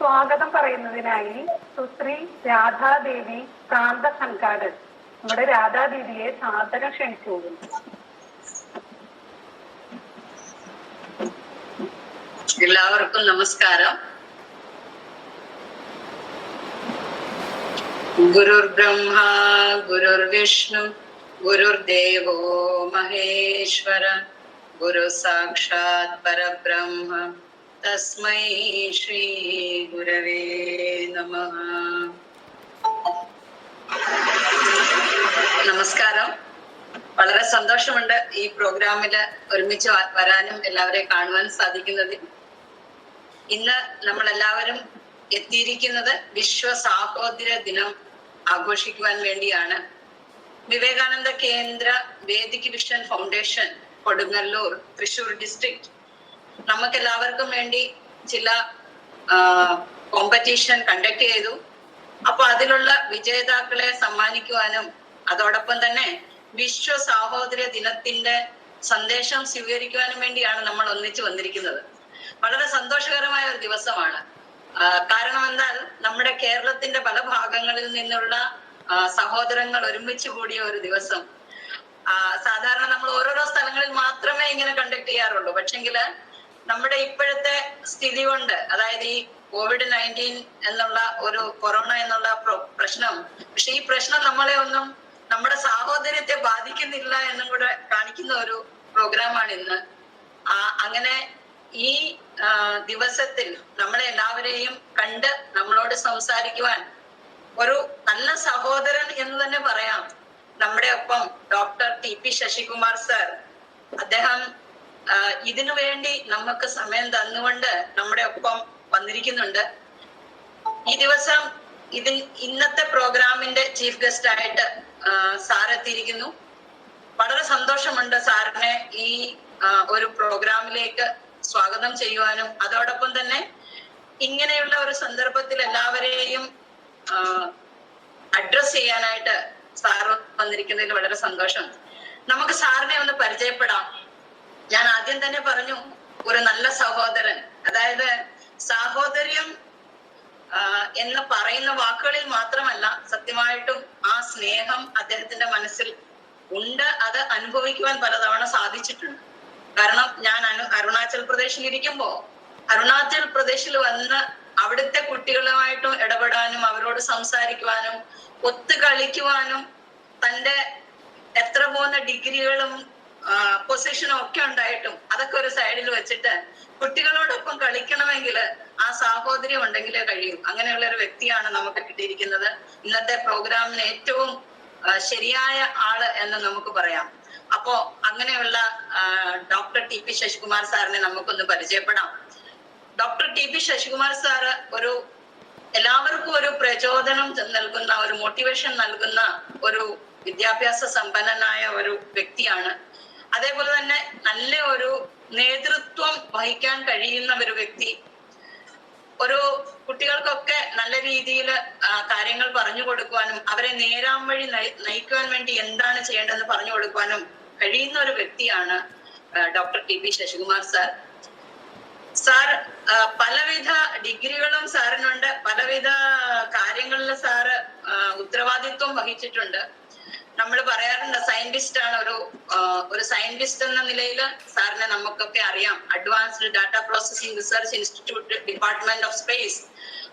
സ്വാഗതം പറയുന്നതിനായി സുശ്രീ രാധാദേവി കാന്ത സംഘാടൻ നമ്മുടെ രാധാദേവിയെ സാദരം ക്ഷണിച്ചു പോകുന്നു. എല്ലാവർക്കും നമസ്കാരം. ഗുരുർ ബ്രഹ്മ ഗുരുർ വിഷ്ണു ഗുരുർദേവോ മഹേശ്വര ഗുരു സാക്ഷാത് പരബ്രഹ്മ തസ്മൈ ശ്രീ ഗുരവേ നമഃ. നമസ്കാരം. വളരെ സന്തോഷമുണ്ട് ഈ പ്രോഗ്രാമില് ഒരുമിച്ച് വരാനും എല്ലാവരെയും കാണുവാനും സാധിക്കുന്നതിൽ. ഇന്ന് നമ്മൾ എല്ലാവരും എത്തിയിരിക്കുന്നത് വിശ്വ സാഹോദര്യ ദിനം ആഘോഷിക്കുവാൻ വേണ്ടിയാണ്. വിവേകാനന്ദ കേന്ദ്ര Vedic vision foundation Kodungallur Thrissur district നമുക്ക് എല്ലാവർക്കും വേണ്ടി ചില കോമ്പറ്റീഷൻ കണ്ടക്ട് ചെയ്തു. അപ്പൊ അതിലുള്ള വിജേതാക്കളെ സമ്മാനിക്കുവാനും അതോടൊപ്പം തന്നെ വിശ്വ സാഹോദര്യ ദിനത്തിന്റെ സന്ദേശം സ്വീകരിക്കുവാനും വേണ്ടിയാണ് നമ്മൾ ഒന്നിച്ചു വന്നിരിക്കുന്നത്. വളരെ സന്തോഷകരമായ ഒരു ദിവസമാണ്. കാരണം എന്നാൽ നമ്മുടെ കേരളത്തിന്റെ പല ഭാഗങ്ങളിൽ നിന്നുള്ള സഹോദരങ്ങൾ ഒരുമിച്ച് കൂടിയ ഒരു ദിവസം. സാധാരണ നമ്മൾ ഓരോരോ സ്ഥലങ്ങളിൽ മാത്രമേ ഇങ്ങനെ കണ്ടക്ട് ചെയ്യാറുള്ളൂ. പക്ഷെങ്കില് നമ്മുടെ ഇപ്പോഴത്തെ സ്ഥിതി കൊണ്ട്, അതായത് ഈ COVID-19 എന്നുള്ള ഒരു കൊറോണ എന്നുള്ള പ്രശ്നം, പക്ഷെ ഈ പ്രശ്നം നമ്മളെ ഒന്നും നമ്മുടെ സാഹോദര്യത്തെ ബാധിക്കുന്നില്ല എന്നും കൂടെ കാണിക്കുന്ന ഒരു പ്രോഗ്രാമാണ് ഇന്ന്. അങ്ങനെ ഈ ദിവസത്തിൽ നമ്മളെ എല്ലാവരെയും കണ്ട് നമ്മളോട് സംസാരിക്കുവാൻ ഒരു നല്ല സഹോദരൻ എന്ന് തന്നെ പറയാം. നമ്മുടെ ഒപ്പം ഡോക്ടർ TP ശശികുമാർ സർ, അദ്ദേഹം ഇതിനു വേണ്ടി നമുക്ക് സമയം തന്നുകൊണ്ട് നമ്മുടെ ഒപ്പം വന്നിരിക്കുന്നുണ്ട്. ഈ ദിവസം ഇന്നത്തെ പ്രോഗ്രാമിന്റെ ചീഫ് ഗസ്റ്റ് ആയിട്ട് സാർ എത്തിയിരിക്കുന്നു. വളരെ സന്തോഷമുണ്ട് സാറിനെ ഈ ഒരു പ്രോഗ്രാമിലേക്ക് സ്വാഗതം ചെയ്യുവാനും അതോടൊപ്പം തന്നെ ഇങ്ങനെയുള്ള ഒരു സന്ദർഭത്തിൽ എല്ലാവരെയും അഡ്രസ് ചെയ്യാനായിട്ട് സാർ വന്നിരിക്കുന്നതിൽ വളരെ സന്തോഷം. നമുക്ക് സാറിനെ ഒന്ന് പരിചയപ്പെടാം. ഞാൻ ആദ്യം തന്നെ പറഞ്ഞു, ഒരു നല്ല സഹോദരൻ. അതായത് സാഹോദര്യം എന്ന് പറയുന്ന വാക്കുകളിൽ മാത്രമല്ല, സത്യമായിട്ടും ആ സ്നേഹം അദ്ദേഹത്തിന്റെ മനസ്സിൽ ഉണ്ട്. അത് അനുഭവിക്കുവാൻ പലതവണ സാധിച്ചിട്ടുണ്ട്. കാരണം ഞാൻ അരുണാചൽ പ്രദേശിൽ ഇരിക്കുമ്പോ അരുണാചൽ പ്രദേശിൽ വന്ന് അവിടുത്തെ കുട്ടികളുമായിട്ടും ഇടപെടാനും അവരോട് സംസാരിക്കുവാനും ഒത്തു കളിക്കുവാനും തന്റെ എത്ര പോകുന്ന ഡിഗ്രികളും പൊസിഷനും ഒക്കെ ഉണ്ടായിട്ടും അതൊക്കെ ഒരു സൈഡിൽ വെച്ചിട്ട് കുട്ടികളോടൊപ്പം കളിക്കണമെങ്കിൽ ആ സാഹോദര്യം ഉണ്ടെങ്കിലേ കഴിയും. അങ്ങനെയുള്ള ഒരു വ്യക്തിയാണ് നമുക്ക് കിട്ടിയിരിക്കുന്നത്. ഇന്നത്തെ പ്രോഗ്രാമിന് ഏറ്റവും ശരിയായ ആള് എന്ന് നമുക്ക് പറയാം. അപ്പോ അങ്ങനെയുള്ള ഡോക്ടർ TP ശശികുമാർ സാറിനെ നമുക്കൊന്ന് പരിചയപ്പെടാം. ഡോക്ടർ TP ശശികുമാർ സാറ് എല്ലാവർക്കും ഒരു പ്രചോദനം നൽകുന്ന, ഒരു മോട്ടിവേഷൻ നൽകുന്ന ഒരു വിദ്യാഭ്യാസ സമ്പന്നനായ ഒരു വ്യക്തിയാണ്. അതേപോലെ തന്നെ നല്ല ഒരു നേതൃത്വം വഹിക്കാൻ കഴിയുന്ന ഒരു വ്യക്തി. ഒരു കുട്ടികൾക്കൊക്കെ നല്ല രീതിയിൽ കാര്യങ്ങൾ പറഞ്ഞു കൊടുക്കുവാനും അവരെ നേരാൻ വഴി നയിക്കുവാൻ വേണ്ടി എന്താണ് ചെയ്യേണ്ടതെന്ന് പറഞ്ഞു കൊടുക്കുവാനും കഴിയുന്ന ഒരു വ്യക്തിയാണ് doctor TP Sasikumar sir. Sir പലവിധ ഡിഗ്രികളും സാറിനുണ്ട്. പലവിധ കാര്യങ്ങളിൽ സാറ് ഉത്തരവാദിത്വം വഹിച്ചിട്ടുണ്ട്. നമ്മൾ പറയാറുണ്ട് സയന്റിസ്റ്റ് ആണ്. ഒരു സയന്റിസ്റ്റ് എന്ന നിലയിൽ സാറിനെ നമുക്കൊക്കെ അറിയാം. Advanced data processing research institute, department of space.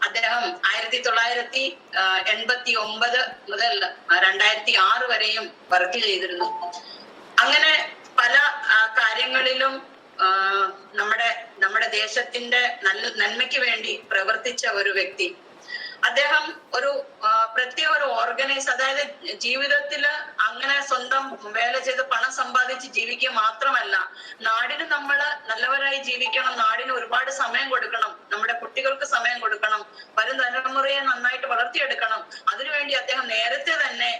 അദ്ദേഹം 1989 മുതൽ 2006 വരെയും വർക്ക് ചെയ്തിരുന്നു. അങ്ങനെ പല കാര്യങ്ങളിലും നമ്മുടെ ദേശത്തിന്റെ നന്മയ്ക്ക് വേണ്ടി പ്രവർത്തിച്ച ഒരു വ്യക്തി. അദ്ദേഹം ഒരു പ്രത്യേക ഒരു ഓർഗനൈസ്, അതായത് ജീവിതത്തില് അങ്ങനെ സ്വന്തം വേല ചെയ്ത് പണം സമ്പാദിച്ച് ജീവിക്കുക മാത്രമല്ല, നാടിന് നമ്മള് നല്ലവരായി ജീവിക്കണം, നാടിന് ഒരുപാട് സമയം കൊടുക്കണം, നമ്മുടെ കുട്ടികൾക്ക് സമയം കൊടുക്കണം, വരും തലമുറയെ നന്നായിട്ട് വളർത്തിയെടുക്കണം. അതിനുവേണ്ടി അദ്ദേഹം നേരത്തെ തന്നെ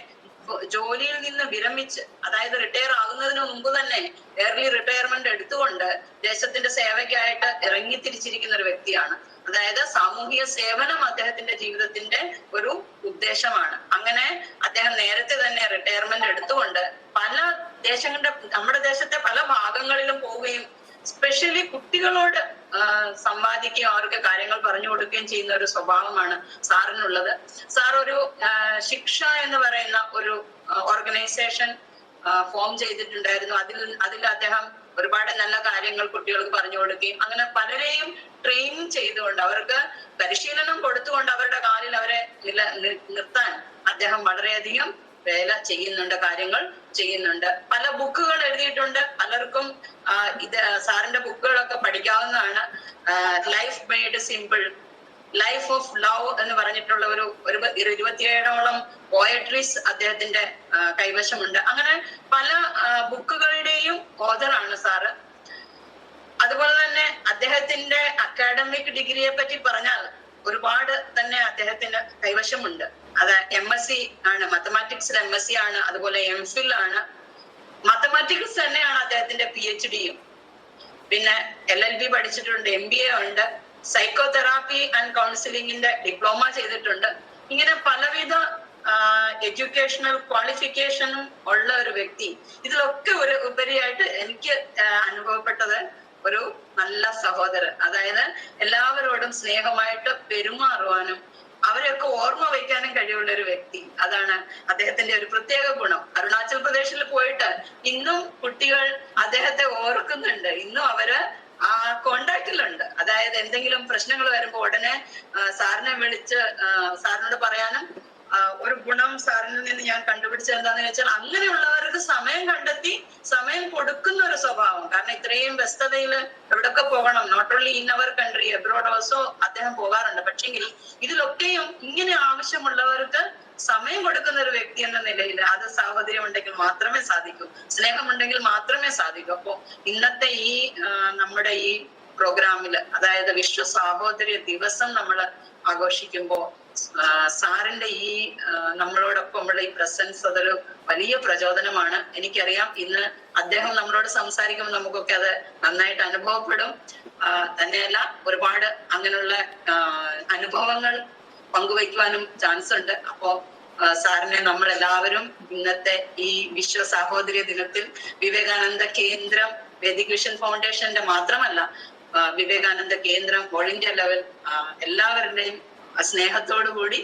ജോലിയിൽ നിന്ന് വിരമിച്ച്, അതായത് റിട്ടയർ ആകുന്നതിന് മുമ്പ് തന്നെ ഏർലി റിട്ടയർമെന്റ് എടുത്തുകൊണ്ട് ദേശത്തിന്റെ സേവയ്ക്കായിട്ട് ഇറങ്ങി തിരിച്ചിരിക്കുന്ന ഒരു വ്യക്തിയാണ്. അതായത് സാമൂഹിക സേവനം അദ്ദേഹത്തിന്റെ ജീവിതത്തിന്റെ ഒരു ഉദ്ദേശമാണ്. അങ്ങനെ അദ്ദേഹം നേരത്തെ തന്നെ റിട്ടയർമെന്റ് എടുത്തുകൊണ്ട് നമ്മുടെ ദേശത്തെ പല ഭാഗങ്ങളിലും പോവുകയും സ്പെഷ്യലി കുട്ടികളോട് സംവാദിക്കുകയും അവർക്ക് കാര്യങ്ങൾ പറഞ്ഞു കൊടുക്കുകയും ചെയ്യുന്ന ഒരു സ്വഭാവമാണ് സാറിനുള്ളത്. സാർ ഒരു ശിക്ഷ എന്ന് പറയുന്ന ഒരു ഓർഗനൈസേഷൻ ഫോം ചെയ്തിട്ടുണ്ടായിരുന്നു. അതിൽ അദ്ദേഹം ഒരുപാട് നല്ല കാര്യങ്ങൾ കുട്ടികൾക്ക് പറഞ്ഞു കൊടുക്കുകയും അങ്ങനെ പലരെയും ട്രെയിൻ ചെയ്തുകൊണ്ട് അവർക്ക് പരിശീലനം കൊടുത്തുകൊണ്ട് അവരുടെ കാലിൽ അവരെ നിർത്താൻ അദ്ദേഹം വളരെയധികം വേല ചെയ്യുന്നുണ്ട്, കാര്യങ്ങൾ ചെയ്യുന്നുണ്ട്. പല ബുക്കുകൾ എഴുതിയിട്ടുണ്ട്. പലർക്കും ഇത് സാറിന്റെ ബുക്കുകളൊക്കെ പഠിക്കാവുന്നതാണ്. Life made simple, life of love എന്ന് പറഞ്ഞിട്ടുള്ള ഒരു 27ഓളം പോയട്രീസ് അദ്ദേഹത്തിന്റെ കൈവശമുണ്ട്. അങ്ങനെ പല ബുക്കുകളുടെയും ഓഥറാണ് സാറ്. അതുപോലെ തന്നെ അദ്ദേഹത്തിന്റെ അക്കാഡമിക് ഡിഗ്രിയെ പറ്റി പറഞ്ഞാൽ ഒരുപാട് തന്നെ അദ്ദേഹത്തിന്റെ കൈവശമുണ്ട്. അത് MSc ആണ്, മാത്തമാറ്റിക്സിൽ MSc ആണ്, അതുപോലെ MPhil ആണ്. മാത്തമാറ്റിക്സ് തന്നെയാണ് അദ്ദേഹത്തിന്റെ PhD-യും. പിന്നെ LLB പഠിച്ചിട്ടുണ്ട്, MBA ഉണ്ട്, സൈക്കോതെറാപ്പി ആൻഡ് കൗൺസിലിംഗിന്റെ ഡിപ്ലോമ ചെയ്തിട്ടുണ്ട്. ഇങ്ങനെ പലവിധ എഡ്യൂക്കേഷണൽ ക്വാളിഫിക്കേഷനും ഉള്ള ഒരു വ്യക്തി. ഇതിലൊക്കെ ഒരു ഉപരിയായിട്ട് എനിക്ക് അനുഭവപ്പെട്ടത് ഒരു നല്ല സഹോദരൻ, അതായത് എല്ലാവരോടും സ്നേഹമായിട്ട് പെരുമാറുവാനും അവരെയൊക്കെ ഓർമ്മ വയ്ക്കാനും കഴിവുള്ള ഒരു വ്യക്തി. അതാണ് അദ്ദേഹത്തിന്റെ ഒരു പ്രത്യേക ഗുണം. അരുണാചൽ പ്രദേശിൽ പോയിട്ട് ഇന്നും കുട്ടികൾ അദ്ദേഹത്തെ ഓർക്കുന്നുണ്ട്. ഇന്നും അവര് കോണ്ടാക്റ്റിലുണ്ട്. അതായത് എന്തെങ്കിലും പ്രശ്നങ്ങൾ വരുമ്പോ ഉടനെ സാറിനെ വിളിച്ച് സാറിനോട് പറയാനും ഒരു ഗുണം സാറിൽ നിന്ന് ഞാൻ കണ്ടുപിടിച്ചത് എന്താന്ന് വെച്ചാൽ അങ്ങനെയുള്ളവർക്ക് സമയം കണ്ടെത്തി സമയം കൊടുക്കുന്ന ഒരു സ്വഭാവം. കാരണം ഇത്രയും വ്യസ്തതയില് എവിടൊക്കെ പോകണം, not only in our country, abroad also അദ്ദേഹം പോകാറുണ്ട്. പക്ഷെങ്കിൽ ഇതിലൊക്കെയും ഇങ്ങനെ ആവശ്യമുള്ളവർക്ക് സമയം കൊടുക്കുന്ന ഒരു വ്യക്തി എന്ന നിലയിൽ അത് സാഹോദര്യം ഉണ്ടെങ്കിൽ മാത്രമേ സാധിക്കൂ, സ്നേഹമുണ്ടെങ്കിൽ മാത്രമേ സാധിക്കൂ. അപ്പോ ഇന്നത്തെ ഈ നമ്മുടെ ഈ പ്രോഗ്രാമില്, അതായത് വിശ്വ സാഹോദര്യ ദിവസം നമ്മൾ ആഘോഷിക്കുമ്പോ സാറിന്റെ ഈ നമ്മളോടൊപ്പമുള്ള ഈ പ്രസൻസ് അതൊരു വലിയ പ്രചോദനമാണ്. എനിക്കറിയാം ഇന്ന് അദ്ദേഹം നമ്മളോട് സംസാരിക്കുമ്പോൾ നമുക്കൊക്കെ അത് നന്നായിട്ട് അനുഭവപ്പെടും. തന്നെയല്ല ഒരുപാട് അങ്ങനെയുള്ള അനുഭവങ്ങൾ പങ്കുവയ്ക്കുവാനും ചാൻസ് ഉണ്ട്. അപ്പോ സാറിനെ നമ്മൾ എല്ലാവരും ഇന്നത്തെ ഈ വിശ്വ സാഹോദര്യ ദിനത്തിൽ വിവേകാനന്ദ കേന്ദ്രം, വേദിക് വിഷൻ ഫൗണ്ടേഷന്റെ മാത്രമല്ല വിവേകാനന്ദ കേന്ദ്രം ഓൾ ഇന്ത്യ ലെവൽ എല്ലാവരുടെയും സ്നേഹത്തോടു കൂടി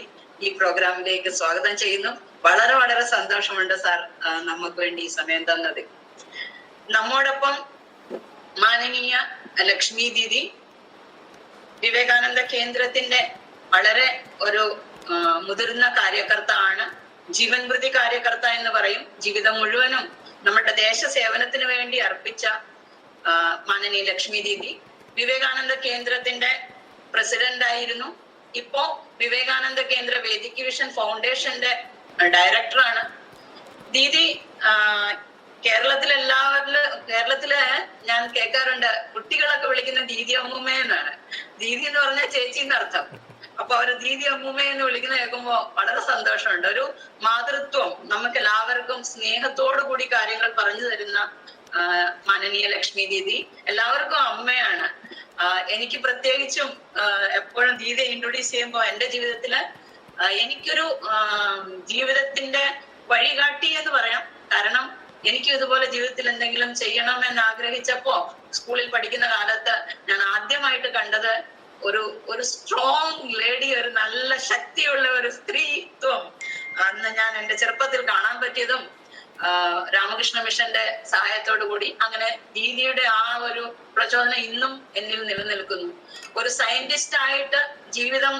ഈ പ്രോഗ്രാമിലേക്ക് സ്വാഗതം ചെയ്യുന്നു. വളരെ വളരെ സന്തോഷമുണ്ട് സാർ നമുക്ക് വേണ്ടി ഈ സമയം തന്നത്. നമ്മോടൊപ്പം മാനനീയ ലക്ഷ്മി ദീദി വിവേകാനന്ദ കേന്ദ്രത്തിന്റെ വളരെ ഒരു മുതിർന്ന കാര്യകർത്ത ആണ്. ജീവൻ പ്രതി കാര്യകർത്ത എന്ന് പറയും. ജീവിതം മുഴുവനും നമ്മുടെ ദേശ സേവനത്തിന് വേണ്ടി അർപ്പിച്ച മാനനീയ ലക്ഷ്മി ദീദി വിവേകാനന്ദ കേന്ദ്രത്തിന്റെ പ്രസിഡന്റ് ആയിരുന്നു. ഇപ്പോ വിവേകാനന്ദ കേന്ദ്ര വേദിക് വിഷൻ ഫൗണ്ടേഷന്റെ ഡയറക്ടറാണ്. ദീദി കേരളത്തില് ഞാൻ കേൾക്കാറുണ്ട്, കുട്ടികളൊക്കെ വിളിക്കുന്ന ദീദി അമ്മൂമ്മ എന്നാണ്. ദീദി എന്ന് പറഞ്ഞാൽ ചേച്ചി എന്നർത്ഥം. അപ്പൊ അവര് ദീദി അമ്മൂമ്മ എന്ന് വിളിക്കുന്ന കേൾക്കുമ്പോ വളരെ സന്തോഷമുണ്ട്. ഒരു മാതൃത്വം, നമുക്ക് എല്ലാവർക്കും സ്നേഹത്തോടു കൂടി കാര്യങ്ങൾ പറഞ്ഞു തരുന്ന മാനനീയ ലക്ഷ്മി ദീദി എല്ലാവർക്കും അമ്മയാണ്. എനിക്ക് പ്രത്യേകിച്ചും എപ്പോഴും ദീദിയെ ഇൻട്രൊഡ്യൂസ് ചെയ്യുമ്പോ എന്റെ ജീവിതത്തില് എനിക്കൊരു ജീവിതത്തിന്റെ വഴികാട്ടി എന്ന് പറയാം. കാരണം എനിക്ക് ഇതുപോലെ ജീവിതത്തിൽ എന്തെങ്കിലും ചെയ്യണമെന്ന് ആഗ്രഹിച്ചപ്പോ സ്കൂളിൽ പഠിക്കുന്ന കാലത്ത് ഞാൻ ആദ്യമായിട്ട് കണ്ടത് ഒരു സ്ട്രോങ് ലേഡി, ഒരു നല്ല ശക്തിയുള്ള ഒരു സ്ത്രീത്വം അന്ന് ഞാൻ എന്റെ ചെറുപ്പത്തിൽ കാണാൻ പറ്റിയതും രാമകൃഷ്ണ മിഷന്റെ സഹായത്തോടു കൂടി. അങ്ങനെ ദീദിയുടെ ആ ഒരു പ്രചോദനം ഇന്നും എന്നിൽ നിലനിൽക്കുന്നു. ഒരു സയന്റിസ്റ്റ് ആയിട്ട് ജീവിതം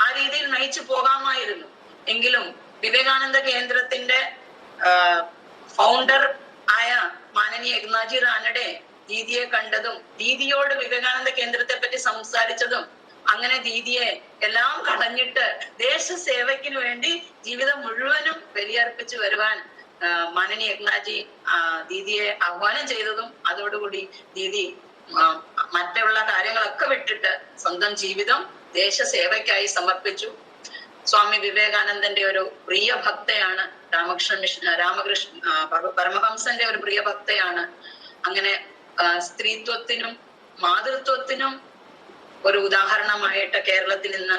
ആ രീതിയിൽ നയിച്ചു പോകാമായിരുന്നു. എങ്കിലും വിവേകാനന്ദ കേന്ദ്രത്തിന്റെ ഫൗണ്ടർ ആയ മാനനീയ ഇഗ്നാജി റാനഡെ ദീദിയെ കണ്ടതും ദീദിയോട് വിവേകാനന്ദ കേന്ദ്രത്തെ പറ്റി സംസാരിച്ചതും അങ്ങനെ ദീദിയെ എല്ലാം കളഞ്ഞിട്ട് ദേശസേവയ്ക്കിന് വേണ്ടി ജീവിതം മുഴുവനും ബലിയർപ്പിച്ചു വരുവാൻ മാനനീയ ഇഗ്നാജി ദീദിയെ ആഹ്വാനം ചെയ്തതും അതോടുകൂടി ദീദി മറ്റുള്ള കാര്യങ്ങളൊക്കെ വിട്ടിട്ട് സ്വന്തം ജീവിതം ദേശസേവയ്ക്കായി സമർപ്പിച്ചു. സ്വാമി വിവേകാനന്ദന്റെ ഒരു പ്രിയ ഭക്തയാണ്. രാമകൃഷ്ണ പരമഹംസന്റെ ഒരു പ്രിയ ഭക്തയാണ്. അങ്ങനെ സ്ത്രീത്വത്തിനും മാതൃത്വത്തിനും ഒരു ഉദാഹരണമായിട്ട് കേരളത്തിൽ നിന്ന്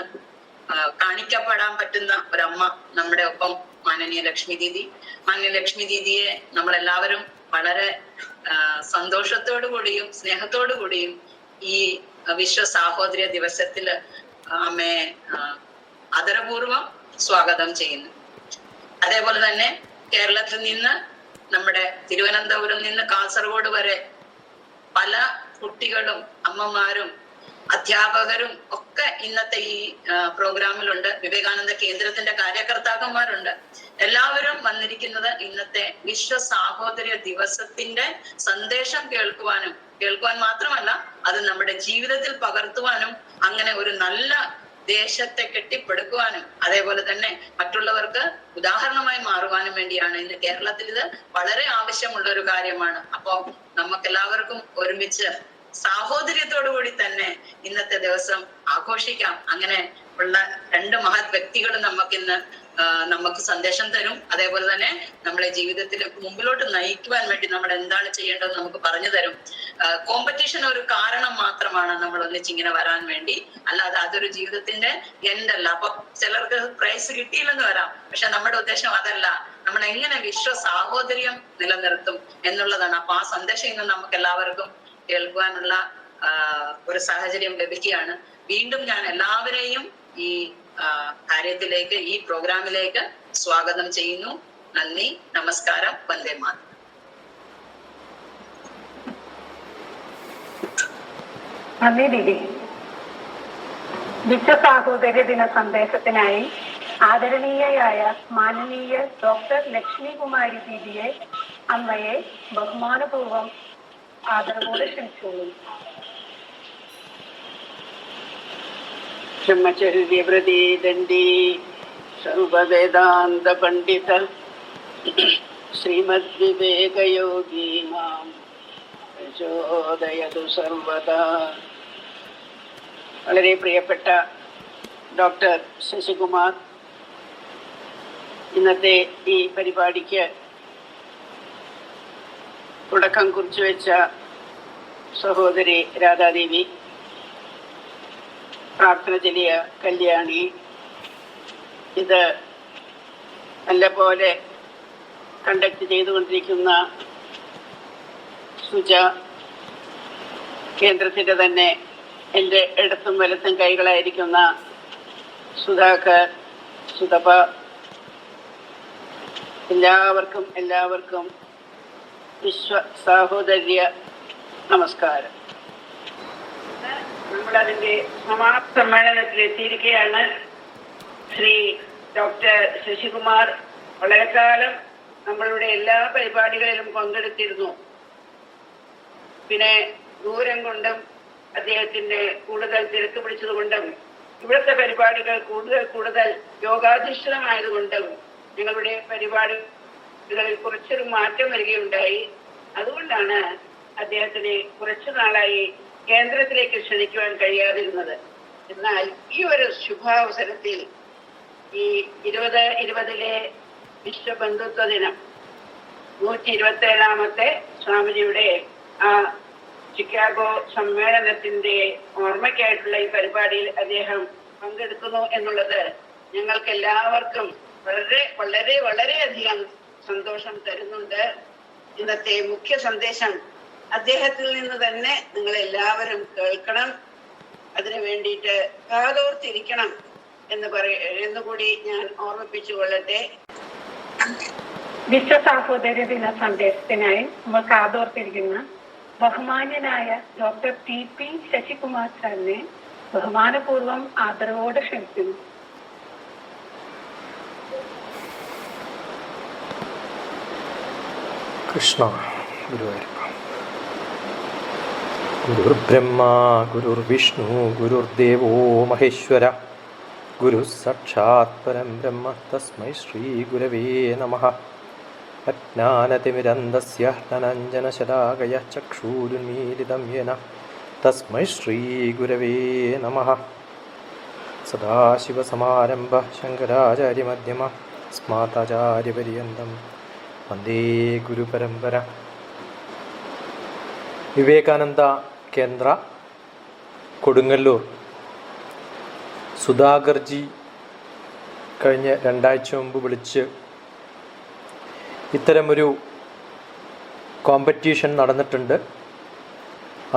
കാണിക്കപ്പെടാൻ പറ്റുന്ന ഒരമ്മ നമ്മുടെ ഒപ്പം മാനനീയ ലക്ഷ്മി ദീദി. മാനനീയ ലക്ഷ്മി ദീദിയെ നമ്മളെല്ലാവരും വളരെ സന്തോഷത്തോടു കൂടിയും സ്നേഹത്തോടു കൂടിയും ഈ വിശ്വ സാഹോദര്യ ദിവസത്തില് അമ്മയെ ആദരപൂർവം സ്വാഗതം ചെയ്യുന്നു. അതേപോലെ തന്നെ കേരളത്തിൽ നിന്ന് നമ്മുടെ തിരുവനന്തപുരം നിന്ന് കാസർഗോഡ് വരെ പല കുട്ടികളും അമ്മമാരും അധ്യാപകരും ഒക്കെ ഇന്നത്തെ ഈ പ്രോഗ്രാമിലുണ്ട്. വിവേകാനന്ദ കേന്ദ്രത്തിന്റെ കാര്യകർത്താക്കന്മാരുണ്ട്. എല്ലാവരും വന്നിരിക്കുന്നത് ഇന്നത്തെ വിശ്വ സാഹോദര്യ ദിവസത്തിന്റെ സന്ദേശം കേൾക്കുവാൻ മാത്രമല്ല അത് നമ്മുടെ ജീവിതത്തിൽ പകർത്തുവാനും അങ്ങനെ ഒരു നല്ല ദേശത്തെ കെട്ടിപ്പടുക്കുവാനും അതേപോലെ തന്നെ മറ്റുള്ളവർക്ക് ഉദാഹരണമായി മാറുവാനും വേണ്ടിയാണ് ഇന്ന് കേരളത്തിൽ ഇത് വളരെ ആവശ്യമുള്ള ഒരു കാര്യമാണ്. അപ്പൊ നമുക്കെല്ലാവർക്കും ഒരുമിച്ച് സാഹോദര്യത്തോടു കൂടി തന്നെ ഇന്നത്തെ ദിവസം ആഘോഷിക്കാം. അങ്ങനെ ഉള്ള രണ്ട് മഹത് വ്യക്തികൾ നമുക്ക് സന്ദേശം തരും. അതേപോലെ തന്നെ നമ്മളെ ജീവിതത്തിൽ മുമ്പിലോട്ട് നയിക്കുവാൻ വേണ്ടി നമ്മൾ എന്താണ് ചെയ്യേണ്ടതെന്ന് നമുക്ക് പറഞ്ഞു തരും. കോമ്പറ്റീഷൻ ഒരു കാരണം മാത്രമാണ് നമ്മൾ ഒന്നിച്ചിങ്ങനെ വരാൻ വേണ്ടി, അല്ലാതെ അതൊരു ജീവിതത്തിന്റെ എൻഡല്ല. അപ്പൊ ചിലർക്ക് പ്രൈസ് കിട്ടിയില്ലെന്ന് വരാം, പക്ഷെ നമ്മുടെ ഉദ്ദേശം അതല്ല. നമ്മൾ എങ്ങനെ വിശ്വ സാഹോദര്യം നിലനിർത്തും എന്നുള്ളതാണ്. അപ്പൊ ആ സന്ദേശം ഇന്ന് നമുക്ക് എല്ലാവർക്കും കേൾക്കുവാനുള്ള ഒരു സാഹചര്യം ലഭിക്കുകയാണ്. വീണ്ടും ഞാൻ എല്ലാവരെയും ഈ കാര്യത്തിലേക്ക്, ഈ പ്രോഗ്രാമിലേക്ക് സ്വാഗതം ചെയ്യുന്നു. നന്ദി, നമസ്കാരം, വന്ദേ മാതരം. നന്ദി ദീദി. വിശ്വ സാഹോദര്യ ദിന സന്ദേശത്തിനായി ആദരണീയയായ മാനനീയ ഡോക്ടർ ലക്ഷ്മി കുമാരി ദീദിയെ അമ്മയെ ബഹുമാനപൂർവം ആദരവോടെ ക്ഷണിച്ചോളൂ. ബ്രഹ്മചര്യവ്രതീ ദണ്ഡി സർവവേദാന്ത പണ്ഡിത ശ്രീമദ് വിവേകയോഗി മാം പ്രചോദയതു സർവദാ. വളരെ പ്രിയപ്പെട്ട ഡോക്ടർ ശശികുമാർ ഇന്നത്തെ ഈ പരിപാടിക്ക് തുടക്കം കുറിച്ചു വെച്ച സഹോദരി രാധാദേവി, പ്രാർത്ഥന ചൊല്ലിയ കല്യാണി, ഇത് നല്ലപോലെ കണ്ടക്ട് ചെയ്തുകൊണ്ടിരിക്കുന്ന സുജ, കേന്ദ്രത്തിൻ്റെ തന്നെ എൻ്റെ ഇടത്തും വലത്തും കൈകളായിരിക്കുന്ന സുധാകർ, സുധപ, എല്ലാവർക്കും വിശ്വ സാഹോദര്യ നമസ്കാരം. നമ്മളതിൻ്റെ സമാപ്ത സമ്മേളനത്തിൽ എത്തിയിരിക്കുകയാണ്. ശ്രീ ഡോക്ടർ ശശികുമാർ വളരെ കാലം നമ്മളുടെ എല്ലാ പരിപാടികളിലും പങ്കെടുത്തിരുന്നു. പിന്നെ ദൂരം കൊണ്ടും അദ്ദേഹത്തിൻ്റെ കൂടുതൽ തിരക്ക് പിടിച്ചതുകൊണ്ടും ഇവിടുത്തെ പരിപാടികൾ കൂടുതൽ യോഗാധിഷ്ഠിതമായതുകൊണ്ടും ഞങ്ങളുടെ പരിപാടികളിൽ കുറച്ചൊരു മാറ്റം വരികയുണ്ടായി. അതുകൊണ്ടാണ് അദ്ദേഹത്തിന് കുറച്ചു നാളായി കേന്ദ്രത്തിലേക്ക് ക്ഷണിക്കുവാൻ കഴിയാതിരുന്നത്. എന്നാൽ ഈ ഒരു ശുഭാവസരത്തിൽ ഈ 2020 വിശ്വബന്ധുത്വ ദിനം 127ാമത്തെ സ്വാമിജിയുടെ ആ ചിക്കാഗോ സമ്മേളനത്തിന്റെ ഓർമ്മയ്ക്കായിട്ടുള്ള ഈ പരിപാടിയിൽ അദ്ദേഹം പങ്കെടുക്കുന്നു എന്നുള്ളത് ഞങ്ങൾക്ക് എല്ലാവർക്കും വളരെയധികം സന്തോഷം തരുന്നുണ്ട്. ഇന്നത്തെ മുഖ്യ സന്ദേശം അദ്ദേഹത്തിൽ നിന്ന് തന്നെ നിങ്ങൾ എല്ലാവരും കേൾക്കണം, അതിനു വേണ്ടിയിട്ട് കാതോർത്തിരിക്കണം എന്നുകൂടി ഞാൻ ഓർമ്മിപ്പിച്ചു കൊള്ളട്ടെ. വിശ്വ സാഹോദര്യ ദിന സന്ദേശത്തിനായി നമ്മൾ കാതോർത്തിരിക്കുന്ന ബഹുമാന്യനായ ഡോക്ടർ TP ശശികുമാർ സാറിനെ ബഹുമാനപൂർവം ആദരവോടെ ക്ഷണിക്കുന്നു. കൃഷ്ണ ഗുരുവായൂരപ്പ. ഗുരുർബ്രഹ്മ ഗുരുർവിഷ്ണു ഗുരുർദേവോ മഹേശ്വര ഗുരു സാക്ഷാത് പരം ബ്രഹ്മ തസ്മൈ ശ്രീ ഗുരവേ നമഃ. അജ്ഞാനതിമിരന്ധസ്യ ധനഞ്ജനശലാകയ ചക്ഷുരുന്മീലിതം യേന തസ്മൈ ശ്രീ ഗുരവേ നമഃ. സദാശിവസമാരംഭ ശങ്കരാചാര്യമധ്യമ സ്മാതാചാര്യപര്യന്തം വന്ദേ ഗുരുപരമ്പര. വിവേകാനന്ദ കേന്ദ്ര, കൊടുങ്ങല്ലൂർ. സുധാകർജി കഴിഞ്ഞ 2 ആഴ്ച മുമ്പ് വിളിച്ച് ഇത്തരമൊരു കോമ്പറ്റീഷൻ നടന്നിട്ടുണ്ട്.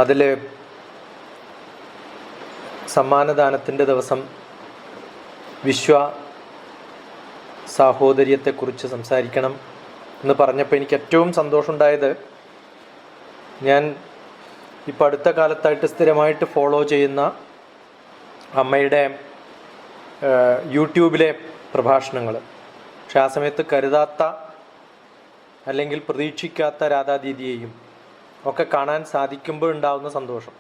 അതിൽ സമ്മാനദാനത്തിൻ്റെ ദിവസം വിശ്വ സാഹോദര്യത്തെക്കുറിച്ച് സംസാരിക്കണം എന്ന് പറഞ്ഞപ്പോൾ എനിക്ക് ഏറ്റവും സന്തോഷമുണ്ടായത്, ഞാൻ ഇപ്പോൾ അടുത്ത കാലത്തായിട്ട് സ്ഥിരമായിട്ട് ഫോളോ ചെയ്യുന്ന അമ്മയുടെ യൂട്യൂബിലെ പ്രഭാഷണങ്ങൾ. പക്ഷെ ആ സമയത്ത് കരുതാത്ത അല്ലെങ്കിൽ പ്രതീക്ഷിക്കാത്ത രാധാദീദിയെയും ഒക്കെ കാണാൻ സാധിക്കുമ്പോഴുണ്ടാവുന്ന സന്തോഷം.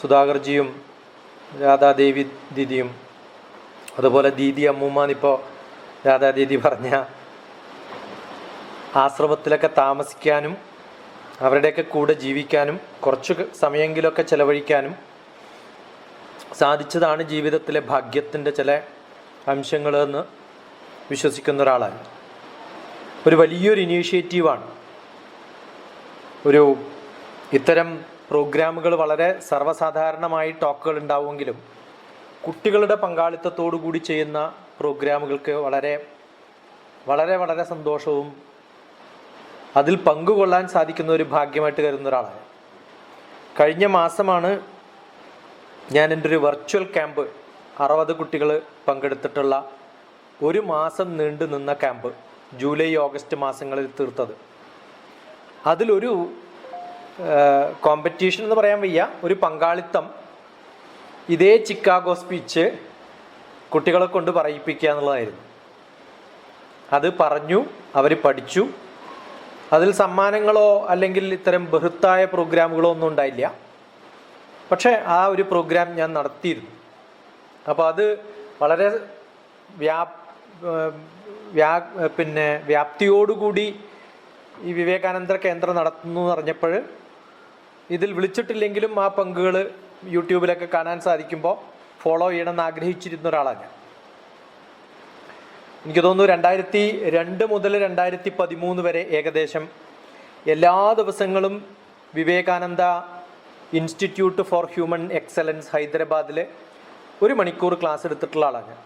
സുധാകർജിയും രാധാദേവി ദീദിയും അതുപോലെ ദീദി അമ്മൂമ്മന്നിപ്പോൾ രാധാദീദി പറഞ്ഞ ആശ്രമത്തിലൊക്കെ താമസിക്കാനും അവരുടെയൊക്കെ കൂടെ ജീവിക്കാനും കുറച്ച് സമയമെങ്കിലുമൊക്കെ ചെലവഴിക്കാനും സാധിച്ചതാണ് ജീവിതത്തിലെ ഭാഗ്യത്തിൻ്റെ ചില അംശങ്ങളെന്ന് വിശ്വസിക്കുന്ന ഒരാളാണ്. ഒരു വലിയൊരു ഇനീഷ്യേറ്റീവാണ്. ഒരു ഇത്തരം പ്രോഗ്രാമുകൾ വളരെ സർവ്വസാധാരണമായി ടോക്കുകൾ ഉണ്ടാവുമെങ്കിലും കുട്ടികളുടെ പങ്കാളിത്തത്തോടു കൂടി ചെയ്യുന്ന പ്രോഗ്രാമുകൾക്ക് വളരെ വളരെ വളരെ സന്തോഷവും അതിൽ പങ്കുകൊള്ളാൻ സാധിക്കുന്ന ഒരു ഭാഗ്യമായിട്ട് കരുതുന്ന ഒരാളാണ്. കഴിഞ്ഞ മാസമാണ് ഞാൻ എൻ്റെ ഒരു വെർച്വൽ ക്യാമ്പ് 60 കുട്ടികൾ പങ്കെടുത്തിട്ടുള്ള ഒരു മാസം നീണ്ടു നിന്ന ക്യാമ്പ് ജൂലൈ ഓഗസ്റ്റ് മാസങ്ങളിൽ തീർത്തത്. അതിലൊരു കോമ്പറ്റീഷൻ എന്ന് പറയാൻ വയ്യ, ഒരു പങ്കാളിത്തം ഇതേ ചിക്കാഗോ സ്പീച്ച് കുട്ടികളെ കൊണ്ട് പറയിപ്പിക്കുക എന്നുള്ളതായിരുന്നു. അത് പറഞ്ഞു, അവർ പഠിച്ചു. അതിൽ സമ്മാനങ്ങളോ അല്ലെങ്കിൽ ഇത്തരം ബൃഹത്തായ പ്രോഗ്രാമുകളോ ഒന്നും ഉണ്ടായില്ല. പക്ഷേ ആ ഒരു പ്രോഗ്രാം ഞാൻ നടത്തിയിരുന്നു. അപ്പോൾ അത് വളരെ വ്യാപ്തിയോടുകൂടി ഈ വിവേകാനന്ദ കേന്ദ്രം നടത്തുന്നു എന്ന് പറഞ്ഞപ്പോൾ ഇതിൽ വിളിച്ചിട്ടില്ലെങ്കിലും ആ പങ്കുകൾ യൂട്യൂബിലൊക്കെ കാണാൻ സാധിക്കുമ്പോൾ ഫോളോ ചെയ്യണമെന്ന് ആഗ്രഹിച്ചിരുന്ന ഒരാളാണ് ഞാൻ. എനിക്ക് തോന്നുന്നു 2002 മുതൽ 2013 വരെ ഏകദേശം എല്ലാ ദിവസങ്ങളും Vivekananda institute for human excellence ഹൈദരാബാദിൽ 1 മണിക്കൂർ ക്ലാസ് എടുത്തിട്ടുള്ള ആളാണ് ഞാൻ.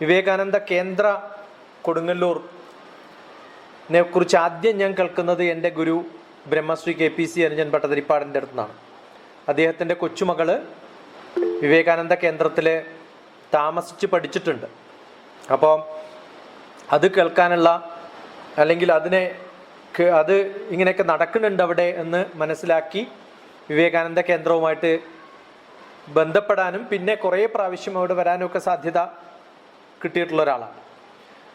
വിവേകാനന്ദ കേന്ദ്ര കൊടുങ്ങല്ലൂരിനെ കുറിച്ച് ആദ്യം ഞാൻ കേൾക്കുന്നത് എൻ്റെ ഗുരു ബ്രഹ്മശ്രീ KPC അനുജൻ ഭട്ടതിരിപ്പാടിൻ്റെ അടുത്തുനിന്നാണ്. അദ്ദേഹത്തിൻ്റെ കൊച്ചുമകൾ വിവേകാനന്ദ കേന്ദ്രത്തിൽ താമസിച്ച് പഠിച്ചിട്ടുണ്ട്. അപ്പോൾ അത് കേൾക്കാനുള്ള അല്ലെങ്കിൽ അത് ഇങ്ങനെയൊക്കെ നടക്കുന്നുണ്ട് അവിടെ എന്ന് മനസ്സിലാക്കി വിവേകാനന്ദ കേന്ദ്രവുമായിട്ട് ബന്ധപ്പെടാനും പിന്നെ കുറേ പ്രാവശ്യം അവിടെ വരാനും ഒക്കെ സാധ്യത കിട്ടിയിട്ടുള്ള ഒരാളാണ്.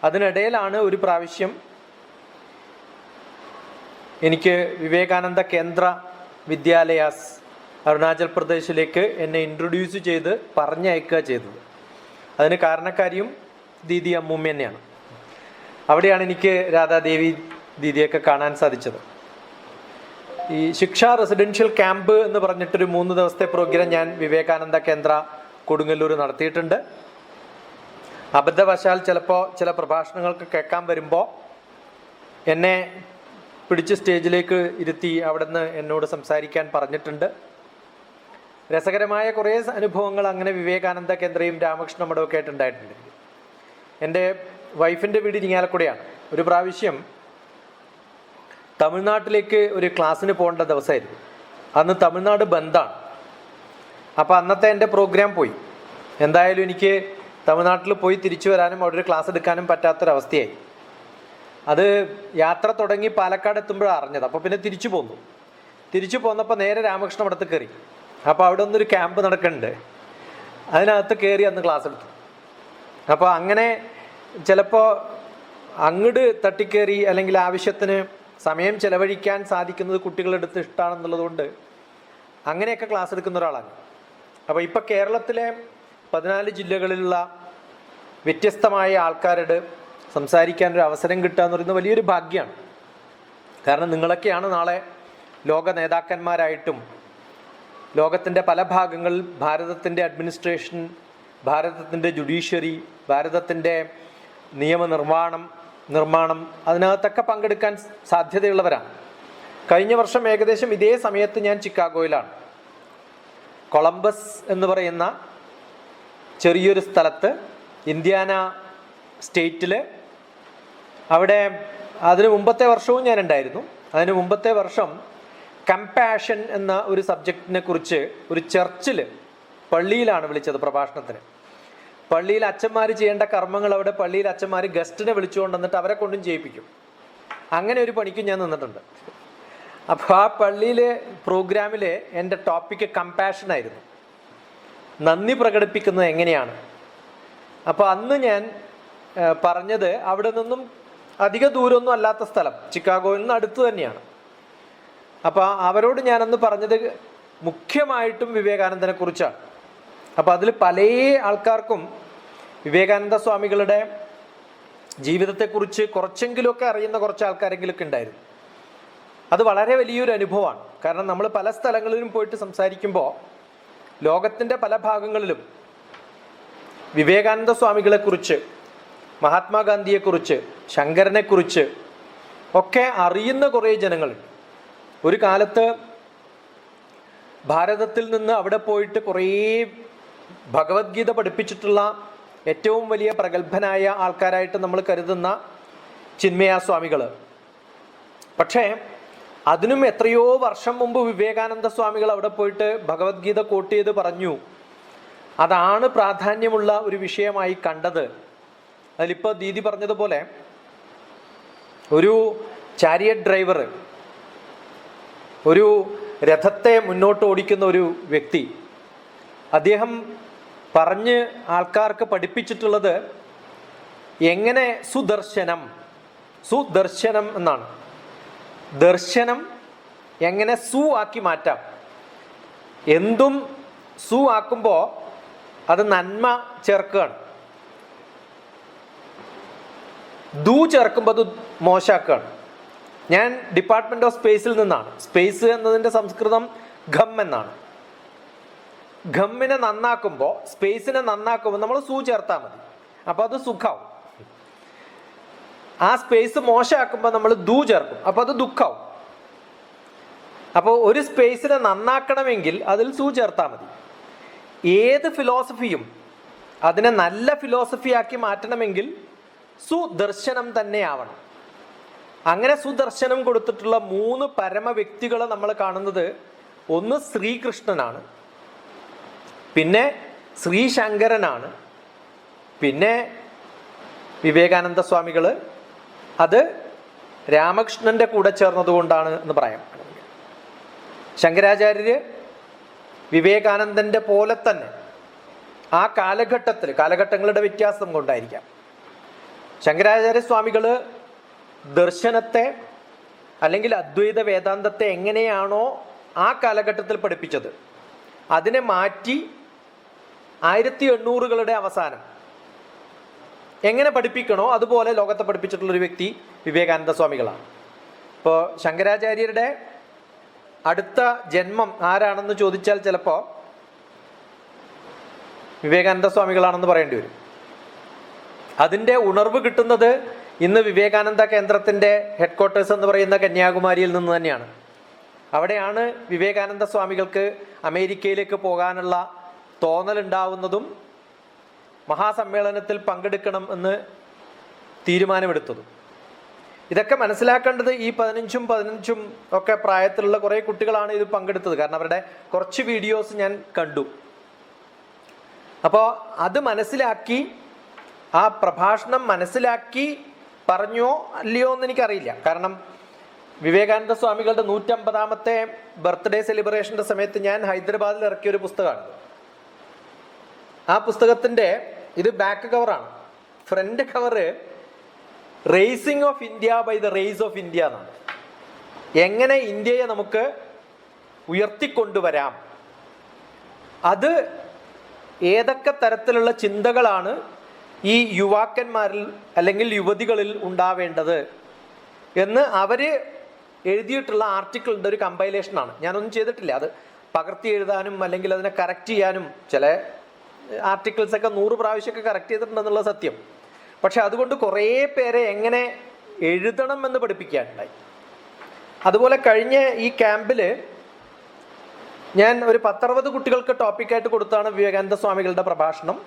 അതിനിടയിലാണ് ഒരു പ്രാവശ്യം എനിക്ക് വിവേകാനന്ദ കേന്ദ്ര വിദ്യാലയാസ് അരുണാചൽ പ്രദേശിലേക്ക് എന്നെ ഇൻട്രൊഡ്യൂസ് ചെയ്ത് പറഞ്ഞയക്കുക ചെയ്തത്. അതിന് കാരണക്കാരിയും ദീദി അമ്മൂമ്മ തന്നെയാണ്. അവിടെയാണ് എനിക്ക് രാധാദേവി ദീദിയൊക്കെ കാണാൻ സാധിച്ചത്. ഈ ശിക്ഷ റെസിഡൻഷ്യൽ ക്യാമ്പ് എന്ന് പറഞ്ഞിട്ടൊരു 3 ദിവസത്തെ പ്രോഗ്രാം ഞാൻ വിവേകാനന്ദ കേന്ദ്ര കൊടുങ്ങല്ലൂർ നടത്തിയിട്ടുണ്ട്. അബദ്ധവശാൽ ചിലപ്പോൾ ചില പ്രഭാഷണങ്ങൾക്ക് കേൾക്കാൻ വരുമ്പോൾ എന്നെ പിടിച്ച് സ്റ്റേജിലേക്ക് ഇരുത്തി അവിടെ നിന്ന് എന്നോട് സംസാരിക്കാൻ പറഞ്ഞിട്ടുണ്ട്. രസകരമായ കുറേ അനുഭവങ്ങൾ അങ്ങനെ വിവേകാനന്ദ കേന്ദ്രയും രാമകൃഷ്ണ മഠമൊക്കെ ആയിട്ടുണ്ടായിട്ടുണ്ട്. എൻ്റെ വൈഫിൻ്റെ വീട് ഇരിങ്ങാലക്കുടയാണ്. ഒരു പ്രാവശ്യം തമിഴ്നാട്ടിലേക്ക് ഒരു ക്ലാസ്സിന് പോകേണ്ട ദിവസമായിരുന്നു. അന്ന് തമിഴ്നാട് ബന്ദാണ്. അപ്പോൾ അന്നത്തെ എൻ്റെ പ്രോഗ്രാം പോയി. എന്തായാലും എനിക്ക് തമിഴ്നാട്ടിൽ പോയി തിരിച്ചു വരാനും അവിടെ ഒരു ക്ലാസ് എടുക്കാനും പറ്റാത്തൊരവസ്ഥയായി. അത് യാത്ര തുടങ്ങി പാലക്കാട് എത്തുമ്പോഴാണ് അറിഞ്ഞത്. അപ്പോൾ പിന്നെ തിരിച്ചു പോന്നു. തിരിച്ചു പോന്നപ്പോൾ നേരെ രാമകൃഷ്ണ മഠത്തിൽ കയറി. അപ്പോൾ അവിടെ ഒന്നൊരു ക്യാമ്പ് നടക്കുന്നുണ്ട്. അതിനകത്ത് കയറി അന്ന് ക്ലാസ് എടുത്തു. അപ്പോൾ അങ്ങനെ ചിലപ്പോൾ അങ്ങോട്ട് തട്ടിക്കയറി അല്ലെങ്കിൽ ആവശ്യത്തിന് സമയം ചെലവഴിക്കാൻ സാധിക്കുന്നത് കുട്ടികളെടുത്ത് ഇഷ്ടമാണെന്നുള്ളതുകൊണ്ട് അങ്ങനെയൊക്കെ ക്ലാസ് എടുക്കുന്ന ഒരാളാണ്. അപ്പോൾ ഇപ്പോൾ കേരളത്തിലെ 14 ജില്ലകളിലുള്ള വ്യത്യസ്തമായ ആൾക്കാരോട് സംസാരിക്കാനൊരു അവസരം കിട്ടുക എന്ന് പറയുന്നത് വലിയൊരു ഭാഗ്യമാണ്. കാരണം നിങ്ങളൊക്കെയാണ് നാളെ ലോക നേതാക്കന്മാരായിട്ടും ലോകത്തിൻ്റെ പല ഭാഗങ്ങളിൽ ഭാരതത്തിൻ്റെ അഡ്മിനിസ്ട്രേഷൻ, ഭാരതത്തിൻ്റെ ജുഡീഷ്യറി, ഭാരതത്തിൻ്റെ നിർമ്മാണം അതിനകത്തൊക്കെ പങ്കെടുക്കാൻ സാധ്യതയുള്ളവരാണ്. കഴിഞ്ഞ വർഷം ഏകദേശം ഇതേ സമയത്ത് ഞാൻ ചിക്കാഗോയിലാണ്. കൊളംബസ് എന്ന് പറയുന്ന ചെറിയൊരു സ്ഥലത്ത് ഇന്ത്യാന സ്റ്റേറ്റിൽ, അവിടെ അതിന് മുമ്പത്തെ വർഷവും ഞാൻ ഉണ്ടായിരുന്നു. അതിന് മുമ്പത്തെ വർഷം കമ്പാഷൻ എന്ന ഒരു സബ്ജക്റ്റിനെ കുറിച്ച് ഒരു ചർച്ചിൽ, പള്ളിയിലാണ് വിളിച്ചത് പ്രഭാഷണത്തിന്. പള്ളിയിൽ അച്ഛന്മാർ ചെയ്യേണ്ട കർമ്മങ്ങൾ അവിടെ പള്ളിയിൽ അച്ഛന്മാർ ഗസ്റ്റിനെ വിളിച്ചുകൊണ്ട് വന്നിട്ട് അവരെ കൊണ്ടും ചെയ്യിപ്പിക്കും. അങ്ങനെ ഒരു പണിക്കും ഞാൻ നിന്നിട്ടുണ്ട്. അപ്പോൾ ആ പള്ളിയിലെ പ്രോഗ്രാമിൽ എൻ്റെ ടോപ്പിക്ക് കമ്പാഷൻ ആയിരുന്നു, നന്ദി പ്രകടിപ്പിക്കുന്നത് എങ്ങനെയാണ്. അപ്പോൾ അന്ന് ഞാൻ പറഞ്ഞത് അവിടെ നിന്നും അധിക ദൂരമൊന്നും അല്ലാത്ത സ്ഥലം, ചിക്കാഗോയിൽ നിന്ന് അടുത്ത് തന്നെയാണ്. അപ്പോൾ അവരോട് ഞാനന്ന് പറഞ്ഞത് മുഖ്യമായിട്ടും വിവേകാനന്ദനെ കുറിച്ചാണ്. അപ്പോൾ അതിൽ പല ആൾക്കാർക്കും വിവേകാനന്ദ സ്വാമികളുടെ ജീവിതത്തെക്കുറിച്ച് കുറച്ചെങ്കിലുമൊക്കെ അറിയുന്ന കുറച്ച് ആൾക്കാരെങ്കിലുമൊക്കെ ഉണ്ടായിരുന്നു. അത് വളരെ വലിയൊരു അനുഭവമാണ്. കാരണം നമ്മൾ പല സ്ഥലങ്ങളിലും പോയിട്ട് സംസാരിക്കുമ്പോൾ ലോകത്തിൻ്റെ പല ഭാഗങ്ങളിലും വിവേകാനന്ദ സ്വാമികളെക്കുറിച്ച്, മഹാത്മാഗാന്ധിയെക്കുറിച്ച്, ശങ്കരനെക്കുറിച്ച് ഒക്കെ അറിയുന്ന കുറേ ജനങ്ങളുണ്ട്. ഒരു കാലത്ത് ഭാരതത്തിൽ നിന്ന് അവിടെ പോയിട്ട് കുറേ ഭഗവത്ഗീത പഠിപ്പിച്ചിട്ടുള്ള ഏറ്റവും വലിയ പ്രഗത്ഭനായ ആൾക്കാരായിട്ട് നമ്മൾ കരുതുന്ന ചിന്മയ സ്വാമികൾ. പക്ഷേ അതിനും എത്രയോ വർഷം മുമ്പ് വിവേകാനന്ദ സ്വാമികൾ അവിടെ പോയിട്ട് ഭഗവത്ഗീത കോട്ട് ചെയ്ത് പറഞ്ഞു. അതാണ് പ്രാധാന്യമുള്ള ഒരു വിഷയമായി കണ്ടത്. അതിലിപ്പോൾ ദീദി പറഞ്ഞതുപോലെ ഒരു ചാരിയറ്റ് ഡ്രൈവർ, ഒരു രഥത്തെ മുന്നോട്ട് ഓടിക്കുന്ന ഒരു വ്യക്തി, അദ്ദേഹം പറഞ്ഞ് ആൾക്കാർക്ക് പഠിപ്പിച്ചിട്ടുള്ളത് എങ്ങനെ സുദർശനം എന്നാണ്. ദർശനം എങ്ങനെ സു ആക്കി മാറ്റാം. എന്തും സു ആക്കുമ്പോൾ അത് നന്മ ചേർക്കുകയാണ്, ദൂ ചേർക്കുമ്പോൾ അത് മോശമാക്കുകയാണ്. ഞാൻ ഡിപ്പാർട്ട്മെന്റ് ഓഫ് സ്പേസിൽ നിന്നാണ്. സ്പേസ് എന്നതിൻ്റെ സംസ്കൃതം ഘം എന്നാണ്. ഘമ്മിനെ നന്നാക്കുമ്പോൾ, സ്പേസിനെ നന്നാക്കുമ്പോൾ നമ്മൾ സൂ ചേർത്താൽ മതി, അപ്പോൾ അത് സുഖാവും. ആ സ്പേസ് മോശമാക്കുമ്പോൾ നമ്മൾ ദൂ ചേർക്കും, അപ്പോൾ അത് ദുഃഖാവും. അപ്പോൾ ഒരു സ്പേസിനെ നന്നാക്കണമെങ്കിൽ അതിൽ സൂ ചേർത്താൽ മതി. ഏത് ഫിലോസഫിയും അതിനെ നല്ല ഫിലോസഫിയാക്കി മാറ്റണമെങ്കിൽ സുദർശനം തന്നെയാവണം. അങ്ങനെ സുദർശനം കൊടുത്തിട്ടുള്ള 3 പരമ വ്യക്തികളെ നമ്മൾ കാണുന്നത്, ഒന്ന് ശ്രീകൃഷ്ണനാണ്, പിന്നെ ശ്രീശങ്കരനാണ്, പിന്നെ വിവേകാനന്ദ സ്വാമികൾ. അത് രാമകൃഷ്ണന്റെ കൂടെ ചേർന്നതുകൊണ്ടാണ് എന്ന് പറയാം. ശങ്കരാചാര്യര് വിവേകാനന്ദന്റെ പോലെ തന്നെ ആ കാലഘട്ടങ്ങളുടെ വ്യത്യാസം കൊണ്ടായിരിക്കാം, ശങ്കരാചാര്യ സ്വാമികൾ ദർശനത്തെ അല്ലെങ്കിൽ അദ്വൈത വേദാന്തത്തെ എങ്ങനെയാണോ ആ കാലഘട്ടത്തിൽ പഠിപ്പിച്ചത് അതിനെ മാറ്റി 1800കളുടെ അവസാനം എങ്ങനെ പഠിപ്പിക്കണോ അതുപോലെ ലോകത്തെ പഠിപ്പിച്ചിട്ടുള്ളൊരു വ്യക്തി വിവേകാനന്ദ സ്വാമികളാണ്. ഇപ്പോൾ ശങ്കരാചാര്യരുടെ അടുത്ത ജന്മം ആരാണെന്ന് ചോദിച്ചാൽ ചിലപ്പോൾ വിവേകാനന്ദ സ്വാമികളാണെന്ന് പറയേണ്ടി വരും. അതിൻ്റെ ഉണർവ് കിട്ടുന്നത് ഇന്ന് വിവേകാനന്ദ കേന്ദ്രത്തിൻ്റെ ഹെഡ്ക്വാർട്ടേഴ്സ് എന്ന് പറയുന്ന കന്യാകുമാരിയിൽ നിന്ന് തന്നെയാണ്. അവിടെയാണ് വിവേകാനന്ദ സ്വാമികൾക്ക് അമേരിക്കയിലേക്ക് പോകാനുള്ള തോന്നലുണ്ടാവുന്നതും മഹാസമ്മേളനത്തിൽ പങ്കെടുക്കണം എന്ന് തീരുമാനമെടുത്തതും. ഇതൊക്കെ മനസ്സിലാക്കേണ്ടത് ഈ 15 ഒക്കെ പ്രായത്തിലുള്ള കുറേ കുട്ടികളാണ് ഇത് പങ്കെടുത്തത്. കാരണം അവരുടെ കുറച്ച് വീഡിയോസ് ഞാൻ കണ്ടു. അപ്പോൾ അത് മനസ്സിലാക്കി, ആ പ്രഭാഷണം മനസ്സിലാക്കി പറഞ്ഞോ അല്ലയോ എന്ന് എനിക്കറിയില്ല. കാരണം വിവേകാനന്ദ സ്വാമികളുടെ 150ാമത്തെ ബർത്ത്ഡേ സെലിബ്രേഷൻ്റെ സമയത്ത് ഞാൻ ഹൈദരാബാദിൽ ഇറക്കിയ ഒരു പുസ്തകമാണ്. ആ പുസ്തകത്തിൻ്റെ ഇത് ബാക്ക് കവറാണ്. Front cover racing of India by the race of India എന്നാണ്. എങ്ങനെ ഇന്ത്യയെ നമുക്ക് ഉയർത്തിക്കൊണ്ടുവരാം, അത് ഏതൊക്കെ തരത്തിലുള്ള ചിന്തകളാണ് ഈ യുവാക്കന്മാരിൽ അല്ലെങ്കിൽ യുവതികളിൽ ഉണ്ടാവേണ്ടത് എന്ന് അവർ എഴുതിയിട്ടുള്ള ആർട്ടിക്കിളിൻ്റെ ഒരു കമ്പൈലേഷനാണ്. ഞാനൊന്നും ചെയ്തിട്ടില്ല. അത് പകർത്തി എഴുതാനും അല്ലെങ്കിൽ അതിനെ കറക്റ്റ് ചെയ്യാനും, ചില ആർട്ടിക്കിൾസൊക്കെ 100 പ്രാവശ്യമൊക്കെ കറക്റ്റ് ചെയ്തിട്ടുണ്ടെന്നുള്ള സത്യം. പക്ഷെ അതുകൊണ്ട് കുറേ പേരെ എങ്ങനെ എഴുതണം എന്ന് പഠിപ്പിക്കാനുണ്ടായി. അതുപോലെ കഴിഞ്ഞ ഈ ക്യാമ്പിൽ ഞാൻ ഒരു 10-60 കുട്ടികൾക്ക് ടോപ്പിക്കായിട്ട് കൊടുത്താണ് വിവേകാനന്ദ സ്വാമികളുടെ പ്രഭാഷണം.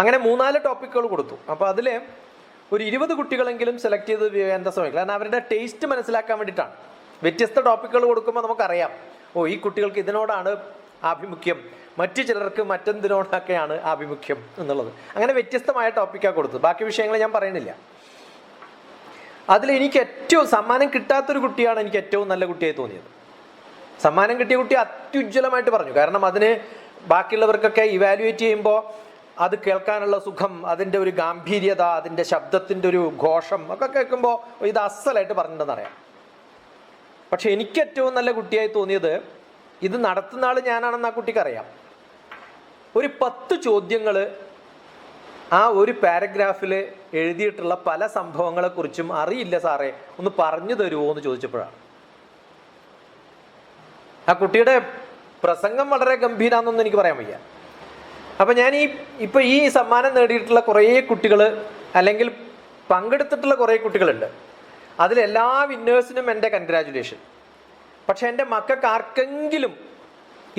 അങ്ങനെ 3-4 ടോപ്പിക്കുകൾ കൊടുത്തു. അപ്പോൾ അതിൽ ഒരു 20 കുട്ടികളെങ്കിലും സെലക്ട് ചെയ്തത് വിവേകാനന്ദ സ്വാമികൾ. കാരണം അവരുടെ ടേസ്റ്റ് മനസ്സിലാക്കാൻ വേണ്ടിയിട്ടാണ്. വ്യത്യസ്ത ടോപ്പിക്കുകൾ കൊടുക്കുമ്പോൾ നമുക്കറിയാം, ഓ ഈ കുട്ടികൾക്ക് ഇതിനോടാണ് ആഭിമുഖ്യം, മറ്റു ചിലർക്ക് മറ്റെന്തിനോടൊക്കെയാണ് ആഭിമുഖ്യം എന്നുള്ളത്. അങ്ങനെ വ്യത്യസ്തമായ ടോപ്പിക്കാണ് കൊടുത്തത്. ബാക്കി വിഷയങ്ങൾ ഞാൻ പറയുന്നില്ല. അതിൽ എനിക്ക് ഏറ്റവും സമ്മാനം കിട്ടാത്തൊരു കുട്ടിയാണ് എനിക്ക് ഏറ്റവും നല്ല കുട്ടിയായി തോന്നിയത്. സമ്മാനം കിട്ടിയ കുട്ടി അത്യുജ്വലമായിട്ട് പറഞ്ഞു. കാരണം അതിന് ബാക്കിയുള്ളവർക്കൊക്കെ ഇവാലുവേറ്റ് ചെയ്യുമ്പോൾ അത് കേൾക്കാനുള്ള സുഖം, അതിൻ്റെ ഒരു ഗാംഭീര്യത, അതിൻ്റെ ശബ്ദത്തിൻ്റെ ഒരു ഘോഷം ഒക്കെ കേൾക്കുമ്പോൾ ഇത് അസലായിട്ട് പറഞ്ഞിട്ടുണ്ടെന്നറിയാം. പക്ഷെ എനിക്ക് ഏറ്റവും നല്ല കുട്ടിയായി തോന്നിയത്, ഇത് നടത്തുന്ന ആൾ ഞാനാണെന്ന് ആ കുട്ടിക്കറിയാം. ഒരു 10 ചോദ്യങ്ങൾ ആ ഒരു പാരഗ്രാഫിൽ എഴുതിയിട്ടുള്ള പല സംഭവങ്ങളെക്കുറിച്ചും അറിയില്ല സാറേ, ഒന്ന് പറഞ്ഞു തരുമോ എന്ന് ചോദിച്ചപ്പോഴാണ്. ആ കുട്ടിയുടെ പ്രസംഗം വളരെ ഗംഭീരാന്നൊന്നും എനിക്ക് പറയാൻ വയ്യ. അപ്പം ഞാൻ ഇപ്പം ഈ സമ്മാനം നേടിയിട്ടുള്ള കുറേ കുട്ടികൾ, അല്ലെങ്കിൽ പങ്കെടുത്തിട്ടുള്ള കുറേ കുട്ടികളുണ്ട്. അതിലെല്ലാ വിന്നേഴ്സിനും എൻ്റെ കൺഗ്രാജുലേഷൻ. പക്ഷെ എൻ്റെ മക്കൾക്ക് ആർക്കെങ്കിലും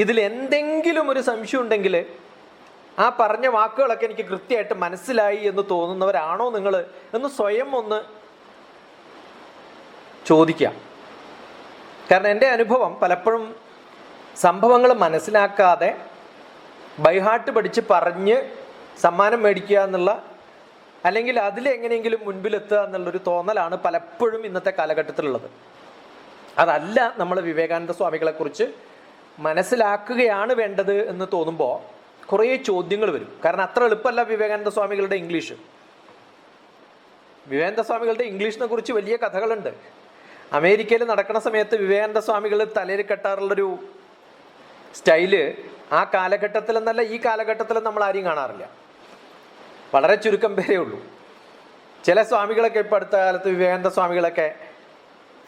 ഇതിൽ എന്തെങ്കിലും ഒരു സംശയം ഉണ്ടെങ്കിൽ, ആ പറഞ്ഞ വാക്കുകളൊക്കെ എനിക്ക് കൃത്യമായിട്ട് മനസ്സിലായി എന്ന് തോന്നുന്നവരാണോ നിങ്ങൾ എന്ന് സ്വയം ഒന്ന് ചോദിക്കാം. കാരണം എൻ്റെ അനുഭവം പലപ്പോഴും സംഭവങ്ങൾ മനസ്സിലാക്കാതെ ബൈഹാർട്ട് പഠിച്ച് പറഞ്ഞ് സമ്മാനം മേടിക്കുക എന്നുള്ള, അല്ലെങ്കിൽ അതിലെങ്ങനെയെങ്കിലും മുൻപിലെത്തുക എന്നുള്ളൊരു തോന്നലാണ് പലപ്പോഴും ഇന്നത്തെ കാലഘട്ടത്തിലുള്ളത്. അതല്ല നമ്മൾ വിവേകാനന്ദ സ്വാമികളെക്കുറിച്ച് മനസ്സിലാക്കുകയാണ് വേണ്ടത് എന്ന് തോന്നുമ്പോൾ കുറേ ചോദ്യങ്ങൾ വരും. കാരണം അത്ര എളുപ്പമല്ല വിവേകാനന്ദ സ്വാമികളുടെ ഇംഗ്ലീഷ്. വിവേകാനന്ദ സ്വാമികളുടെ ഇംഗ്ലീഷിനെ കുറിച്ച് വലിയ കഥകളുണ്ട്. അമേരിക്കയിൽ നടക്കുന്ന സമയത്ത് വിവേകാനന്ദ സ്വാമികൾ തലയിൽ കെട്ടാറുള്ളൊരു സ്റ്റൈല് ആ കാലഘട്ടത്തിൽ എന്നല്ല ഈ കാലഘട്ടത്തിൽ നമ്മൾ ആരെയും കാണാറില്ല. വളരെ ചുരുക്കം പേരേ ഉള്ളൂ. ചില സ്വാമികളൊക്കെ ഇപ്പോൾ അടുത്ത കാലത്ത് വിവേകാനന്ദ സ്വാമികളൊക്കെ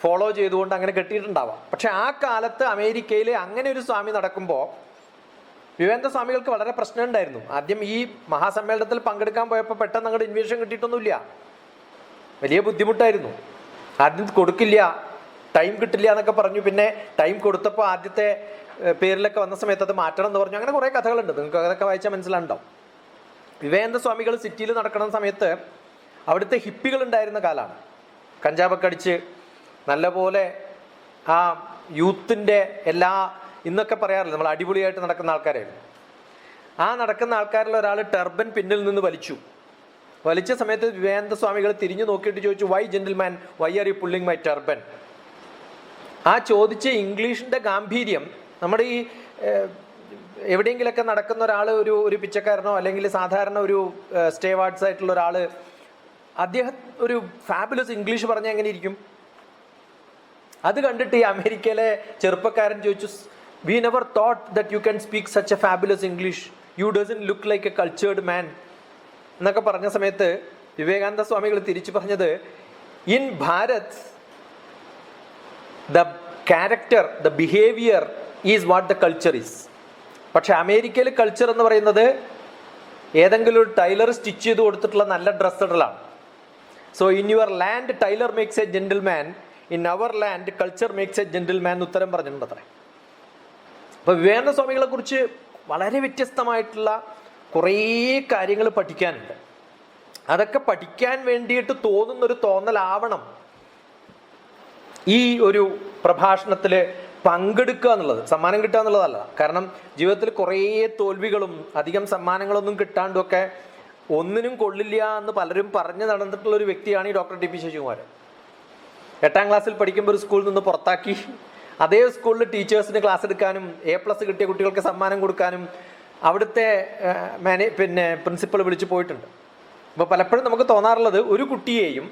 ഫോളോ ചെയ്തുകൊണ്ട് അങ്ങനെ കെട്ടിയിട്ടുണ്ടാവാം. പക്ഷെ ആ കാലത്ത് അമേരിക്കയിൽ അങ്ങനെ ഒരു സ്വാമി നടക്കുമ്പോൾ വിവേകാനന്ദ സ്വാമികൾക്ക് വളരെ പ്രശ്നം ഉണ്ടായിരുന്നു. ആദ്യം ഈ മഹാസമ്മേളനത്തിൽ പങ്കെടുക്കാൻ പോയപ്പോൾ പെട്ടെന്ന് അങ്ങോട്ട് ഇൻവിറ്റേഷൻ കിട്ടിയിട്ടൊന്നുമില്ല. വലിയ ബുദ്ധിമുട്ടായിരുന്നു. ആദ്യം കൊടുക്കില്ല, ടൈം കിട്ടില്ല എന്നൊക്കെ പറഞ്ഞു. പിന്നെ ടൈം കൊടുത്തപ്പോൾ ആദ്യത്തെ പേരിലൊക്കെ വന്ന സമയത്ത് അത് മാറ്റണം എന്ന് പറഞ്ഞു. അങ്ങനെ കുറേ കഥകളുണ്ട്, നിങ്ങൾക്ക് അതൊക്കെ വായിച്ചാൽ മനസ്സിലാണ്ടാവും. വിവേകാനന്ദ സ്വാമികൾ സിറ്റിയിൽ നടക്കുന്ന സമയത്ത് അവിടുത്തെ ഹിപ്പികൾ ഉണ്ടായിരുന്ന കാലമാണ്. കഞ്ചാവൊക്കെ അടിച്ച് നല്ലപോലെ ആ യൂത്തിൻ്റെ എല്ലാ, ഇന്നൊക്കെ പറയാറില്ല, നമ്മൾ അടിപൊളിയായിട്ട് നടക്കുന്ന ആൾക്കാരായിരുന്നു. ആ നടക്കുന്ന ആൾക്കാരിൽ ഒരാൾ ടർബൻ പിന്നിൽ നിന്ന് വലിച്ച സമയത്ത് വിവേകാനന്ദ സ്വാമികൾ തിരിഞ്ഞു നോക്കിയിട്ട് ചോദിച്ചു, why gentleman, why are you pulling my turban? ആ ചോദിച്ച ഇംഗ്ലീഷിൻ്റെ ഗാംഭീര്യം നമ്മുടെ ഈ എവിടെയെങ്കിലൊക്കെ നടക്കുന്ന ഒരാൾ, ഒരു പിച്ചക്കാരനോ അല്ലെങ്കിൽ സാധാരണ ഒരു സ്റ്റേവാർഡ്സ് ആയിട്ടുള്ള ഒരാൾ, അദ്ദേഹം ഒരു ഫാബുലസ് ഇംഗ്ലീഷ് പറഞ്ഞാൽ എങ്ങനെ ഇരിക്കും? അത് കണ്ടിട്ട് ഈ അമേരിക്കയിലെ ചെറുപ്പക്കാരൻ ചോദിച്ചു, we never thought that you can speak such a fabulous English, you doesn't look like a cultured man എന്നൊക്കെ പറഞ്ഞ സമയത്ത് വിവേകാനന്ദ സ്വാമികൾ തിരിച്ചു പറഞ്ഞത്, in Bharat the character, the behaviour is what the culture is. പക്ഷെ അമേരിക്കയിൽ കൾച്ചർ എന്ന് പറയുന്നത് ഏതെങ്കിലും ഒരു ടൈലർ സ്റ്റിച്ച് ചെയ്ത് കൊടുത്തിട്ടുള്ള നല്ല ഡ്രസ്സ് ഇടലാണ്. So in your land tailor makes a gentleman, in our land culture makes a gentleman എന്ന് ഉത്തരം പറഞ്ഞിട്ടുണ്ട് അത്രേ. അപ്പോൾ വിവേകാനന്ദ സ്വാമികളെ കുറിച്ച് വളരെ വ്യത്യസ്തമായിട്ടുള്ള കുറേ കാര്യങ്ങൾ പഠിക്കാനുണ്ട്. അതൊക്കെ പഠിക്കാൻ വേണ്ടിയിട്ട് തോന്നുന്നൊരു തോന്നലാവണം ഈ ഒരു പ്രഭാഷണത്തിൽ പങ്കെടുക്കുക എന്നുള്ളത്. സമ്മാനം കിട്ടുക എന്നുള്ളതല്ല. കാരണം ജീവിതത്തിൽ കുറേ തോൽവികളും അധികം സമ്മാനങ്ങളൊന്നും കിട്ടാണ്ടുമൊക്കെ ഒന്നിനും കൊള്ളില്ല എന്ന് പലരും പറഞ്ഞു നടന്നിട്ടുള്ള ഒരു വ്യക്തിയാണ് ഈ ഡോക്ടർ ടി പി ശശികുമാർ. 8ാം ക്ലാസ്സിൽ പഠിക്കുമ്പോൾ ഒരു സ്കൂളിൽ നിന്ന് പുറത്താക്കി അതേ സ്കൂളിൽ ടീച്ചേഴ്സിന് ക്ലാസ് എടുക്കാനും A+ കിട്ടിയ കുട്ടികൾക്ക് സമ്മാനം കൊടുക്കാനും അവിടുത്തെ പ്രിൻസിപ്പൾ വിളിച്ചു പോയിട്ടുണ്ട്. അപ്പോൾ പലപ്പോഴും നമുക്ക് തോന്നാറുള്ളത്, ഒരു കുട്ടിയെയും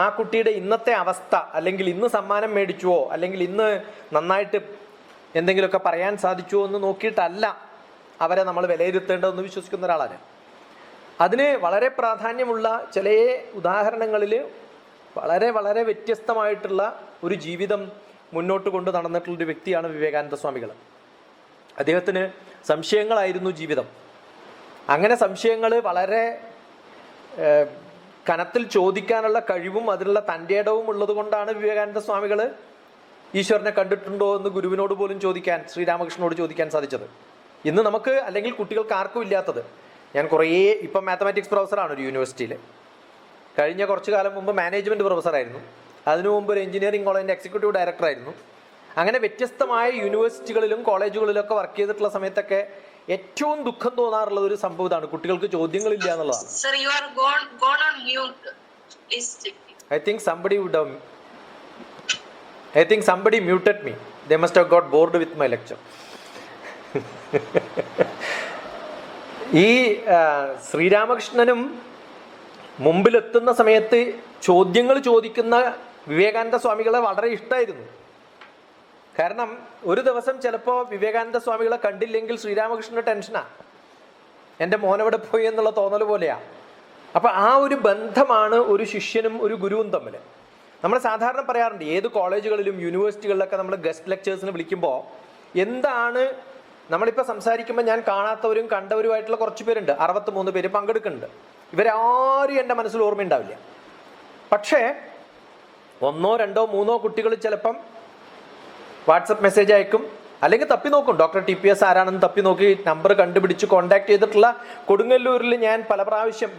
ആ കുട്ടിയുടെ ഇന്നത്തെ അവസ്ഥ, അല്ലെങ്കിൽ ഇന്ന് സമ്മാനം മേടിച്ചുവോ അല്ലെങ്കിൽ ഇന്ന് നന്നായിട്ട് എന്തെങ്കിലുമൊക്കെ പറയാൻ സാധിച്ചുവോ എന്ന് നോക്കിയിട്ടല്ല അവരെ നമ്മൾ വിലയിരുത്തേണ്ടതെന്ന് വിശ്വസിക്കുന്ന ഒരാളാണ്. അതിന് വളരെ പ്രാധാന്യമുള്ള ചില ഉദാഹരണങ്ങളിൽ വളരെ വളരെ വ്യത്യസ്തമായിട്ടുള്ള ഒരു ജീവിതം മുന്നോട്ട് കൊണ്ട് നടന്നിട്ടുള്ളൊരു വ്യക്തിയാണ് വിവേകാനന്ദ സ്വാമികൾ. അദ്ദേഹത്തിന് സംശയങ്ങളായിരുന്നു ജീവിതം. അങ്ങനെ സംശയങ്ങൾ വളരെ കനത്തിൽ ചോദിക്കാനുള്ള കഴിവും അതിനുള്ള തൻ്റെ ഇടവും ഉള്ളത് കൊണ്ടാണ് വിവേകാനന്ദ സ്വാമികൾ ഈശ്വരനെ കണ്ടിട്ടുണ്ടോ എന്ന് ഗുരുവിനോട് പോലും ചോദിക്കാൻ, ശ്രീരാമകൃഷ്ണനോട് ചോദിക്കാൻ സാധിച്ചത്. ഇന്ന് നമുക്ക് അല്ലെങ്കിൽ കുട്ടികൾക്ക് ആർക്കും ഇല്ലാത്തത്. ഞാൻ ഇപ്പം മാത്തമാറ്റിക്സ് പ്രൊഫസറാണ് ഒരു യൂണിവേഴ്സിറ്റിയിൽ. കഴിഞ്ഞ കുറച്ചു കാലം മുമ്പ് മാനേജ്മെൻറ്റ് പ്രൊഫസറായിരുന്നു. അതിനു മുമ്പ് ഒരു എഞ്ചിനീയറിംഗ് കോളേജിൻ്റെ എക്സിക്യൂട്ടീവ് ഡയറക്ടറായിരുന്നു. അങ്ങനെ വ്യത്യസ്തമായ യൂണിവേഴ്സിറ്റികളിലും കോളേജുകളിലൊക്കെ വർക്ക് ചെയ്തിട്ടുള്ള സമയത്തൊക്കെ ഏറ്റവും ദുഃഖം തോന്നാറുള്ള ഒരു സംഭവം ഇതാണ്, കുട്ടികൾക്ക് ചോദ്യങ്ങളില്ല എന്നുള്ളതാണ്. I think somebody muted me. They must have got bored with my lecture. ഈ ശ്രീരാമകൃഷ്ണനും മുമ്പിലെത്തുന്ന സമയത്ത് ചോദ്യങ്ങൾ ചോദിക്കുന്ന വിവേകാനന്ദ സ്വാമികളെ വളരെ ഇഷ്ടമായിരുന്നു. കാരണം ഒരു ദിവസം ചിലപ്പോൾ വിവേകാനന്ദ സ്വാമികളെ കണ്ടില്ലെങ്കിൽ ശ്രീരാമകൃഷ്ണന് ടെൻഷനാണ്, എൻ്റെ മോനെവിടെ പോയി എന്നുള്ള തോന്നൽ പോലെയാണ്. അപ്പം ആ ഒരു ബന്ധമാണ് ഒരു ശിഷ്യനും ഒരു ഗുരുവും തമ്മിൽ. നമ്മൾ സാധാരണ പറയാറുണ്ട്, ഏത് കോളേജുകളിലും യൂണിവേഴ്സിറ്റികളിലൊക്കെ നമ്മൾ ഗസ്റ്റ് ലെക്ചേഴ്സിന് വിളിക്കുമ്പോൾ എന്താണ് നമ്മളിപ്പോൾ സംസാരിക്കുമ്പോൾ ഞാൻ കാണാത്തവരും കണ്ടവരുമായിട്ടുള്ള കുറച്ച് പേരുണ്ട്, 63 പേര് പങ്കെടുക്കുന്നുണ്ട്. ഇവരാരും എൻ്റെ മനസ്സിൽ ഓർമ്മയുണ്ടാവില്ല. പക്ഷേ 1, 2, 3 കുട്ടികൾ ചിലപ്പം വാട്സപ്പ് മെസ്സേജ് അയക്കും, അല്ലെങ്കിൽ തപ്പി നോക്കും. ഡോക്ടർ TPS ആരാണെന്ന് തപ്പി നോക്കി നമ്പർ കണ്ടുപിടിച്ച് കോൺടാക്ട് ചെയ്തിട്ടുള്ള കൊടുങ്ങല്ലൂരിൽ ഞാൻ പല പ്രാവശ്യം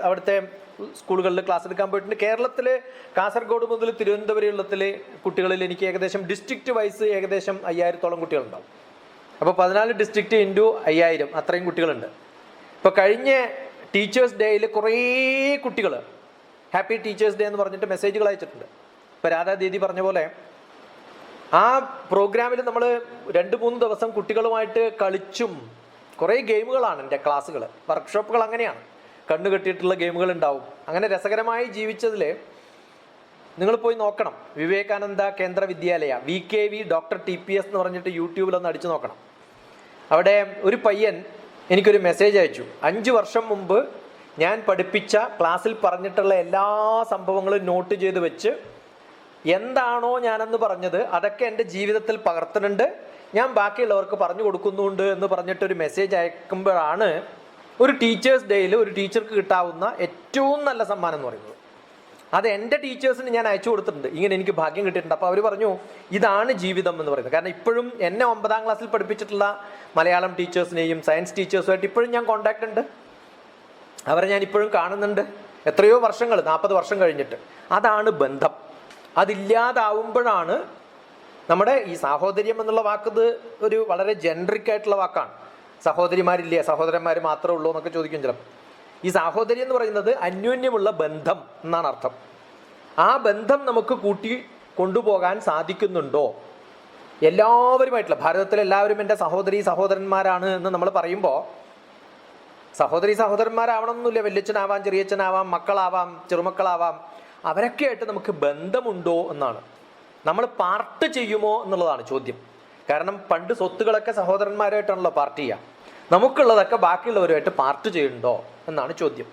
അവിടുത്തെ സ്കൂളുകളിൽ ക്ലാസ് എടുക്കാൻ പോയിട്ടുണ്ട്. കേരളത്തിൽ കാസർഗോഡ് മുതൽ തിരുവനന്തപുരത്തിലെ കുട്ടികളിൽ എനിക്ക് ഏകദേശം ഡിസ്ട്രിക്റ്റ് വൈസ് ഏകദേശം 5000-ഓളം കുട്ടികളുണ്ടാവും. അപ്പോൾ 14 ഡിസ്ട്രിക്റ്റ് ഇൻറ്റു 5000 അത്രയും കുട്ടികളുണ്ട്. ഇപ്പോൾ കഴിഞ്ഞ ടീച്ചേഴ്സ് ഡേയിൽ കുറേ കുട്ടികൾ ഹാപ്പി ടീച്ചേഴ്സ് ഡേ എന്ന് പറഞ്ഞിട്ട് മെസ്സേജുകൾ അയച്ചിട്ടുണ്ട്. ഇപ്പോൾ രാധാ ദീദി പറഞ്ഞ പോലെ ആ പ്രോഗ്രാമിൽ നമ്മൾ 2-3 ദിവസം കുട്ടികളുമായിട്ട് കളിച്ചും കുറേ ഗെയിമുകളാണ് എൻ്റെ ക്ലാസ്സുകൾ, വർക്ക്ഷോപ്പുകൾ അങ്ങനെയാണ്. കണ്ണു കെട്ടിയിട്ടുള്ള ഗെയിമുകൾ ഉണ്ടാവും. അങ്ങനെ രസകരമായി ജീവിച്ചതിൽ നിങ്ങൾ പോയി നോക്കണം. വിവേകാനന്ദ കേന്ദ്ര വിദ്യാലയ VKV ഡോക്ടർ TPS എന്ന് പറഞ്ഞിട്ട് യൂട്യൂബിലൊന്ന് അടിച്ചു നോക്കണം. അവിടെ ഒരു പയ്യൻ എനിക്കൊരു മെസ്സേജ് അയച്ചു. 5 വർഷം മുമ്പ് ഞാൻ പഠിപ്പിച്ച ക്ലാസ്സിൽ പറഞ്ഞിട്ടുള്ള എല്ലാ സംഭവങ്ങളും നോട്ട് ചെയ്ത് വെച്ച് എന്താണോ ഞാനെന്ന് പറഞ്ഞത് അതൊക്കെ എൻ്റെ ജീവിതത്തിൽ പകർത്തുന്നുണ്ട്, ഞാൻ ബാക്കിയുള്ളവർക്ക് പറഞ്ഞു കൊടുക്കുന്നുണ്ട് എന്ന് പറഞ്ഞിട്ടൊരു മെസ്സേജ് അയക്കുമ്പോഴാണ് ഒരു ടീച്ചേഴ്സ് ഡേയിൽ ഒരു ടീച്ചർക്ക് കിട്ടാവുന്ന ഏറ്റവും നല്ല സമ്മാനം എന്ന് പറയുന്നത്. അത് എൻ്റെ ടീച്ചേഴ്സിന് ഞാൻ അയച്ചു കൊടുത്തിട്ടുണ്ട്, ഇങ്ങനെ എനിക്ക് ഭാഗ്യം കിട്ടിയിട്ടുണ്ട്. അപ്പോൾ അവർ പറഞ്ഞു ഇതാണ് ജീവിതം എന്ന് പറയുന്നത്. കാരണം ഇപ്പോഴും എന്നെ 9ാം ക്ലാസ്സിൽ പഠിപ്പിച്ചിട്ടുള്ള മലയാളം ടീച്ചേഴ്സിനെയും സയൻസ് ടീച്ചേഴ്സുമായിട്ട് ഇപ്പോഴും ഞാൻ കോണ്ടാക്ട് ഉണ്ട്, അവരെ ഞാൻ ഇപ്പോഴും കാണുന്നുണ്ട്. എത്രയോ വർഷങ്ങൾ, 40 വർഷം കഴിഞ്ഞിട്ട്. അതാണ് ബന്ധം. അതില്ലാതാവുമ്പോഴാണ് നമ്മുടെ ഈ സാഹോദര്യം എന്നുള്ള വാക്കത് ഒരു വളരെ ജനറിക് ആയിട്ടുള്ള വാക്കാണ്. സഹോദരിമാരില്ലേ, സഹോദരന്മാർ മാത്രമേ ഉള്ളൂ എന്നൊക്കെ ചോദിക്കും ചിലപ്പോൾ. ഈ സാഹോദര്യം എന്ന് പറയുന്നത് അന്യോന്യമുള്ള ബന്ധം എന്നാണ് അർത്ഥം. ആ ബന്ധം നമുക്ക് കൂട്ടി കൊണ്ടുപോകാൻ സാധിക്കുന്നുണ്ടോ? എല്ലാവരുമായിട്ടുള്ള ഭാരതത്തിലെ എല്ലാവരും എൻ്റെ സഹോദരി സഹോദരന്മാരാണ് എന്ന് നമ്മൾ പറയുമ്പോൾ സഹോദരി സഹോദരന്മാരാവണമെന്നില്ല, വല്യച്ഛനാവാം, ചെറിയച്ഛനാവാം, മക്കളാവാം, ചെറുമക്കളാവാം, അവരൊക്കെ ആയിട്ട് നമുക്ക് ബന്ധമുണ്ടോ എന്നാണ്. നമ്മൾ പാർട്ട് ചെയ്യുമോ എന്നുള്ളതാണ് ചോദ്യം. കാരണം പണ്ട് സ്വത്തുകളൊക്കെ സഹോദരന്മാരായിട്ടാണല്ലോ പാർട്ട് ചെയ്യുക, നമുക്കുള്ളതൊക്കെ ബാക്കിയുള്ളവരുമായിട്ട് പാർട്ട് ചെയ്യുന്നുണ്ടോ എന്നാണ് ചോദ്യം.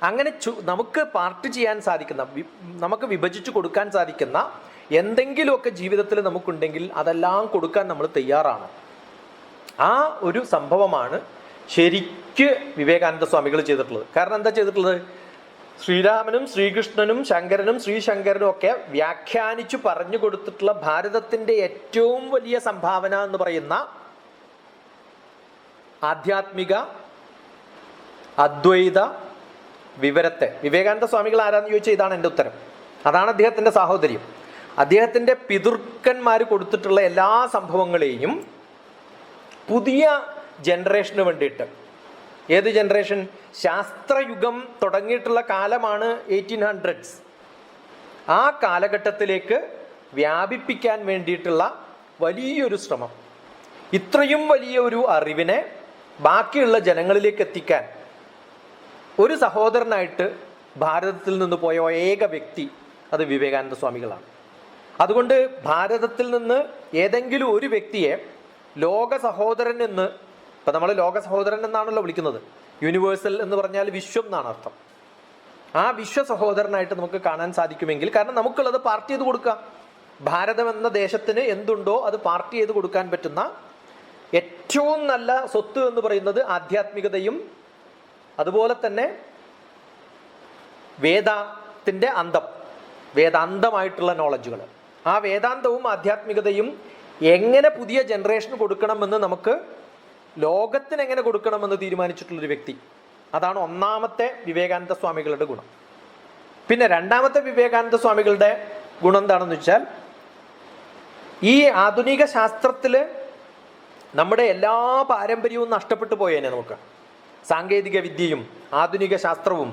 അങ്ങനെ നമുക്ക് പാർട്ട് ചെയ്യാൻ സാധിക്കുന്ന, നമുക്ക് വിഭജിച്ച് കൊടുക്കാൻ സാധിക്കുന്ന എന്തെങ്കിലുമൊക്കെ ജീവിതത്തിൽ നമുക്കുണ്ടെങ്കിൽ അതെല്ലാം കൊടുക്കാൻ നമ്മൾ തയ്യാറാണ്. ആ ഒരു സംഭവമാണ് ശരിക്ക് വിവേകാനന്ദ സ്വാമികൾ ചെയ്തിട്ടുള്ളത്. കാരണം എന്താ ചെയ്തിട്ടുള്ളത്? ശ്രീരാമനും ശ്രീകൃഷ്ണനും ശങ്കരനും ശ്രീശങ്കരനും ഒക്കെ വ്യാഖ്യാനിച്ചു പറഞ്ഞു കൊടുത്തിട്ടുള്ള ഭാരതത്തിൻ്റെ ഏറ്റവും വലിയ സംഭാവന എന്ന് പറയുന്ന ആധ്യാത്മിക അദ്വൈത വിവരത്തെ, വിവേകാനന്ദ സ്വാമികൾ ആരാന്ന് ചോദിച്ചാൽ ഇതാണ് എൻ്റെ ഉത്തരം. അതാണ് അദ്ദേഹത്തിൻ്റെ സാഹോദര്യം. അദ്ദേഹത്തിൻ്റെ പിതൃക്കന്മാർ കൊടുത്തിട്ടുള്ള എല്ലാ സംഭവങ്ങളെയും പുതിയ ജനറേഷന് വേണ്ടിയിട്ട്, ഏത് ജനറേഷൻ? ശാസ്ത്രയുഗം തുടങ്ങിയിട്ടുള്ള കാലമാണ് 1800s. ആ കാലഘട്ടത്തിലേക്ക് വ്യാപിപ്പിക്കാൻ വേണ്ടിയിട്ടുള്ള വലിയൊരു ശ്രമം, ഇത്രയും വലിയ ഒരു അറിവിനെ ബാക്കിയുള്ള ജനങ്ങളിലേക്ക് എത്തിക്കാൻ ഒരു സഹോദരനായിട്ട് ഭാരതത്തിൽ നിന്ന് പോയ ഏക വ്യക്തി അത് വിവേകാനന്ദ സ്വാമികളാണ്. അതുകൊണ്ട് ഭാരതത്തിൽ നിന്ന് ഏതെങ്കിലും ഒരു വ്യക്തിയെ ലോക സഹോദരൻ എന്ന്, ഇപ്പം നമ്മൾ ലോക സഹോദരൻ എന്നാണല്ലോ വിളിക്കുന്നത്, യൂണിവേഴ്സൽ എന്ന് പറഞ്ഞാൽ വിശ്വം എന്നാണ് അർത്ഥം. ആ വിശ്വ സഹോദരനായിട്ട് നമുക്ക് കാണാൻ സാധിക്കുമെങ്കിൽ, കാരണം നമുക്കുള്ളത് പാർട്ടി ചെയ്ത് കൊടുക്കുക. ഭാരതം എന്ന ദേശത്തിന് എന്തുണ്ടോ അത് പാർട്ടി ചെയ്ത് കൊടുക്കാൻ പറ്റുന്ന ഏറ്റവും നല്ല സ്വത്ത് എന്ന് പറയുന്നത് ആധ്യാത്മികതയും അതുപോലെ തന്നെ വേദത്തിൻ്റെ അന്തം, വേദാന്തമായിട്ടുള്ള നോളജുകൾ. ആ വേദാന്തവും ആധ്യാത്മികതയും എങ്ങനെ പുതിയ ജനറേഷന് കൊടുക്കണമെന്ന്, നമുക്ക് ലോകത്തിന് എങ്ങനെ കൊടുക്കണമെന്ന് തീരുമാനിച്ചിട്ടുള്ളൊരു വ്യക്തി. അതാണ് ഒന്നാമത്തെ വിവേകാനന്ദ സ്വാമികളുടെ ഗുണം. പിന്നെ രണ്ടാമത്തെ വിവേകാനന്ദ സ്വാമികളുടെ ഗുണം എന്താണെന്ന് വെച്ചാൽ, ഈ ആധുനിക ശാസ്ത്രത്തിൽ നമ്മുടെ എല്ലാ പാരമ്പര്യവും നഷ്ടപ്പെട്ടു പോയേനെ. നമുക്ക് സാങ്കേതിക വിദ്യയും ആധുനിക ശാസ്ത്രവും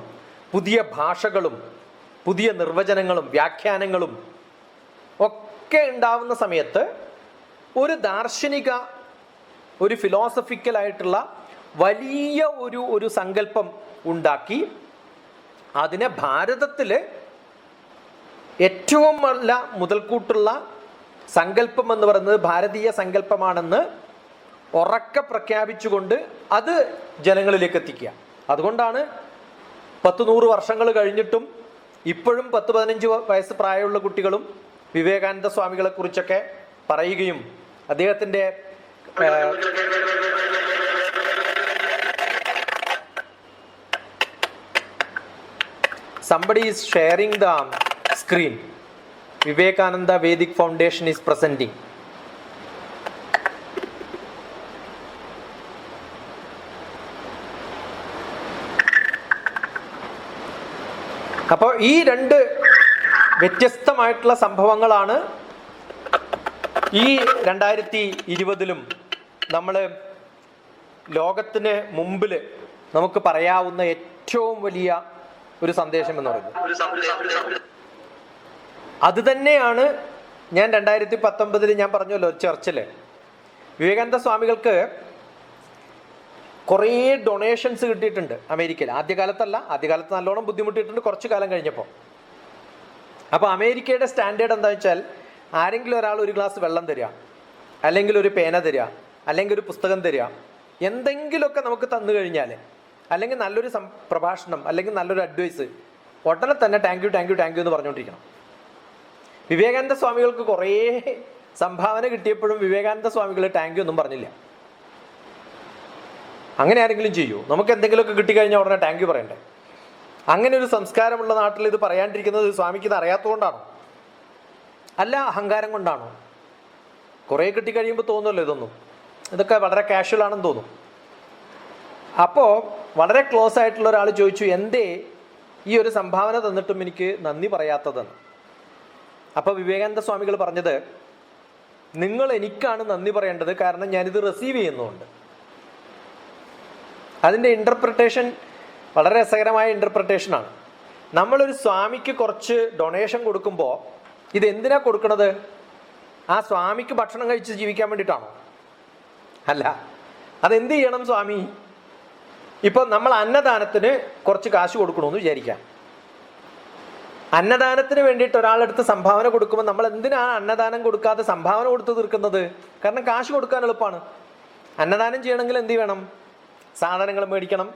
പുതിയ ഭാഷകളും പുതിയ നിർവചനങ്ങളും വ്യാഖ്യാനങ്ങളും ഒക്കെ ഉണ്ടാവുന്ന സമയത്ത് ഒരു ദാർശനിക, ഒരു ഫിലോസഫിക്കലായിട്ടുള്ള വലിയ ഒരു സങ്കല്പം ഉണ്ടാക്കി അതിനെ ഭാരതത്തിൽ ഏറ്റവും നല്ല മുതൽക്കൂട്ടുള്ള സങ്കല്പം എന്ന് പറയുന്നത് ഭാരതീയ സങ്കല്പമാണെന്ന് ഉറക്കെ പ്രഖ്യാപിച്ചുകൊണ്ട് അത് ജനങ്ങളിലേക്ക് എത്തിക്കുക. അതുകൊണ്ടാണ് 10-100 വർഷങ്ങൾ കഴിഞ്ഞിട്ടും ഇപ്പോഴും 10-15 വയസ്സ് പ്രായമുള്ള കുട്ടികളും വിവേകാനന്ദ സ്വാമികളെ കുറിച്ചൊക്കെ പറയുകയും അദ്ദേഹത്തിൻ്റെ somebody is sharing the screen. Vivekananda Vedic Foundation is presenting. അപ്പോൾ ഈ രണ്ട് വ്യത്യസ്തമായിട്ടുള്ള സംഭവങ്ങളാണ് ഈ 2020 നമ്മൾ ലോകത്തിന് മുമ്പിൽ നമുക്ക് പറയാവുന്ന ഏറ്റവും വലിയ ഒരു സന്ദേശം എന്ന് പറയുന്നത്. അത് തന്നെയാണ് ഞാൻ 2019 ഞാൻ പറഞ്ഞല്ലോ ചർച്ചിൽ വിവേകാനന്ദ സ്വാമികൾക്ക് കുറേ ഡൊണേഷൻസ് കിട്ടിയിട്ടുണ്ട് അമേരിക്കയിൽ. ആദ്യകാലത്ത് നല്ലോണം ബുദ്ധിമുട്ടിയിട്ടുണ്ട് കുറച്ചു കാലം കഴിഞ്ഞപ്പോൾ. അപ്പോൾ അമേരിക്കയുടെ സ്റ്റാൻഡേർഡ് എന്താ വെച്ചാൽ, ആരെങ്കിലും ഒരാൾ ഒരു ഗ്ലാസ് വെള്ളം തരിക, അല്ലെങ്കിൽ ഒരു പേന തരിക, അല്ലെങ്കിൽ ഒരു പുസ്തകം തരിക, എന്തെങ്കിലുമൊക്കെ നമുക്ക് തന്നു കഴിഞ്ഞാൽ, അല്ലെങ്കിൽ നല്ലൊരു പ്രഭാഷണം, അല്ലെങ്കിൽ നല്ലൊരു അഡ്വൈസ്, ഉടനെ തന്നെ താങ്ക് യു എന്ന് പറഞ്ഞുകൊണ്ടിരിക്കണം. വിവേകാനന്ദ സ്വാമികൾക്ക് കുറേ സംഭാവന കിട്ടിയപ്പോഴും വിവേകാനന്ദ സ്വാമികൾ താങ്ക് യു ഒന്നും പറഞ്ഞില്ല. അങ്ങനെ ആരെങ്കിലും ചെയ്യൂ? നമുക്ക് എന്തെങ്കിലുമൊക്കെ കിട്ടിക്കഴിഞ്ഞാൽ ഉടനെ താങ്ക് യു പറയണ്ടേ? അങ്ങനെ ഒരു സംസ്കാരമുള്ള നാട്ടിൽ ഇത് പറയാണ്ടിരിക്കുന്നത് സ്വാമിക്ക് ഇത് അറിയാത്തതുകൊണ്ടാണോ? അല്ല അഹങ്കാരം കൊണ്ടാണോ? കുറേ കിട്ടിക്കഴിയുമ്പോൾ തോന്നുമല്ലോ ഇതൊക്കെ വളരെ കാഷ്വൽ ആണെന്ന് തോന്നും. അപ്പോൾ വളരെ ക്ലോസ് ആയിട്ടുള്ള ഒരാൾ ചോദിച്ചു, എന്തേ ഈ ഒരു സംഭാവന തന്നിട്ടും എനിക്ക് നന്ദി പറയാത്തതെന്ന്. അപ്പോൾ വിവേകാനന്ദ സ്വാമികൾ പറഞ്ഞത്, നിങ്ങൾ എനിക്കാണ് നന്ദി പറയേണ്ടത്, കാരണം ഞാനിത് റിസീവ് ചെയ്യുന്നുണ്ട്. അതിൻ്റെ ഇൻ്റർപ്രിട്ടേഷൻ വളരെ രസകരമായ ഇൻ്റർപ്രിട്ടേഷനാണ്. നമ്മളൊരു സ്വാമിക്ക് കുറച്ച് ഡൊണേഷൻ കൊടുക്കുമ്പോൾ ഇതെന്തിനാ കൊടുക്കണത്? ആ സ്വാമിക്ക് ഭക്ഷണം കഴിച്ച് ജീവിക്കാൻ വേണ്ടിയിട്ടാണോ? അല്ല. അതെന്ത് ചെയ്യണം സ്വാമി? ഇപ്പം നമ്മൾ അന്നദാനത്തിന് കുറച്ച് കാശ് കൊടുക്കണമെന്ന് വിചാരിക്കാം. അന്നദാനത്തിന് വേണ്ടിയിട്ട് ഒരാളെടുത്ത് സംഭാവന കൊടുക്കുമ്പോൾ നമ്മൾ എന്തിനാണ് അന്നദാനം കൊടുക്കാതെ സംഭാവന കൊടുത്ത് തീർക്കുന്നത്? കാരണം കാശ് കൊടുക്കാൻ എളുപ്പമാണ്. അന്നദാനം ചെയ്യണമെങ്കിൽ എന്ത് വേണം? സാധനങ്ങൾ മേടിക്കണം,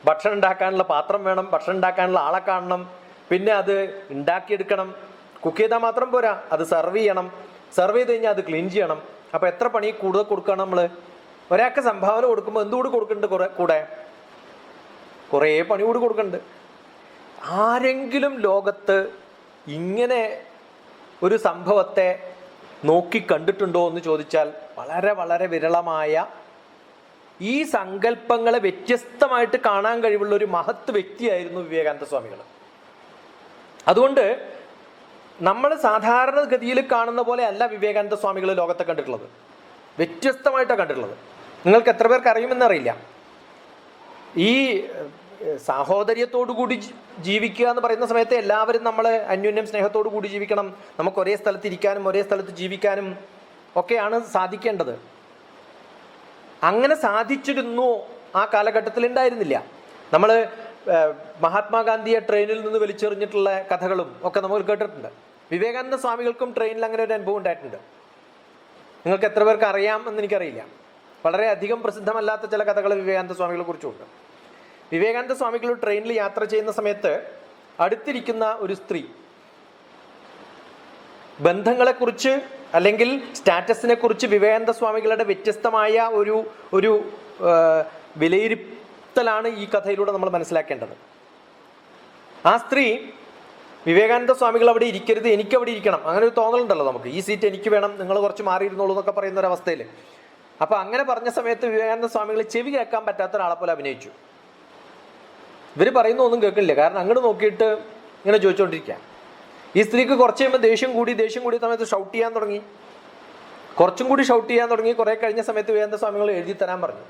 ഭക്ഷണം ഉണ്ടാക്കാനുള്ള പാത്രം വേണം, ഭക്ഷണം ഉണ്ടാക്കാനുള്ള ആളെ കാണണം, പിന്നെ അത് ഉണ്ടാക്കിയെടുക്കണം. കുക്ക് ചെയ്താൽ മാത്രം പോരാ, അത് സെർവ് ചെയ്യണം, സെർവ് ചെയ്ത് കഴിഞ്ഞാൽ അത് ക്ലീൻ ചെയ്യണം. അപ്പോൾ എത്ര പണി കൂടുതൽ കൊടുക്കണം നമ്മൾ? ഒരാൾക്ക് സംഭാവന കൊടുക്കുമ്പോൾ എന്തുകൂടി കൊടുക്കുന്നുണ്ട്? കുറേ പണി കൂടി കൊടുക്കുന്നുണ്ട്. ആരെങ്കിലും ലോകത്ത് ഇങ്ങനെ ഒരു സംഭവത്തെ നോക്കി കണ്ടിട്ടുണ്ടോ എന്ന് ചോദിച്ചാൽ വളരെ വളരെ വിരളമായ, ഈ സങ്കല്പങ്ങളെ വ്യത്യസ്തമായിട്ട് കാണാൻ കഴിവുള്ള ഒരു മഹത്ത് വ്യക്തിയായിരുന്നു വിവേകാനന്ദ സ്വാമികൾ. അതുകൊണ്ട് നമ്മൾ സാധാരണഗതിയിൽ കാണുന്ന പോലെ അല്ല വിവേകാനന്ദ സ്വാമികൾ ലോകത്തെ കണ്ടിട്ടുള്ളത്, വ്യത്യസ്തമായിട്ടാണ് കണ്ടിട്ടുള്ളത്. നിങ്ങൾക്ക് എത്ര പേർക്ക് അറിയുമെന്നറിയില്ല. ഈ സാഹോദര്യത്തോടു കൂടി ജീവിക്കുക എന്ന് പറയുന്ന സമയത്ത് എല്ലാവരും നമ്മൾ അന്യോന്യം സ്നേഹത്തോടു കൂടി ജീവിക്കണം, നമുക്ക് ഒരേ സ്ഥലത്ത് ഇരിക്കാനും ഒരേ സ്ഥലത്ത് ജീവിക്കാനും ഒക്കെയാണ് സാധിക്കേണ്ടത്. അങ്ങനെ സാധിച്ചിരുന്നു ആ കാലഘട്ടത്തിൽ ഉണ്ടായിരുന്നില്ല. നമ്മൾ മഹാത്മാഗാന്ധിയെ ട്രെയിനിൽ നിന്ന് വലിച്ചെറിഞ്ഞിട്ടുള്ള കഥകളും ഒക്കെ നമ്മൾ കേട്ടിട്ടുണ്ട്. വിവേകാനന്ദ സ്വാമികൾക്കും ട്രെയിനിൽ അങ്ങനെ ഒരു അനുഭവം ഉണ്ടായിട്ടുണ്ട്. നിങ്ങൾക്ക് എത്ര പേർക്ക് അറിയാം എന്ന് എനിക്കറിയില്ല. വളരെയധികം പ്രസിദ്ധമല്ലാത്ത ചില കഥകൾ വിവേകാനന്ദ സ്വാമികളെ കുറിച്ചുണ്ട്. വിവേകാനന്ദ സ്വാമികൾ ട്രെയിനിൽ യാത്ര ചെയ്യുന്ന സമയത്ത് അടുത്തിരിക്കുന്ന ഒരു സ്ത്രീ ബന്ധങ്ങളെക്കുറിച്ച് അല്ലെങ്കിൽ സ്റ്റാറ്റസിനെ കുറിച്ച് വിവേകാനന്ദ സ്വാമികളുടെ വ്യത്യസ്തമായ ഒരു വിലയിരുത്തലാണ് ഈ കഥയിലൂടെ നമ്മൾ മനസ്സിലാക്കേണ്ടത്. ആ സ്ത്രീ വിവേകാനന്ദ സ്വാമികൾ അവിടെ ഇരിക്കരുത്, എനിക്കവിടെ ഇരിക്കണം, അങ്ങനെ ഒരു തോന്നലുണ്ടല്ലോ നമുക്ക്. ഈ സീറ്റ് എനിക്ക് വേണം, നിങ്ങൾ കുറച്ച് മാറിയിരുന്നുള്ളൂ എന്നൊക്കെ പറയുന്ന ഒരവസ്ഥയിൽ. അപ്പോൾ അങ്ങനെ പറഞ്ഞ സമയത്ത് വിവേകാനന്ദ സ്വാമികൾ ചെവി കേൾക്കാൻ പറ്റാത്ത ഒരാളെ പോലെ അഭിനയിച്ചു. ഇവർ പറയുന്ന ഒന്നും കേൾക്കില്ല, കാരണം അങ്ങോട്ട് നോക്കിയിട്ട് ഇങ്ങനെ ചോദിച്ചുകൊണ്ടിരിക്കുക. ഈ സ്ത്രീക്ക് കുറച്ച് കഴിയുമ്പോൾ ദേഷ്യം കൂടി സമയത്ത് ഷൗട്ട് ചെയ്യാൻ തുടങ്ങി. കുറച്ചും കൂടി ഷൗട്ട് ചെയ്യാൻ തുടങ്ങി. കുറേ കഴിഞ്ഞ സമയത്ത് വിവേകാനന്ദ സ്വാമികൾ എഴുതി തരാൻ പറഞ്ഞു,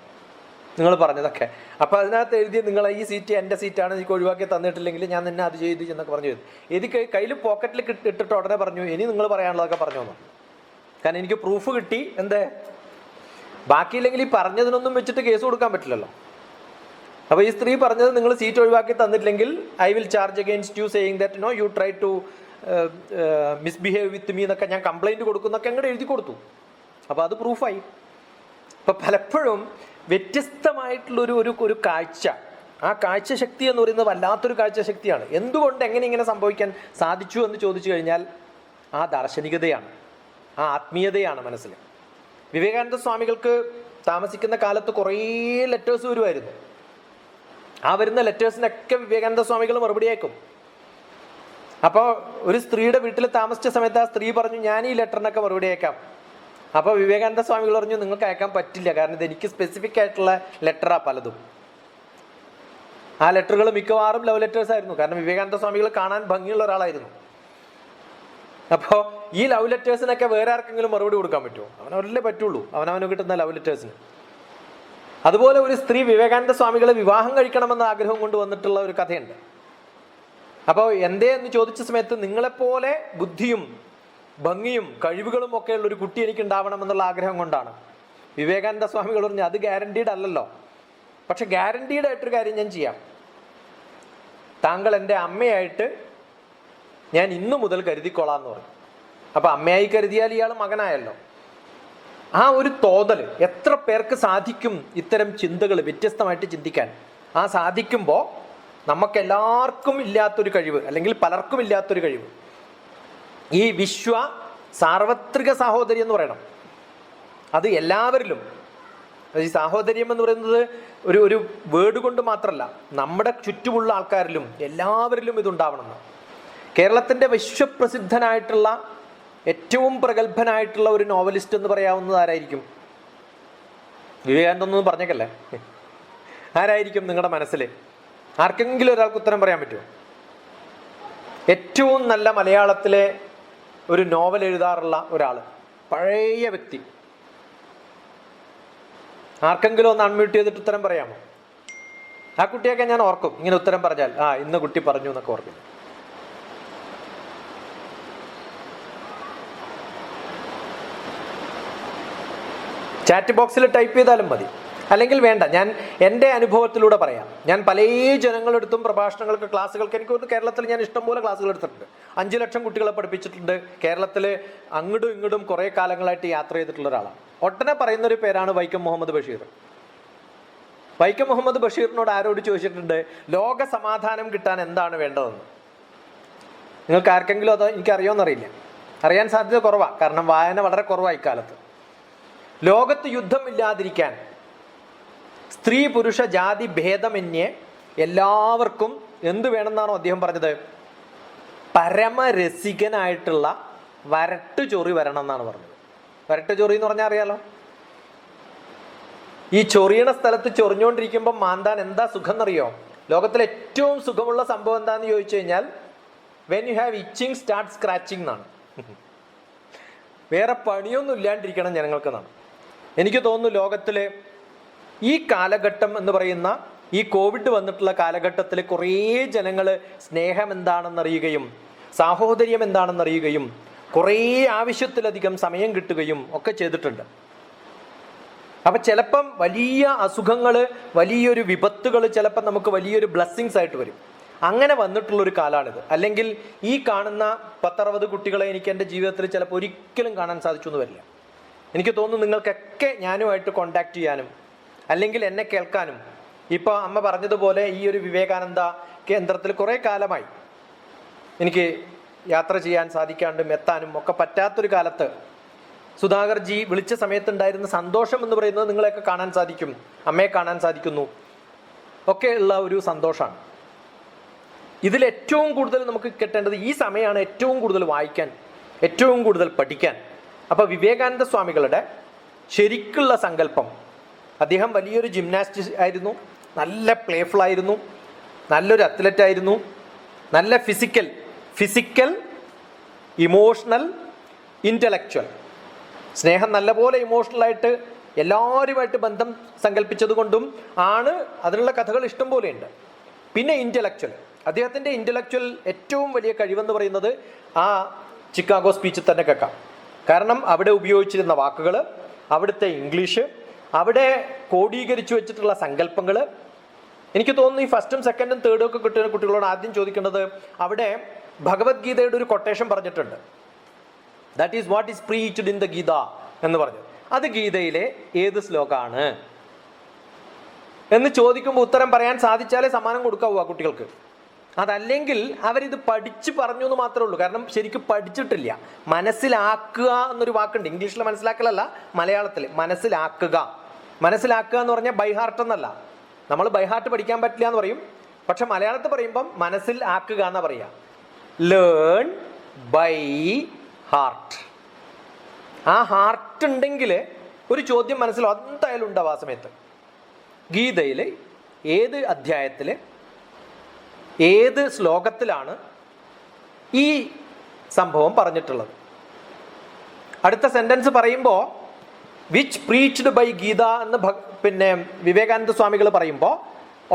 നിങ്ങൾ പറഞ്ഞതൊക്കെ. അപ്പോൾ അതിനകത്ത് എഴുതി, നിങ്ങൾ ഈ സീറ്റ് എൻ്റെ സീറ്റാണ്, എനിക്ക് ഒഴിവാക്കി തന്നിട്ടില്ലെങ്കിൽ ഞാൻ നിന്നെ അത് ചെയ്തു എന്നൊക്കെ പറഞ്ഞു. എനിക്ക് കയ്യിൽ പോക്കറ്റിൽ ഇട്ടിട്ട് ഉടനെ പറഞ്ഞു, ഇനി നിങ്ങൾ പറയാനുള്ളതൊക്കെ പറഞ്ഞു തന്നു. കാരണം എനിക്ക് പ്രൂഫ് കിട്ടി. എന്തേ, ബാക്കിയില്ലെങ്കിൽ ഈ പറഞ്ഞതിനൊന്നും വെച്ചിട്ട് കേസ് കൊടുക്കാൻ പറ്റില്ലല്ലോ. അപ്പോൾ ഈ സ്ത്രീ പറഞ്ഞത്, നിങ്ങൾ സീറ്റ് ഒഴിവാക്കി തന്നിട്ടില്ലെങ്കിൽ I will charge against you saying that no you try to misbehave with me എന്നൊക്കെ ഞാൻ കംപ്ലൈൻറ്റ് കൊടുക്കുന്നൊക്കെ അങ്ങോട്ട് എഴുതി കൊടുത്തു. അപ്പോൾ അത് പ്രൂഫായി. അപ്പോൾ പലപ്പോഴും വ്യത്യസ്തമായിട്ടുള്ളൊരു ഒരു കാഴ്ച, ആ കാഴ്ചശക്തി എന്ന് പറയുന്നത് വല്ലാത്തൊരു കാഴ്ചശക്തിയാണ്. എന്തുകൊണ്ട് എങ്ങനെ ഇങ്ങനെ സംഭവിക്കാൻ സാധിച്ചു എന്ന് ചോദിച്ചു കഴിഞ്ഞാൽ ആ ദാർശനികതയാണ്, ആ ആത്മീയതയാണ് മനസ്സിൽ. വിവേകാനന്ദ സ്വാമികൾക്ക് താമസിക്കുന്ന കാലത്ത് കുറേ ലെറ്റേഴ്സ് വരുമായിരുന്നു. ആ വരുന്ന ലെറ്റേഴ്സിനൊക്കെ വിവേകാനന്ദ സ്വാമികൾ മറുപടി അയക്കും. അപ്പോൾ ഒരു സ്ത്രീയുടെ വീട്ടിൽ താമസിച്ച സമയത്ത് ആ സ്ത്രീ പറഞ്ഞു, ഞാൻ ഈ ലെറ്ററിനൊക്കെ മറുപടി അയക്കാം. അപ്പോൾ വിവേകാനന്ദ സ്വാമികൾ പറഞ്ഞു, നിങ്ങൾക്ക് അയക്കാൻ പറ്റില്ല, കാരണം ഇത് എനിക്ക് സ്പെസിഫിക് ആയിട്ടുള്ള ലെറ്ററാണ് പലതും. ആ ലെറ്ററുകൾ മിക്കവാറും ലവ് ലെറ്റേഴ്സ് ആയിരുന്നു. കാരണം വിവേകാനന്ദ സ്വാമികൾ കാണാൻ ഭംഗിയുള്ള ഒരാളായിരുന്നു. അപ്പോൾ ഈ ലവ് ലെറ്റേഴ്സിനൊക്കെ വേറെ ആർക്കെങ്കിലും മറുപടി കൊടുക്കാൻ പറ്റുമോ? അവനവരല്ലേ പറ്റുള്ളൂ, അവനവന് കിട്ടുന്ന ലവ് ലെറ്റേഴ്സിന്. അതുപോലെ ഒരു സ്ത്രീ വിവേകാനന്ദ സ്വാമികളെ വിവാഹം കഴിക്കണമെന്ന ആഗ്രഹം കൊണ്ട് വന്നിട്ടുള്ള ഒരു കഥയുണ്ട്. അപ്പോൾ എന്തേ എന്ന് ചോദിച്ച സമയത്ത്, നിങ്ങളെപ്പോലെ ബുദ്ധിയും ഭംഗിയും കഴിവുകളും ഒക്കെ ഉള്ള ഒരു കുട്ടി എനിക്ക് ഉണ്ടാവണമെന്നുള്ള ആഗ്രഹം കൊണ്ടാണ്. വിവേകാനന്ദ സ്വാമികൾ പറഞ്ഞു, അത് ഗ്യാരണ്ടീഡ് അല്ലല്ലോ, പക്ഷെ ഗ്യാരണ്ടീഡ് ആയിട്ടൊരു കാര്യം ഞാൻ ചെയ്യാം. താങ്കൾ എൻ്റെ അമ്മയായിട്ട് ഞാൻ ഇന്നു മുതൽ കരുതിക്കൊള്ളാം എന്ന് പറഞ്ഞു. അപ്പം അമ്മയായി കരുതിയാൽ ഇയാൾ മകനായല്ലോ. ആ ഒരു തോന്നൽ എത്ര പേർക്ക് സാധിക്കും ഇത്തരം ചിന്തകൾ വ്യത്യസ്തമായിട്ട് ചിന്തിക്കാൻ? ആ സാധിക്കുമ്പോൾ നമുക്കെല്ലാവർക്കും ഇല്ലാത്തൊരു കഴിവ്, അല്ലെങ്കിൽ പലർക്കും ഇല്ലാത്തൊരു കഴിവ്, ഈ സാർവത്രിക സാഹോദര്യം എന്ന് പറയണം. അത് എല്ലാവരിലും, ഈ സാഹോദര്യം എന്ന് പറയുന്നത് ഒരു വേർഡ് കൊണ്ട് മാത്രമല്ല, നമ്മുടെ ചുറ്റുമുള്ള ആൾക്കാരിലും എല്ലാവരിലും ഇതുണ്ടാവണമെന്ന്. കേരളത്തിൻ്റെ വിശ്വപ്രസിദ്ധനായിട്ടുള്ള ഏറ്റവും പ്രഗത്ഭനായിട്ടുള്ള ഒരു നോവലിസ്റ്റ് എന്ന് പറയാവുന്നത് ആരായിരിക്കും? വിവേകാനന്ദൻ ഒന്നും പറഞ്ഞേക്കല്ലേ, ആരായിരിക്കും നിങ്ങളുടെ മനസ്സിൽ? ആർക്കെങ്കിലും ഒരാൾക്ക് ഉത്തരം പറയാൻ പറ്റുമോ? ഏറ്റവും നല്ല മലയാളത്തിലെ ഒരു നോവൽ എഴുതാറുള്ള ഒരാൾ, പഴയ വ്യക്തി, ആർക്കെങ്കിലും ഒന്ന് അൺമ്യൂട്ട് ചെയ്തിട്ട് ഉത്തരം പറയാമോ? ആ കുട്ടിയൊക്കെ ഞാൻ ഓർക്കും, ഇങ്ങനെ ഉത്തരം പറഞ്ഞാൽ ഇന്ന് കുട്ടി പറഞ്ഞു എന്നൊക്കെ ഓർക്കും. ചാറ്റ് ബോക്സിൽ ടൈപ്പ് ചെയ്താലും മതി, അല്ലെങ്കിൽ വേണ്ട, ഞാൻ എൻ്റെ അനുഭവത്തിലൂടെ പറയാം. ഞാൻ പല ജനങ്ങളെടുത്തും പ്രഭാഷണങ്ങൾക്ക്, ക്ലാസ്സുകൾക്ക്, എനിക്ക് കേരളത്തിൽ ഞാൻ ഇഷ്ടംപോലെ ക്ലാസ്സുകൾ എടുത്തിട്ടുണ്ട്. 5 ലക്ഷം കുട്ടികളെ പഠിപ്പിച്ചിട്ടുണ്ട്. കേരളത്തിൽ അങ്ങോട്ടും ഇങ്ങോട്ടും കുറേ കാലങ്ങളായിട്ട് യാത്ര ചെയ്തിട്ടുള്ള ഒരാളാണ്. ഒട്ടനെ പറയുന്നൊരു പേരാണ് വൈക്കം മുഹമ്മദ് ബഷീർ. വൈക്കം മുഹമ്മദ് ബഷീറിനോട് ആരോട് ചോദിച്ചിട്ടുണ്ട്, ലോക സമാധാനം കിട്ടാൻ എന്താണ് വേണ്ടതെന്ന്? നിങ്ങൾക്ക് ആർക്കെങ്കിലും അത് എനിക്കറിയുമെന്നറിയില്ല, അറിയാൻ സാധ്യത കുറവാണ്, കാരണം വായന വളരെ കുറവായി കാലത്ത്. ലോകത്ത് യുദ്ധമില്ലാതിരിക്കാൻ സ്ത്രീ പുരുഷ ജാതി ഭേദമന്യേ എല്ലാവർക്കും എന്ത് വേണമെന്നാണോ അദ്ദേഹം പറഞ്ഞത്? പരമരസികനായിട്ടുള്ള വരട്ടുചൊറി വരണം എന്നാണ് പറഞ്ഞത്. വരട്ടുചൊറി എന്ന് പറഞ്ഞാൽ അറിയാലോ, ഈ ചൊറിയണ സ്ഥലത്ത് ചൊറിഞ്ഞുകൊണ്ടിരിക്കുമ്പോൾ മാന്താൻ എന്താ സുഖം എന്നറിയോ? ലോകത്തിലെ ഏറ്റവും സുഖമുള്ള സംഭവം എന്താണെന്ന് ചോദിച്ചു കഴിഞ്ഞാൽ, when you have itching start scratching എന്നാണ്. വേറെ പണിയൊന്നും ഇല്ലാണ്ടിരിക്കണം ജനങ്ങൾക്കെന്നാണ്. എനിക്ക് തോന്നുന്നു ലോകത്തിലെ ഈ കാലഘട്ടം എന്ന് പറയുന്ന ഈ കോവിഡ് വന്നിട്ടുള്ള കാലഘട്ടത്തിൽ കുറേ ജനങ്ങൾ സ്നേഹം എന്താണെന്നറിയുകയും സാഹോദര്യം എന്താണെന്നറിയുകയും കുറേ ആവശ്യത്തിലധികം സമയം കിട്ടുകയും ഒക്കെ ചെയ്തിട്ടുണ്ട്. അപ്പം ചിലപ്പം വലിയ അസുഖങ്ങൾ, വലിയൊരു വിപത്തുകൾ ചിലപ്പം നമുക്ക് വലിയൊരു ബ്ലെസ്സിങ്സ് ആയിട്ട് വരും. അങ്ങനെ വന്നിട്ടുള്ളൊരു കാലമാണിത്. അല്ലെങ്കിൽ ഈ കാണുന്ന 10-60 കുട്ടികളെ എനിക്ക് എൻ്റെ ജീവിതത്തിൽ ചിലപ്പോൾ ഒരിക്കലും കാണാൻ സാധിച്ചു എന്ന് വരില്ല. എനിക്ക് തോന്നുന്നു നിങ്ങൾക്കൊക്കെ ഞാനുമായിട്ട് കോണ്ടാക്ട് ചെയ്യാനും അല്ലെങ്കിൽ എന്നെ കേൾക്കാനും, ഇപ്പോൾ അമ്മ പറഞ്ഞതുപോലെ ഈ ഒരു വിവേകാനന്ദ കേന്ദ്രത്തിൽ കുറേ കാലമായി എനിക്ക് യാത്ര ചെയ്യാൻ സാധിക്കാണ്ടും എത്താനും ഒക്കെ പറ്റാത്തൊരു കാലത്ത് സുധാകർജി വിളിച്ച സമയത്തുണ്ടായിരുന്ന സന്തോഷം എന്ന് പറയുന്നത് നിങ്ങളെയൊക്കെ കാണാൻ സാധിക്കും, അമ്മയെ കാണാൻ സാധിക്കുന്നു ഒക്കെ ഉള്ള ഒരു സന്തോഷമാണ്. ഇതിലേറ്റവും കൂടുതൽ നമുക്ക് കിട്ടേണ്ടത് ഈ സമയമാണ്, ഏറ്റവും കൂടുതൽ വായിക്കാൻ, ഏറ്റവും കൂടുതൽ പഠിക്കാൻ. അപ്പോൾ വിവേകാനന്ദ സ്വാമികളുടെ ശരിക്കുള്ള സങ്കല്പം, അദ്ദേഹം വലിയൊരു ജിംനാസ്റ്റ് ആയിരുന്നു, നല്ല പ്ലേഫുൾ ആയിരുന്നു, നല്ലൊരു അത്ലറ്റ് ആയിരുന്നു, നല്ല ഫിസിക്കൽ ഇമോഷണൽ, ഇൻ്റലക്ച്വൽ. സ്നേഹം നല്ലപോലെ ഇമോഷണലായിട്ട് എല്ലാവരുമായിട്ട് ബന്ധം സങ്കല്പിച്ചത് കൊണ്ടും ആണ് അതിനുള്ള കഥകൾ ഇഷ്ടം പോലെയുണ്ട്. പിന്നെ ഇൻ്റലക്ച്വൽ, അദ്ദേഹത്തിൻ്റെ ഇൻ്റലക്ച്വൽ ഏറ്റവും വലിയ കഴിവെന്ന് പറയുന്നത് ആ ചിക്കാഗോ സ്പീച്ചിൽ തന്നെ കേൾക്കാം. കാരണം അവിടെ ഉപയോഗിച്ചിരുന്ന വാക്കുകൾ, അവിടുത്തെ ഇംഗ്ലീഷ്, അവിടെ കോഡീകരിച്ചു വെച്ചിട്ടുള്ള സങ്കല്പങ്ങൾ. എനിക്ക് തോന്നുന്നു ഈ ഫസ്റ്റും സെക്കൻഡും തേർഡും ഒക്കെ കിട്ടുന്ന കുട്ടികളോട് ആദ്യം ചോദിക്കേണ്ടത്, അവിടെ ഭഗവത്ഗീതയുടെ ഒരു കൊട്ടേഷൻ പറഞ്ഞിട്ടുണ്ട്, that is what is preached in the Gita എന്ന് പറഞ്ഞു. അത് ഗീതയിലെ ഏത് ശ്ലോകമാണ് എന്ന് ചോദിക്കുമ്പോൾ ഉത്തരം പറയാൻ സാധിച്ചാലേ സമ്മാനം കൊടുക്കാവൂ ആ കുട്ടികൾക്ക്. അതല്ലെങ്കിൽ അവരിത് പഠിച്ച് പറഞ്ഞു എന്ന് മാത്രമേ ഉള്ളൂ. കാരണം ശരിക്കും പഠിച്ചിട്ടില്ല. മനസ്സിലാക്കുക എന്നൊരു വാക്കുണ്ട്, ഇംഗ്ലീഷിൽ മനസ്സിലാക്കലല്ല, മലയാളത്തിൽ മനസ്സിലാക്കുക. മനസ്സിലാക്കുക എന്ന് പറഞ്ഞാൽ ബൈ ഹാർട്ട് എന്നല്ല. നമ്മൾ ബൈ ഹാർട്ട് പഠിക്കാൻ പറ്റില്ല എന്ന് പറയും, പക്ഷെ മലയാളത്തിൽ പറയുമ്പം മനസ്സിൽ ആക്കുക എന്നാ പറയുക. Learn by heart. ആ ഹാർട്ട് ഉണ്ടെങ്കിൽ ഒരു ചോദ്യം മനസ്സിൽ എന്തായാലും ഉണ്ടാവും ആ സമയത്ത്. ഗീതയിൽ ഏത് അധ്യായത്തിൽ ഏത് ശ്ലോകത്തിലാണ് ഈ സംഭവം പറഞ്ഞിട്ടുള്ളത്? അടുത്ത സെന്റൻസ് പറയുമ്പോൾ വിച്ച് പ്രീച്ച്ഡ് ബൈ ഗീത എന്ന് പിന്നെ വിവേകാനന്ദ സ്വാമികൾ പറയുമ്പോൾ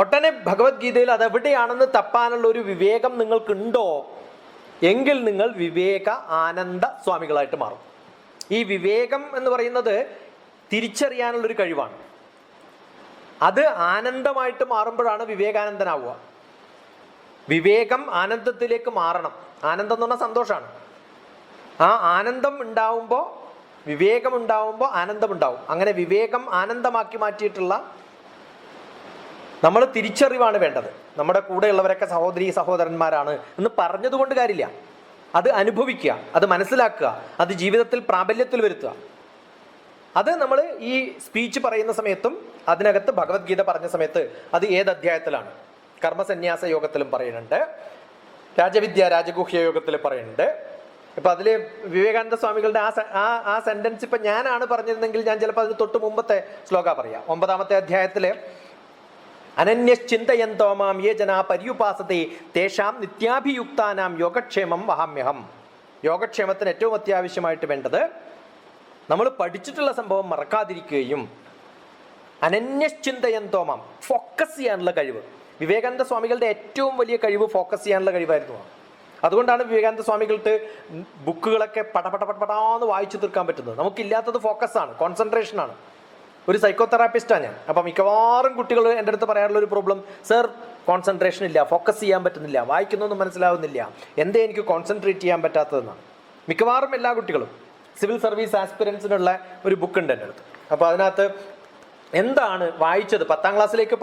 ഒട്ടനെ ഭഗവത്ഗീതയിൽ അതെവിടെയാണെന്ന് തപ്പാനുള്ള ഒരു വിവേകം നിങ്ങൾക്കുണ്ടോ എങ്കിൽ നിങ്ങൾ വിവേക ആനന്ദ സ്വാമികളായിട്ട് മാറും. ഈ വിവേകം എന്ന് പറയുന്നത് തിരിച്ചറിയാനുള്ളൊരു കഴിവാണ്. അത് ആനന്ദമായിട്ട് മാറുമ്പോഴാണ് വിവേകാനന്ദനാവുക. വിവേകം ആനന്ദത്തിലേക്ക് മാറണം. ആനന്ദം എന്ന് പറഞ്ഞാൽ സന്തോഷമാണ്. ആ ആനന്ദം ഉണ്ടാവുമ്പോൾ, വിവേകം ഉണ്ടാവുമ്പോൾ ആനന്ദം ഉണ്ടാവും. അങ്ങനെ വിവേകം ആനന്ദമാക്കി മാറ്റിയിട്ടുള്ള നമ്മൾ തിരിച്ചറിവാണ് വേണ്ടത്. നമ്മുടെ കൂടെയുള്ളവരൊക്കെ സഹോദരീ സഹോദരന്മാരാണ് എന്ന് പറഞ്ഞതുകൊണ്ട് കാര്യമില്ല. അത് അനുഭവിക്കുക, അത് മനസ്സിലാക്കുക, അത് ജീവിതത്തിൽ പ്രാബല്യത്തിൽ വരുത്തുക. അത് നമ്മൾ ഈ സ്പീച്ച് പറയുന്ന സമയത്തും അതിനകത്ത് ഭഗവത്ഗീത പറഞ്ഞ സമയത്ത് അത് ഏത് അധ്യായത്തിലാണ്? കർമ്മസന്യാസ യോഗത്തിലും പറയുന്നുണ്ട്, രാജവിദ്യ രാജഗുഹ്യ യോഗത്തിൽ പറയുന്നുണ്ട്. ഇപ്പം അതിൽ വിവേകാനന്ദ സ്വാമികളുടെ ആ സെന്റൻസ് ഇപ്പം ഞാനാണ് പറഞ്ഞിരുന്നെങ്കിൽ ഞാൻ ചിലപ്പോൾ അതിന് തൊട്ട് മുമ്പത്തെ ശ്ലോക പറയാം. 9ാമത്തെ അധ്യായത്തിൽ അനന്യശ്ചിന്തയന്തോ മാം യേ ജനാ പര്യുപാസതേ തേഷാം നിത്യാഭിയുക്താനാം യോഗക്ഷേമം വഹാമ്യഹം. യോഗക്ഷേമത്തിന് ഏറ്റവും അത്യാവശ്യമായിട്ട് വേണ്ടത് നമ്മൾ പഠിച്ചിട്ടുള്ള സംഭവം മറക്കാതിരിക്കുകയും അനന്യശ്ചിന്തയന്തോ മാം, ഫോക്കസ് ചെയ്യാനുള്ള കഴിവ്. വിവേകാനന്ദ സ്വാമികളുടെ ഏറ്റവും വലിയ കഴിവ് ഫോക്കസ് ചെയ്യാനുള്ള കഴിവായിരുന്നു. അതുകൊണ്ടാണ് വിവേകാനന്ദ സ്വാമികൾക്ക് ബുക്കുകളൊക്കെ പടപടപടപടാന്ന് വായിച്ചു തീർക്കാൻ പറ്റുന്നത്. നമുക്കില്ലാത്തത് ഫോക്കസാണ്, കോൺസെൻട്രേഷനാണ്. ഒരു സൈക്കോതെറാപ്പിസ്റ്റാണ് ഞാൻ. അപ്പം മിക്കവാറും കുട്ടികൾ എൻ്റെ അടുത്ത് പറയാനുള്ള ഒരു പ്രോബ്ലം, സർ കോൺസെൻട്രേഷൻ ഇല്ല, ഫോക്കസ് ചെയ്യാൻ പറ്റുന്നില്ല, വായിക്കുന്നൊന്നും മനസ്സിലാവുന്നില്ല, എന്തേ എനിക്ക് കോൺസെൻട്രേറ്റ് ചെയ്യാൻ പറ്റാത്തതെന്നാണ് മിക്കവാറും എല്ലാ കുട്ടികളും. സിവിൽ സർവീസ് ആസ്പിരൻസിനുള്ള ഒരു ബുക്ക് ഉണ്ട് എൻ്റെ അടുത്ത്. അപ്പോൾ അതിനകത്ത് എന്താണ് വായിച്ചത്, 10ാം ക്ലാസ്സിലേക്ക്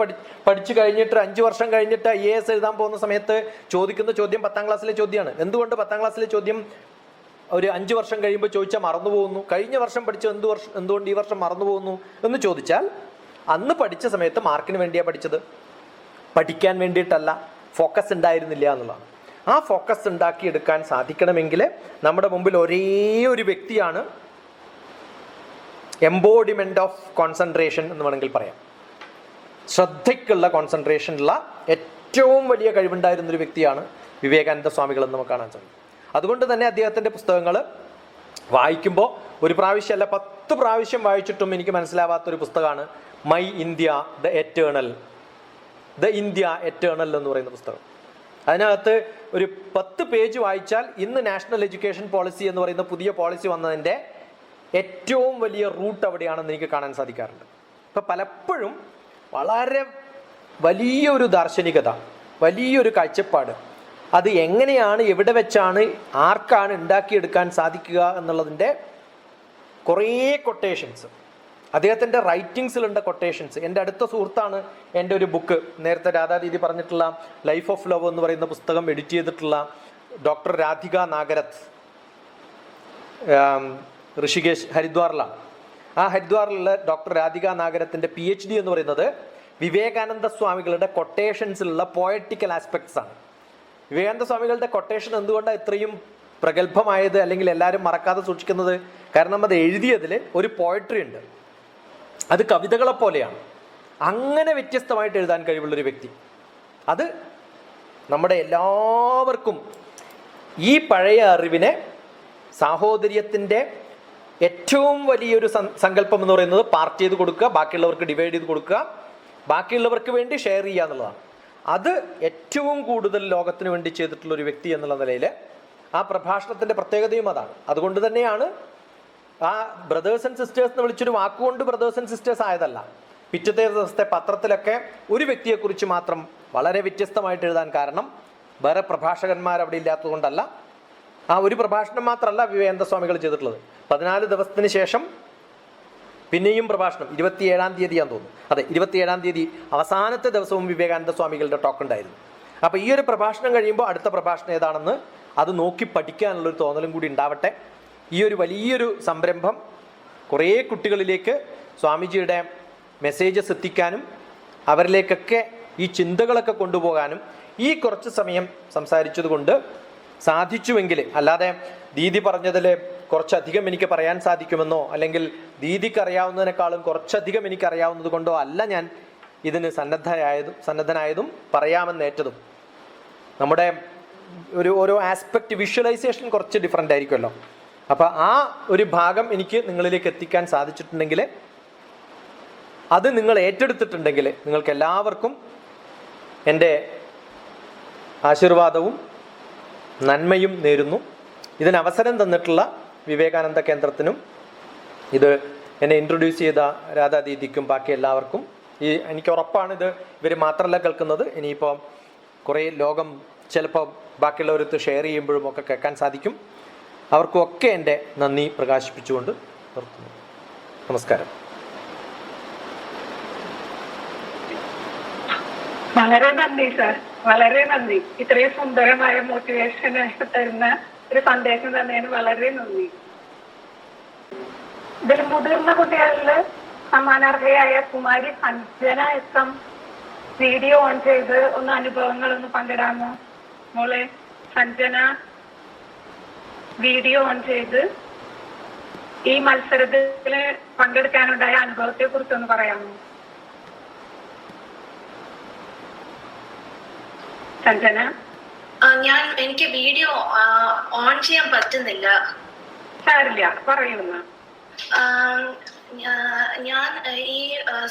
പഠിച്ചു കഴിഞ്ഞിട്ട് 5 വർഷം കഴിഞ്ഞിട്ട് IAS എഴുതാൻ പോകുന്ന സമയത്ത് ചോദിക്കുന്ന ചോദ്യം 10ാം ക്ലാസ്സിലെ ചോദ്യമാണ്. എന്തുകൊണ്ട് 10ാം ക്ലാസ്സിലെ ചോദ്യം ഒരു 5 വർഷം കഴിയുമ്പോൾ ചോദിച്ചാൽ മറന്നു പോകുന്നു? കഴിഞ്ഞ വർഷം പഠിച്ചത് എന്തുകൊണ്ട് ഈ വർഷം മറന്നു പോകുന്നു എന്ന് ചോദിച്ചാൽ, അന്ന് പഠിച്ച സമയത്ത് മാർക്കിന് വേണ്ടിയാണ് പഠിച്ചത്, പഠിക്കാൻ വേണ്ടിയിട്ടല്ല. ഫോക്കസ് ഉണ്ടായിരുന്നില്ല എന്നുള്ളതാണ്. ആ ഫോക്കസ് ഉണ്ടാക്കിയെടുക്കാൻ സാധിക്കണമെങ്കിൽ നമ്മുടെ മുമ്പിൽ ഒരേ ഒരു വ്യക്തിയാണ് എംബോഡിമെന്റ് ഓഫ് കോൺസെൻട്രേഷൻ എന്ന് വേണമെങ്കിൽ പറയാം. ശ്രദ്ധയ്ക്കുള്ള കോൺസെൻട്രേഷനുള്ള ഏറ്റവും വലിയ കഴിവുണ്ടായിരുന്നൊരു വ്യക്തിയാണ് വിവേകാനന്ദ സ്വാമികൾ എന്ന് നമുക്ക് കാണാൻ സാധിക്കും. അതുകൊണ്ട് തന്നെ അദ്ദേഹത്തിൻ്റെ പുസ്തകങ്ങൾ വായിക്കുമ്പോൾ ഒരു പ്രാവശ്യമല്ല 10 പ്രാവശ്യം വായിച്ചിട്ടും എനിക്ക് മനസ്സിലാവാത്തൊരു പുസ്തകമാണ് my India the India eternal എന്ന് പറയുന്ന പുസ്തകം. അതിനകത്ത് ഒരു 10 പേജ് വായിച്ചാൽ ഇന്ന് നാഷണൽ എഡ്യൂക്കേഷൻ പോളിസി എന്ന് പറയുന്ന പുതിയ പോളിസി വന്നതിൻ്റെ ഏറ്റവും വലിയ റൂട്ട് അവിടെയാണെന്ന് എനിക്ക് കാണാൻ സാധിക്കാറുണ്ട്. ഇപ്പം പലപ്പോഴും വളരെ വലിയൊരു ദാർശനികത, വലിയൊരു കാഴ്ചപ്പാട്, അത് എങ്ങനെയാണ്, എവിടെ വെച്ചാണ്, ആർക്കാണ് ഉണ്ടാക്കിയെടുക്കാൻ സാധിക്കുക എന്നുള്ളതിൻ്റെ കുറേ കൊട്ടേഷൻസ്, അദ്ദേഹത്തിൻ്റെ റൈറ്റിങ്സിലുണ്ട് കൊട്ടേഷൻസ്. എൻ്റെ അടുത്ത സുഹൃത്താണ് എൻ്റെ ഒരു ബുക്ക്, നേരത്തെ രാധാദീദി പറഞ്ഞിട്ടുള്ള ലൈഫ് ഓഫ് ലവ് എന്ന് പറയുന്ന പുസ്തകം എഡിറ്റ് ചെയ്തിട്ടുള്ള ഡോക്ടർ രാധിക നാഗരത്ത്, ഋഷികേശ് ഹരിദ്വാറിലാണ്. ആ ഹരിദ്വാറിലുള്ള ഡോക്ടർ രാധിക നാഗരത്തിൻ്റെ PhD എന്ന് പറയുന്നത് വിവേകാനന്ദ സ്വാമികളുടെ കൊട്ടേഷൻസിലുള്ള പോയറ്റിക്കൽ ആസ്പെക്ട്സ് ആണ്. വിവേകാനന്ദ സ്വാമികളുടെ കൊട്ടേഷൻ എന്തുകൊണ്ടാണ് ഇത്രയും പ്രഗത്ഭമായത്, അല്ലെങ്കിൽ എല്ലാവരും മറക്കാതെ സൂക്ഷിക്കുന്നത്? കാരണം അത് എഴുതിയതിൽ ഒരു പോയട്രി ഉണ്ട്, അത് കവിതകളെ പോലെയാണ്. അങ്ങനെ വ്യത്യസ്തമായിട്ട് എഴുതാൻ കഴിവുള്ളൊരു വ്യക്തി. അത് നമ്മുടെ എല്ലാവർക്കും ഈ പഴയ അറിവിനെ സാഹോദര്യത്തിൻ്റെ ഏറ്റവും വലിയൊരു സങ്കല്പം എന്ന് പറയുന്നത് പാർട്ട് ചെയ്ത് കൊടുക്കുക, ബാക്കിയുള്ളവർക്ക് ഡിവൈഡ് ചെയ്ത് കൊടുക്കുക, ബാക്കിയുള്ളവർക്ക് വേണ്ടി ഷെയർ ചെയ്യുക എന്നുള്ളതാണ്. അത് ഏറ്റവും കൂടുതൽ ലോകത്തിന് വേണ്ടി ചെയ്തിട്ടുള്ള ഒരു വ്യക്തി എന്നുള്ള നിലയിൽ ആ പ്രഭാഷണത്തിൻ്റെ പ്രത്യേകതയും അതാണ്. അതുകൊണ്ട് തന്നെയാണ് ആ ബ്രദേഴ്സ് ആൻഡ് സിസ്റ്റേഴ്സ് എന്ന് വിളിച്ചൊരു വാക്കുകൊണ്ട് ബ്രദേഴ്സ് ആൻഡ് സിസ്റ്റേഴ്സ് ആയതല്ല. പിറ്റത്തെ ദിവസത്തെ പത്രത്തിലൊക്കെ ഒരു വ്യക്തിയെക്കുറിച്ച് മാത്രം വളരെ വ്യത്യസ്തമായിട്ട് എഴുതാൻ കാരണം വേറെ പ്രഭാഷകന്മാർ അവിടെ ഇല്ലാത്തതുകൊണ്ടല്ല. ആ ഒരു പ്രഭാഷണം മാത്രമല്ല വിവേകാനന്ദ സ്വാമികൾ ചെയ്തിട്ടുള്ളത്. 14 ദിവസത്തിന് ശേഷം പിന്നെയും പ്രഭാഷണം 27-ാം തീയതിയാന്ന് തോന്നുന്നു. അതെ, 27-ാം തീയതി അവസാനത്തെ ദിവസവും വിവേകാനന്ദ സ്വാമികളുടെ ടോക്ക് ഉണ്ടായിരുന്നു. അപ്പോൾ ഈ ഒരു പ്രഭാഷണം കഴിയുമ്പോൾ അടുത്ത പ്രഭാഷണം ഏതാണെന്ന് അത് നോക്കി പഠിക്കാനുള്ളൊരു തോന്നലും കൂടി ഉണ്ടാവട്ടെ. ഈ ഒരു വലിയൊരു സംരംഭം കുറേ കുട്ടികളിലേക്ക് സ്വാമിജിയുടെ മെസ്സേജസ് എത്തിക്കാനും അവരിലേക്കൊക്കെ ഈ ചിന്തകളൊക്കെ കൊണ്ടുപോകാനും ഈ കുറച്ച് സമയം സംസാരിച്ചത് കൊണ്ട് സാധിച്ചുവെങ്കിൽ, അല്ലാതെ ദീദി പറഞ്ഞതിൽ കുറച്ചധികം എനിക്ക് പറയാൻ സാധിക്കുമെന്നോ അല്ലെങ്കിൽ ദീദിക്ക് അറിയാവുന്നതിനേക്കാളും കുറച്ചധികം എനിക്കറിയാവുന്നത് കൊണ്ടോ അല്ല ഞാൻ ഇതിന് സന്നദ്ധനായതും പറയാമെന്നേറ്റതും. നമ്മുടെ ഓരോ ആസ്പെക്റ്റ് വിഷ്വലൈസേഷൻ കുറച്ച് ഡിഫറൻ്റ് ആയിരിക്കുമല്ലോ. അപ്പോൾ ആ ഒരു ഭാഗം എനിക്ക് നിങ്ങളിലേക്ക് എത്തിക്കാൻ സാധിച്ചിട്ടുണ്ടെങ്കിൽ, അത് നിങ്ങൾ ഏറ്റെടുത്തിട്ടുണ്ടെങ്കിൽ നിങ്ങൾക്ക് എല്ലാവർക്കും എൻ്റെ ആശീർവാദവും നന്മയും നേരുന്നു. ഇതിന് അവസരം തന്നിട്ടുള്ള വിവേകാനന്ദ കേന്ദ്രത്തിനും ഇത് എന്നെ ഇൻട്രൊഡ്യൂസ് ചെയ്ത രാധാ ദീദിക്കും ബാക്കി എല്ലാവർക്കും എനിക്ക് ഉറപ്പാണ് ഇത് ഇവർ മാത്രമല്ല കേൾക്കുന്നത്, ഇനിയിപ്പോൾ കുറേ ലോകം ചിലപ്പോൾ ബാക്കിയുള്ളവരത്ത് ഷെയർ ചെയ്യുമ്പോഴും ഒക്കെ കേൾക്കാൻ സാധിക്കും. അവർക്കൊക്കെ എൻ്റെ നന്ദി പ്രകാശിപ്പിച്ചുകൊണ്ട് നിർത്തുന്നു. നമസ്കാരം. വളരെ നന്ദി സാർ, വളരെ നന്ദി. ഇത്രയും സുന്ദരമായ മോട്ടിവേഷൻ തരുന്ന ഒരു സന്ദേശം തന്നെയാണ്. വളരെ നന്ദി. ഇതിൽ മുതിർന്ന കുട്ടികളില് സമ്മാനാർഹയായ Kumari Sanjana S video on ചെയ്ത് ഒന്ന് അനുഭവങ്ങളൊന്ന് പങ്കിടാമോ? മോളെ സഞ്ജന, വീഡിയോ ഓൺ ചെയ്ത് ഈ മത്സരത്തില് പങ്കെടുക്കാനുണ്ടായ അനുഭവത്തെ കുറിച്ചൊന്ന് പറയാമോ? സഞ്ജന. എനിക്ക് വീഡിയോ ഓൺ ചെയ്യാൻ പറ്റുന്നില്ല. സാരില്ല, പറയുന്ന. ഞാൻ ഈ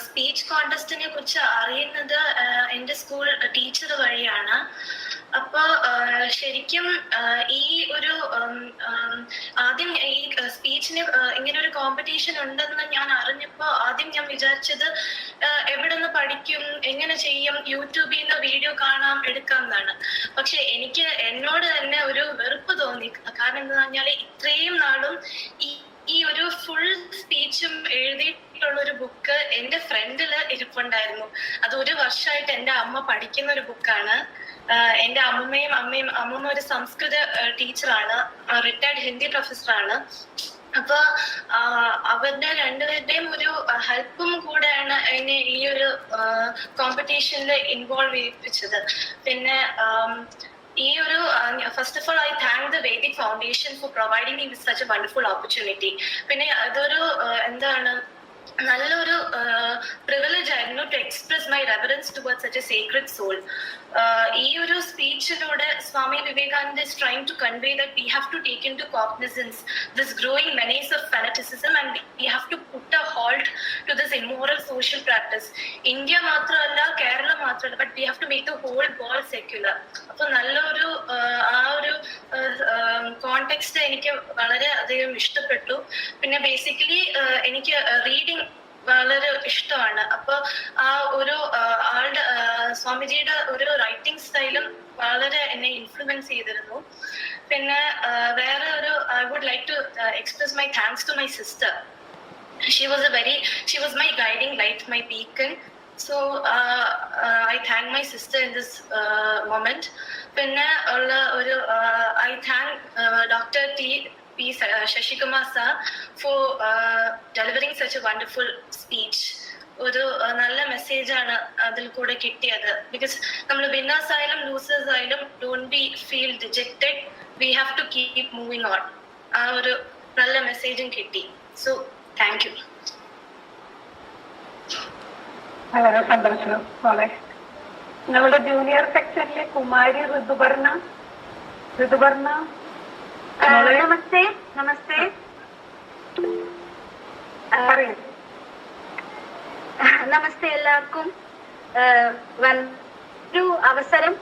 സ്പീച്ച് കോൺടെസ്റ്റിനെ കുറിച്ച് അറിയുന്നത് എൻ്റെ സ്കൂൾ ടീച്ചർ വഴിയാണ്. അപ്പൊ ശരിക്കും ഈ ഒരു ആദ്യം ഈ സ്പീച്ചിന് ഇങ്ങനെ ഒരു കോമ്പറ്റീഷൻ ഉണ്ടെന്ന് ഞാൻ അറിഞ്ഞപ്പോ ആദ്യം ഞാൻ വിചാരിച്ചത് എവിടെ നിന്ന് പഠിക്കും, എങ്ങനെ ചെയ്യും, യൂട്യൂബിൽ നിന്ന് വീഡിയോ കാണാം എടുക്കാം എന്നാണ്. പക്ഷെ എനിക്ക് എന്നോട് തന്നെ ഒരു വെറുപ്പ് തോന്നി. കാരണം എന്താ പറഞ്ഞാല് ഇത്രയും നാളും ഈ ഒരു ഫുൾ സ്പീച്ചും എഴുതിയിട്ടുള്ള ഒരു ബുക്ക് എന്റെ ഫ്രണ്ടില് ഇരിപ്പുണ്ടായിരുന്നു. അത് 1 വർഷമായിട്ട് എന്റെ അമ്മ പഠിക്കുന്ന ഒരു ബുക്കാണ്. എന്റെ അമ്മമ്മ ഒരു സംസ്കൃത ടീച്ചറാണ്, റിട്ടയർഡ് ഹിന്ദി പ്രൊഫസറാണ്. അപ്പൊ അവരുടെ രണ്ടുപേരുടെയും ഒരു ഹെൽപ്പും കൂടെയാണ് എന്നെ ഈ ഒരു കോമ്പറ്റീഷനിൽ ഇൻവോൾവ് ചെയ്യിപ്പിച്ചത്. പിന്നെ first of all, I thank the Vedic Foundation for providing me with such a wonderful opportunity. പിന്നെ അതൊരു നല്ലൊരു പ്രിവിലേജ് ആയിരുന്നു to express my reverence towards such a sacred soul. ഈ ഒരു സ്പീച്ചിലൂടെ Swami Vivekananda is trying to convey that we have to take into cognizance this growing menace of fanaticism and we have to put a halt to this immoral social practice. India മാത്രമല്ല, കേരള മാത്രമല്ല, but we have to make the whole world secular. അപ്പൊ നല്ലൊരു ആ ഒരു context എനിക്ക് വളരെ അധികം ഇഷ്ടപ്പെട്ടു. പിന്നെ ബേസിക്കലി എനിക്ക് റീഡിങ് വളരെ ഇഷ്ടമാണ്. അപ്പൊ ആ ഒരു ആളുടെ സ്വാമിജിയുടെ ഒരു റൈറ്റിംഗ് സ്റ്റൈലും വളരെ എന്നെ ഇൻഫ്ലുവൻസ് ചെയ്തിരുന്നു. പിന്നെ വേറെ ഒരു I would like to express my thanks to my sister. She was my guiding light, my beacon. So I thank my sister in this moment. Pinne ulla oru I thank Dr. P. Shashikumar sir for delivering such a wonderful speech. ഒരു നല്ല message ആണ് അതിൽ കൂടെ കിട്ടിയത്. Because നമ്മൾ winners ആയാലും losers ആയാലും don't be feel dejected, we have to keep moving on. ആ ഒരു നല്ല മെസ്സേജും കിട്ടി. So thank you. വളരെ സന്തോഷം. പോലെ നിങ്ങളുടെ ജൂനിയർ സെക്ഷനിലെ കുമാരി ഋതുപർണ നമസ്തേ നമസ്തേ. പറയൂ. നമസ്തേ എല്ലാവർക്കും. ഒരു അവസരം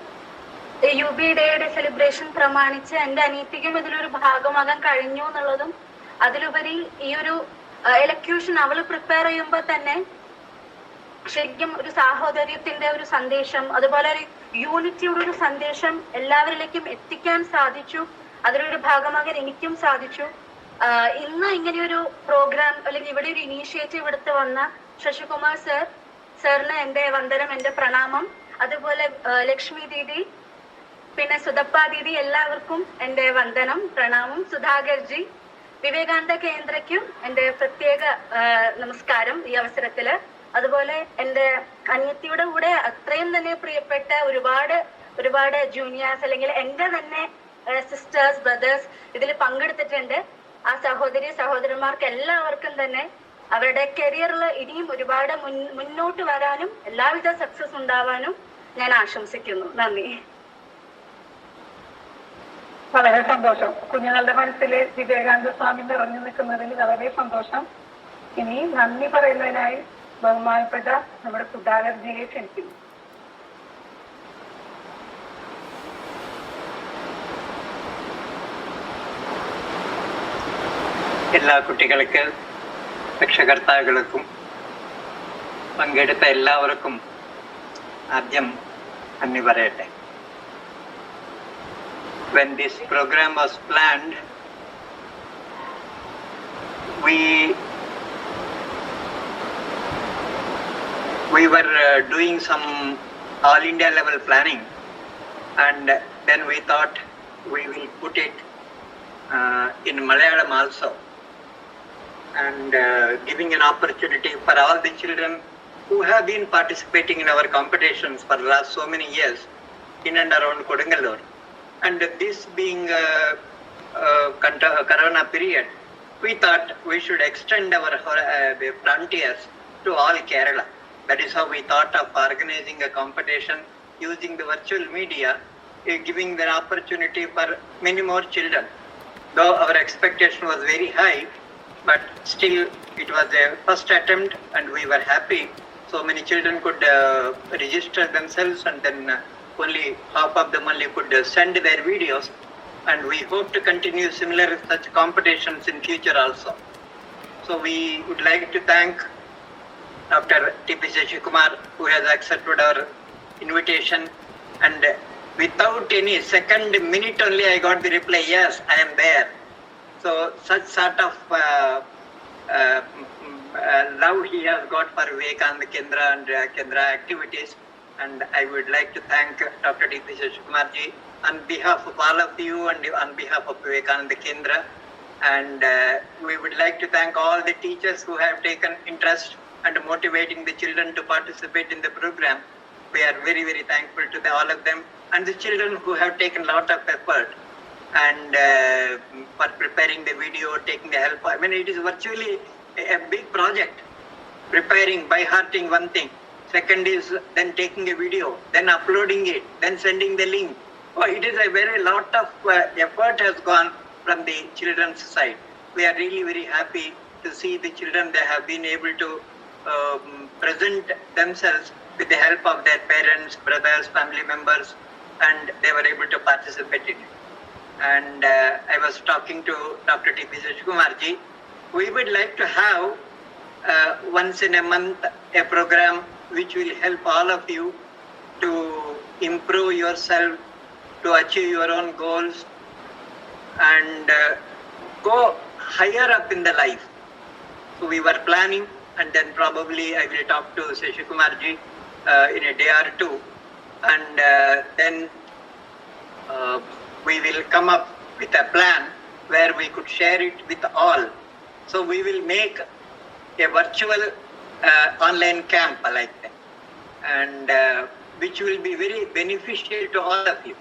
UB ഡേയുടെ സെലിബ്രേഷൻ പ്രമാണിച്ച് എന്റെ അനിയത്തിക്കും ഇതിലൊരു ഭാഗമാകാൻ കഴിഞ്ഞു എന്നുള്ളതും അതിലുപരി ഈ ഒരു എലക്യൂഷൻ അവള് പ്രിപ്പയർ ചെയ്യുമ്പോൾ തന്നെ ശരിക്കും ഒരു സാഹോദര്യത്തിന്റെ ഒരു സന്ദേശം, അതുപോലെ ഒരു യൂണിറ്റിയുടെ ഒരു സന്ദേശം എല്ലാവരിലേക്കും എത്തിക്കാൻ സാധിച്ചു. അതിലൊരു ഭാഗമാകാൻ എനിക്കും സാധിച്ചു. ഇന്ന് ഇങ്ങനെയൊരു പ്രോഗ്രാം അല്ലെങ്കിൽ ഇവിടെ ഒരു ഇനീഷ്യേറ്റീവ് എടുത്ത് വന്ന ശശികുമാർ സാറിന് എന്റെ വന്ദനം, എന്റെ പ്രണാമം. അതുപോലെ ലക്ഷ്മി ദീദി, പിന്നെ സുധപ്പ ദീദി, എല്ലാവർക്കും എന്റെ വന്ദനം, പ്രണാമം. സുധാകർജി, വിവേകാനന്ദ കേന്ദ്രയ്ക്കും എന്റെ പ്രത്യേക നമസ്കാരം ഈ അവസരത്തില്. അതുപോലെ എന്റെ അനിയത്തിയുടെ കൂടെ അത്രയും തന്നെ പ്രിയപ്പെട്ട ഒരുപാട് ജൂനിയേഴ്സ് അല്ലെങ്കിൽ എന്റെ തന്നെ സിസ്റ്റേഴ്സ്, ബ്രദേഴ്സ് ഇതിൽ പങ്കെടുത്തിട്ടുണ്ട്. ആ സഹോദരന്മാർക്ക് എല്ലാവർക്കും തന്നെ അവരുടെ കരിയറിൽ ഇനിയും ഒരുപാട് മുന്നോട്ട് വരാനും എല്ലാവിധ സക്സസ് ഉണ്ടാവാനും ഞാൻ ആശംസിക്കുന്നു. നന്ദി. വളരെ സന്തോഷം. കുഞ്ഞുങ്ങളുടെ മനസ്സിൽ വിവേകാനന്ദ സ്വാമി നിറഞ്ഞു നിൽക്കുന്നതിൽ വളരെ സന്തോഷം. ഇനി നന്ദി പറയുന്നതിനായി ബഹുമാനപ്പെട്ട നമ്മുടെ സുധാകർജിയെ ക്ഷണിക്കുന്നു. എല്ലാ കുട്ടികൾക്ക്, രക്ഷകർത്താക്കൾക്കും പങ്കെടുത്ത എല്ലാവർക്കും ആദ്യം നന്ദി പറയട്ടെ. When this program was planned, we were doing some all India level planning, and then we thought we will put it in Malayalam also, and giving an opportunity for all the children who have been participating in our competitions for the last so many years in and around Kodungalur. And this being Corona period, we thought we should extend our frontiers to all Kerala. That is how we thought of organizing a competition using the virtual media, giving the opportunity for many more children. Though our expectation was very high, but still it was a first attempt and we were happy. So many children could register themselves, and then only half of them only could send their videos, and we hope to continue similar such competitions in future also. So we would like to thank Dr. T.P. Seshikumar, who has accepted our invitation, and without any second minute only I got the reply, yes, I am there. So such sort of love he has got for Vivekananda Kendra and Kendra activities. And I would like to thank Dr. T.P. Seshikumar ji on behalf of all of you and on behalf of Vivekananda Kendra. And we would like to thank all the teachers who have taken interest and motivating the children to participate in the program. We are very, very thankful to all of them, and the children who have taken a lot of effort and for preparing the video, taking the help. I mean, it is virtually a big project, preparing, by hearting one thing. Second is then taking a video, then uploading it, then sending the link. Oh, it is a very lot of effort has gone from the children's side. We are really very happy to see the children. They have been able to present themselves with the help of their parents, brothers, family members, and they were able to participate in it. And I was talking to Dr. T.P. Seshikumar ji. We would like to have once in a month a program which will help all of you to improve yourself, to achieve your own goals, and go higher up in the life. So we were planning, and then probably I will talk to Seshikumar ji in a day or two, and then we will come up with a plan where we could share it with all. So we will make a virtual online camp like that, and which will be very beneficial to all of you.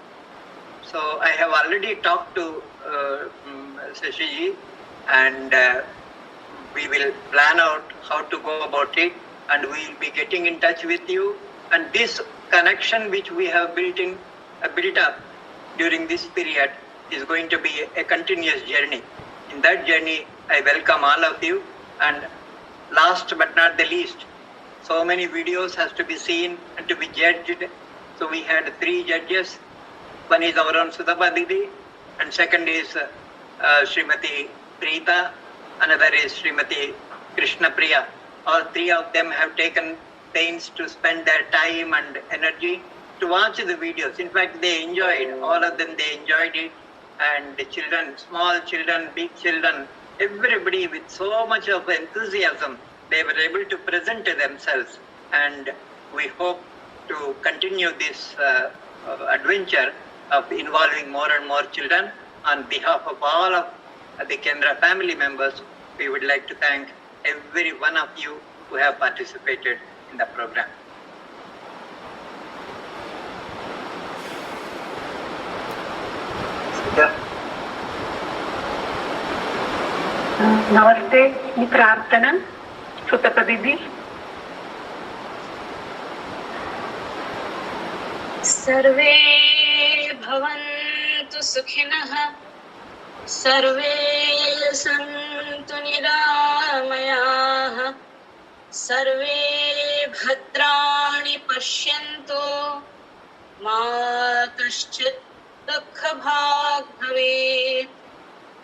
So I have already talked to Seshiji, and we will plan out how to go about it, and we will be getting in touch with you. And this connection which we have built up during this period is going to be a continuous journey. In that journey, I welcome all of you. And last but not the least, so many videos has to be seen and to be judged. So we had 3 judges. One is our own Sudhapa Didi, and second is Srimati Preeta, another is Srimati Krishna Priya. All 3 of them have taken pains to spend their time and energy to watch the videos. In fact, they enjoyed, all of them, they enjoyed it. And the children, small children, big children, everybody with so much of enthusiasm, they were able to present themselves. And we hope to continue this adventure of involving more and more children. On behalf of all of the Kendra family members, we would like to thank every one of you who have participated in the program. नमस्ते प्रार्थना सुतपा दीदी. सर्वे भवन्तु सुखिनः, सर्वे सन्तु निरामयाः, सर्वे भद्राणि पश्यन्तु, मा कश्चित् दुःखभाग् भवेत्.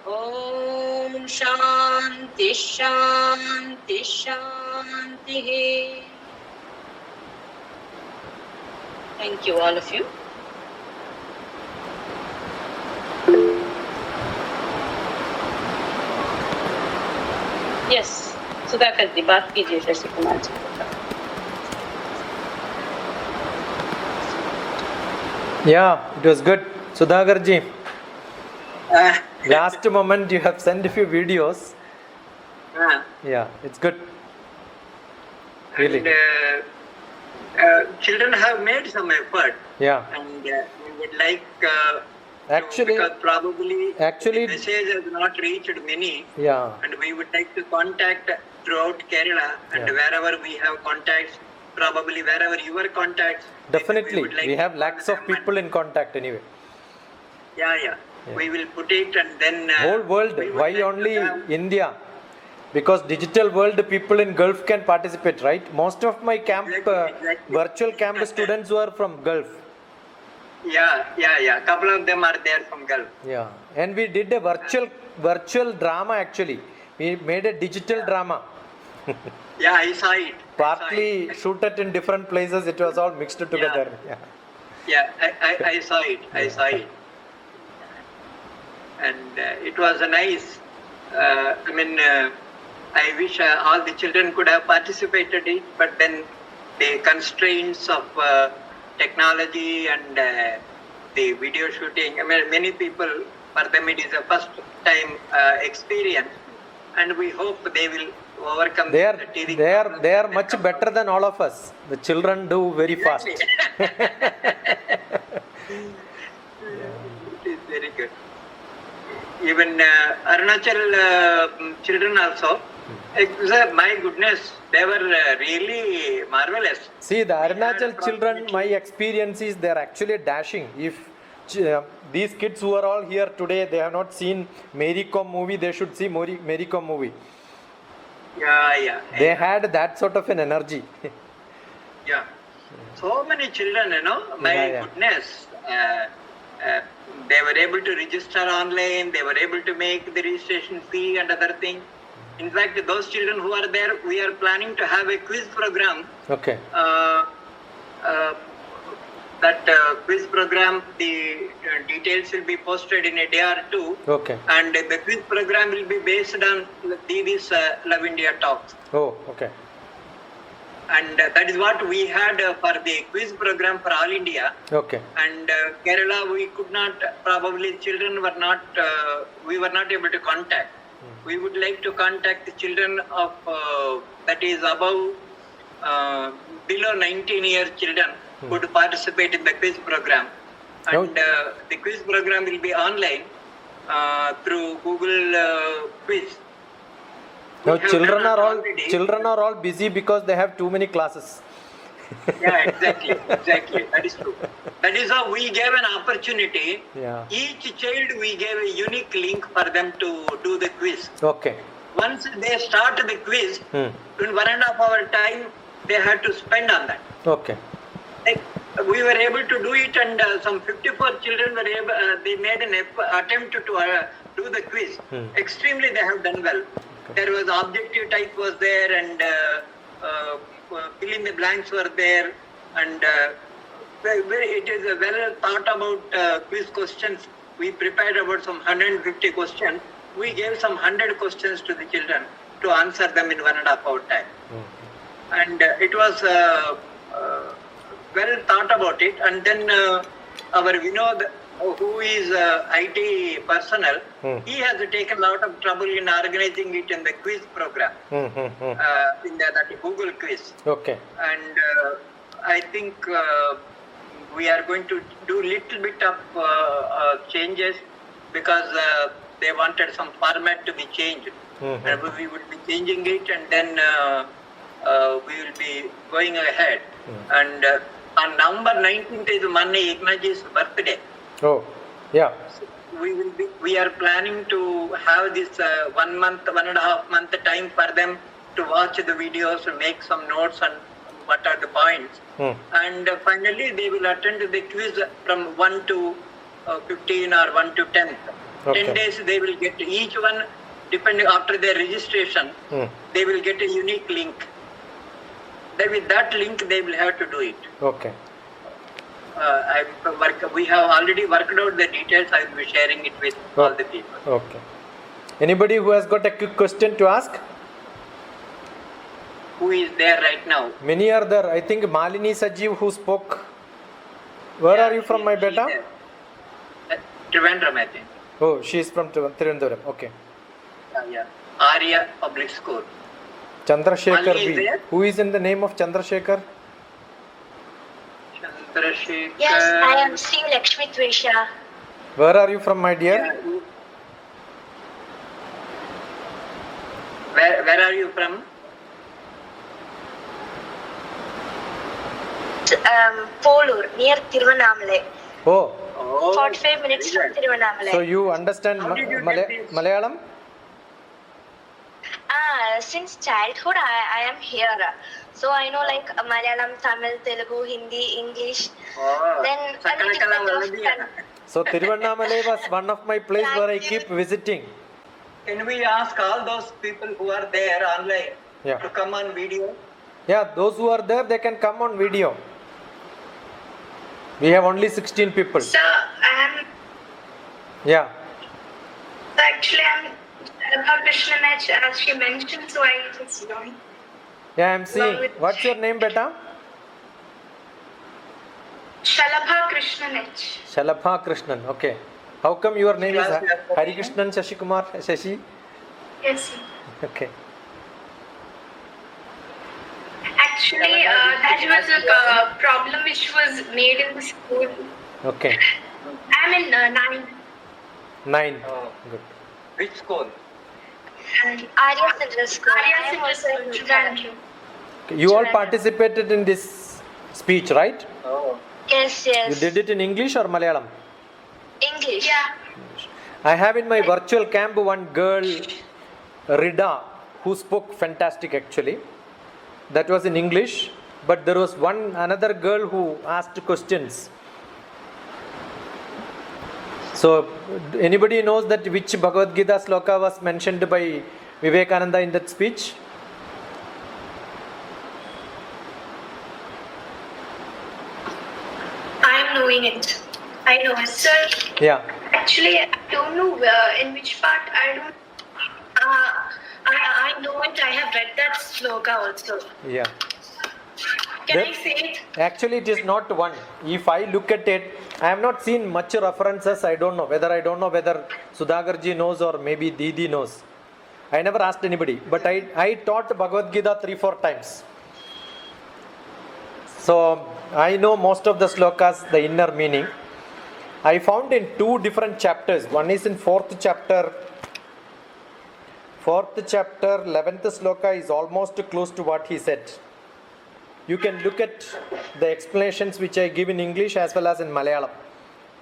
ॐ शान्ति शान्ति शान्तिः. Thank you, all of you. Yes, Sudhakar जी बात कीजिए Shashi Kumar ji. Yeah, it was good. Sudhakar ji, last moment you have sent a few videos. Yeah, it's good. Really. And children have made some effort. Yeah. And we would like Actually- because probably actually- the message has not reached many. Yeah. And we would like to contact throughout Kerala, and Yeah. wherever we have contacts, probably wherever your contacts. Definitely. would like We to have call lakhs of them people in contact anyway. Yeah. Yeah. We will put it, and then Whole world, we would why like to only have- India? Because digital world people in Gulf can participate, right? Most of my camp, Exactly. virtual camp students were from Gulf. Yeah. Couple of them are there from Gulf. Yeah. And we did a virtual drama actually. We made a digital drama. Yeah, I saw it. Partly shooted in different places. It was all mixed together. Yeah. Yeah, I saw it. I saw it. And it was a nice. I wish all the children could have participated in it, but then the constraints of technology and the video shooting. Many people, for them it is a first time experience, and we hope they will overcome They the teething are problems they are and much come better than all of us. The children do very fast. It is very good. Even Arunachal children also, my goodness, they were really marvelous. See, the We had Arunachal children, approximately- my experience is they are actually dashing. If these kids who are all here today, they have not seen Mary Kom movie, they should see Mary Kom movie. Yeah. They had that sort of an energy. Yeah. So many children, my Yeah. goodness. They were able to register online, they were able to make the registration fee and other things. In fact, those children who are there, we are planning to have a quiz program. Okay. That quiz program, the details will be posted in a day or two. Okay. And the quiz program will be based on Divi's Love India talks. Oh, okay. And that is what we had for the quiz program for All India. Okay. And Kerala, we could not, probably children were not, we were not able to contact. We would like to contact the children of, that is above, below 19-year children who would participate in the quiz program. And the quiz program will be online through Google Quiz. Now We have children done are it all already. busy because they have too many classes. Yeah, exactly. That is true. That is how we gave an opportunity. Yeah. Each child we gave a unique link for them to do the quiz. Okay. Once they start the quiz, in 1.5 hour time, they had to spend on that. Okay. Like, we were able to do it, and some 54 children were able. They made an attempt to do the quiz. Extremely, they have done well. There was objective type was there, and fill in the blanks were there, and it is a well thought about quiz questions. We prepared about some 150 questions. We gave some 100 questions to the children to answer them in 1.5 hour time, and it was well thought about it. And then our Vinod, who is IT personnel, he has taken a lot of trouble in organizing it in the quiz program, in that Google quiz. Okay. And I think we are going to do little bit of changes, because they wanted some format to be changed, and we would be changing it, and then we will be going ahead. And on November 19th is Manni Ignaji's birthday. Oh, yeah. We are planning to have this 1 month, 1.5 month time for them to watch the videos, make some notes on what are the points. And finally they will attend the quiz from 1 to 15 or 1 to 10. Okay. 10 days they will get each one, depending after their registration, they will get a unique link. Then with that link they will have to do it. Okay. We have already worked out the details. I will be sharing it with all the people. Okay. Anybody who has got a quick question to ask? Who is there right now? Many are there. I think Malini Sajiv who spoke. Where are you from, my beta? Trivandrum, I think. Oh, she is from Trivandrum. Okay. Yeah. Arya Public School. Chandrasekhar Malini is B. there? Who is in the name of Chandrasekhar? Chandrasekhar. Yes, I am Sri Lakshmi Twesha. Where are you from, my dear? Where are you from? Polur, near Tiruvannamalai. Oh, 45 minutes from Tiruvannamalai. so you understand How did you get this? Malayalam? Since childhood, I am here. So I know like Malayalam, Tamil, Telugu, Hindi, English. Then a Sakalakala little bit of Valladiyya. So Tiruvannamalai was one of my place where I keep visiting. Can we ask all those people who are there online Yeah. to come on video? Yeah, those who are there, they can come on video. We have only 16 people. So I'm Yeah. Shalabha Krishnanach, as she mentioned, so I just joined. Yeah, I'm seeing. What's your name, beta? Shalabha Krishnanach. Shalabha Krishnan. Okay. How come your name is Yes, yes. Hari Krishnan Shashikumar Shashi? Yes. Sir. Okay. Actually, that was a problem which was made in the school. Okay. I'm in 9th. 9. Oh. Good. Which school? And Arya Central School. Arya I am Central also in School, Trivandrum. You all participated in this speech, right? Oh. Yes, You yes. did it in English or Malayalam? English. yeah. I have in my virtual camp one girl, Rida, who spoke fantastic actually. That was in English, but there was another girl who asked questions. So, anybody knows that which Bhagavad Gita sloka was mentioned by Vivekananda in that speech? I'm knowing it. I know it, sir. Yeah. Actually, I don't know in which part. I don't. I know it. I have read that sloka also. Yeah. Can That- I say it? Actually, it is not one. If I look at it, I have not seen much references. I don't know whether Sudhagarji knows or maybe Didi knows. I never asked anybody, but I taught Bhagavad Gita 3-4 times. So I know most of the slokas, the inner meaning. I found in 2 different chapters. One is in 4th chapter. 4th chapter, 11th sloka is almost close to what he said. You can look at the explanations which I give in English as well as in Malayalam.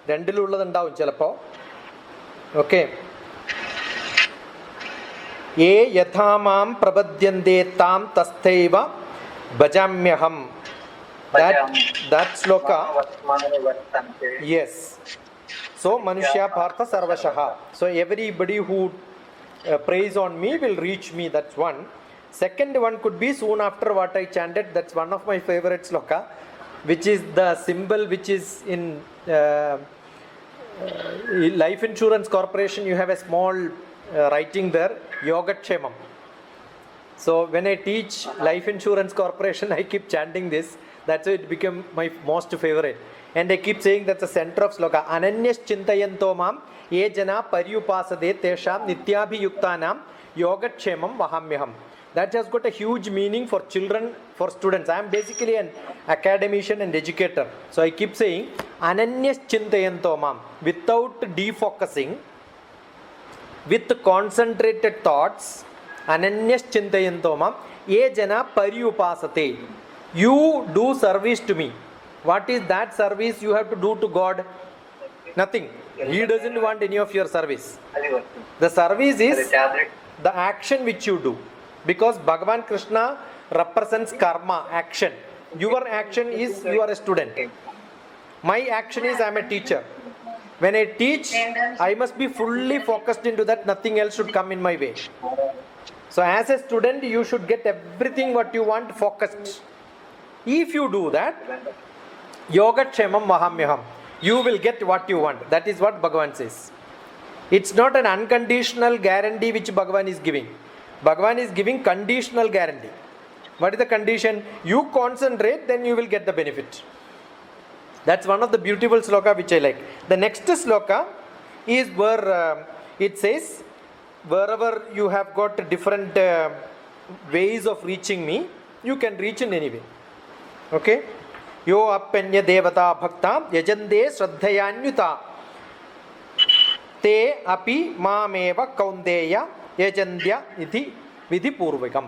രണ്ടിലുള്ളതുണ്ടാവും ചിലപ്പോൾ. Okay. യേ യഥാമാം പ്രപദ്യന്തേ താം തസ്ഥൈവ ഭജാമ്യഹം. That sloka. Yes. So Manushya Partha Sarvashaha. So everybody who praise on me will reach me. That's one. Second one could be soon after what I chanted. That's one of my favorite sloka, which is the symbol which is in Life Insurance Corporation. You have a small writing there, Yogatshemam. So when I teach Life Insurance Corporation, I keep chanting this. That's why it became my most favorite. And I keep saying that's the center of sloka. Ananyas chintayanto mam ye jana paryupasade tesham nityabhiyuktanam yogatshemam vahamyaham. That has got a huge meaning for children, for students. I am basically an academician and educator. So I keep saying Ananyas chintayanto mam, without defocusing, with concentrated thoughts. Ananyas chintayanto mam ye jana paryupasate. You do service to me. What is that service you have to do to God? Nothing. He doesn't want any of your service. The service is the action which you do. Because Bhagavan Krishna represents karma, action. Your action is you are a student. My action is I am a teacher. When I teach, I must be fully focused into that. Nothing else should come in my way. So as a student, you should get everything what you want focused. If you do that, Yogatshemam Vahamyaham, you will get what you want. That is what Bhagavan says. It's not an unconditional guarantee which Bhagavan is giving. Bhagavan is giving conditional guarantee. What is the condition? You concentrate, then you will get the benefit. That's one of the beautiful sloka which I like. The next sloka is where it says, wherever you have got different ways of reaching me, you can reach in any way. Okay? Yo appenya devata bhakta yajande shraddhayanyuta te api mameva kaundeya yajandya iti vidhi purvakam.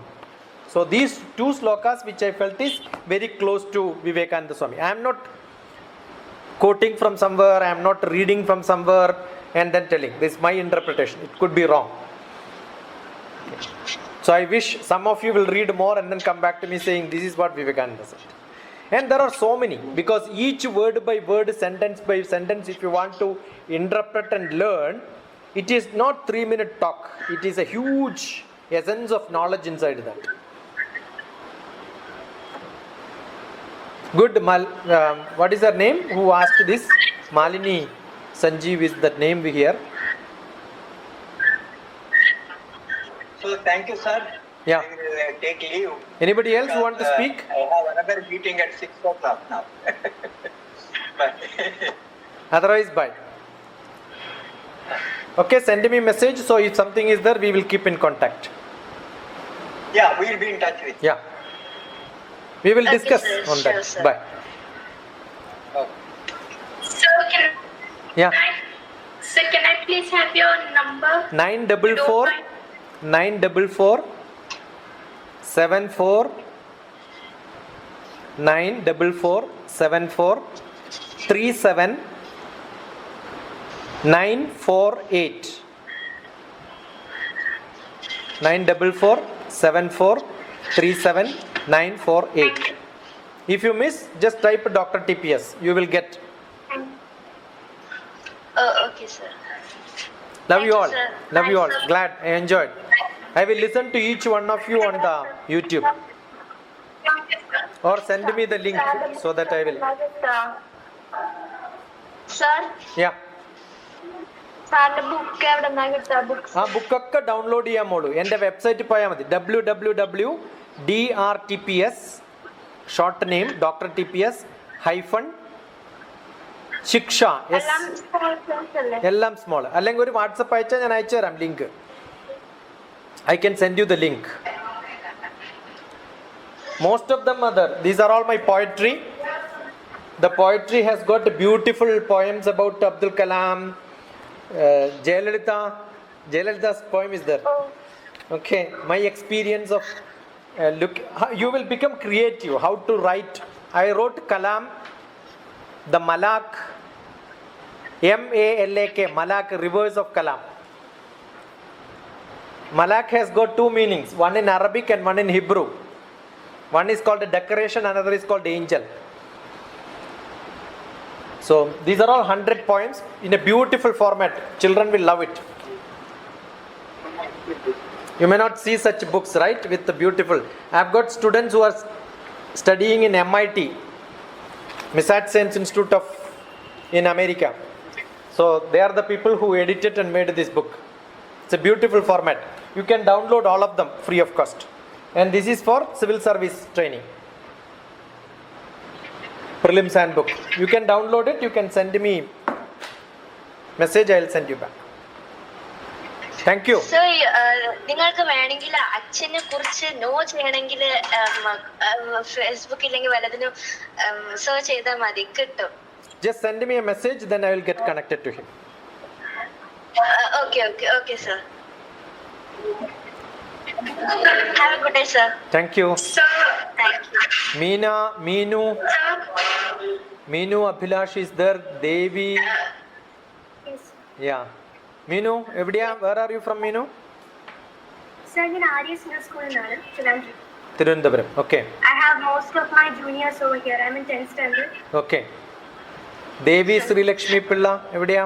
So these two slokas which I felt is very close to Vivekananda Swami. I am not quoting from somewhere, I am not reading from somewhere and then telling. This is my interpretation. It could be wrong. Okay. So I wish some of you will read more and then come back to me saying this is what Vivekananda said. And there are so many, because each word by word, sentence by sentence, if you want to interpret and learn, it is not 3-minute talk. It is a huge essence of knowledge inside that. Good. What is her name? Who asked this? Malini Sanjeev is that name we hear. So thank you, sir. Yeah. I will take leave. Anybody else who want to speak? I have another meeting at 6 o'clock now. Bye. Otherwise, bye. Okay, send me a message. So if something is there, we will keep in contact. Yeah, we will be in touch with you. Yeah. We will Okay, discuss sir. on that. Sure, sir. Bye. So Yeah. can I please have your number? 944 74 944 37 948 944 74 37 948. If you miss, just type Dr. TPS. You will get. Okay, sir. Love Thank you you, all. sir. Love you all. Thanks, sir. Glad I enjoyed. I will listen to each one of you on the YouTube, or send me the link so that I will. Sir Yeah. സാറിന്റെ book എവിടെ നിന്നാ കിട്ടുക? Books ആ ബുക്കൊക്കെ download ചെയ്യാൻ മോളൂ. എൻ്റെ വെബ്സൈറ്റിൽ പോയാൽ മതി. www.drtps short name doctor TPS hyphen ശിക്ഷ എല്ലാം സ്പോൺസേഴ്സ് അല്ലേ? എല്ലാം സ്മോൾ. അല്ലെങ്കിൽ ഒരു വാട്സപ്പ് അയച്ചാൽ ഞാൻ അയച്ചു തരാം link. I can send you the link. Most of them are there. These are all my poetry. The poetry has got beautiful poems about Abdul Kalam, Jayalalitha's poem is there. Okay, my experience of look, you will become creative. How to write? I wrote Kalam, the Malak, M-A-L-A-K, Malak, reverse of Kalam. Malak has got two meanings, one in Arabic and one in Hebrew. One is called a decoration, another is called angel. So these are all 100 poems in a beautiful format. Children will love it. You may not see such books, right? With the beautiful. I have got students who are studying in MIT, Massachusetts Institute in America. So they are the people who edited and made this book. It's a beautiful format. You can download all of them free of cost. And this is for civil service training. Prelims handbook. You can download it. You can send me message. I will send you back. Thank you. So, നിങ്ങൾക്ക് വേണമെങ്കിൽ അച്ഛനെ കുറിച്ച് no ചെയ്യണമെങ്കിൽ ഫേസ്ബുക്കില്ലെങ്കിൽ വല്ലതിനും search ചെയ്താൽ മതി, കിട്ടും. Just send me a message, then I will get connected to him. Okay, sir. Have a good day, sir. Thank you. Thank you. Meenu, Abhilash is there. Devi. Yeah. Meenu, എവിടെയാ? Where are you from, Meenu? Sir, in Aries Middle School in Tirunelveli. Okay. I have most of my juniors over here. I'm in 10th standard. Okay. Devi Sri Lakshmi Pilla, എവിടെയാ?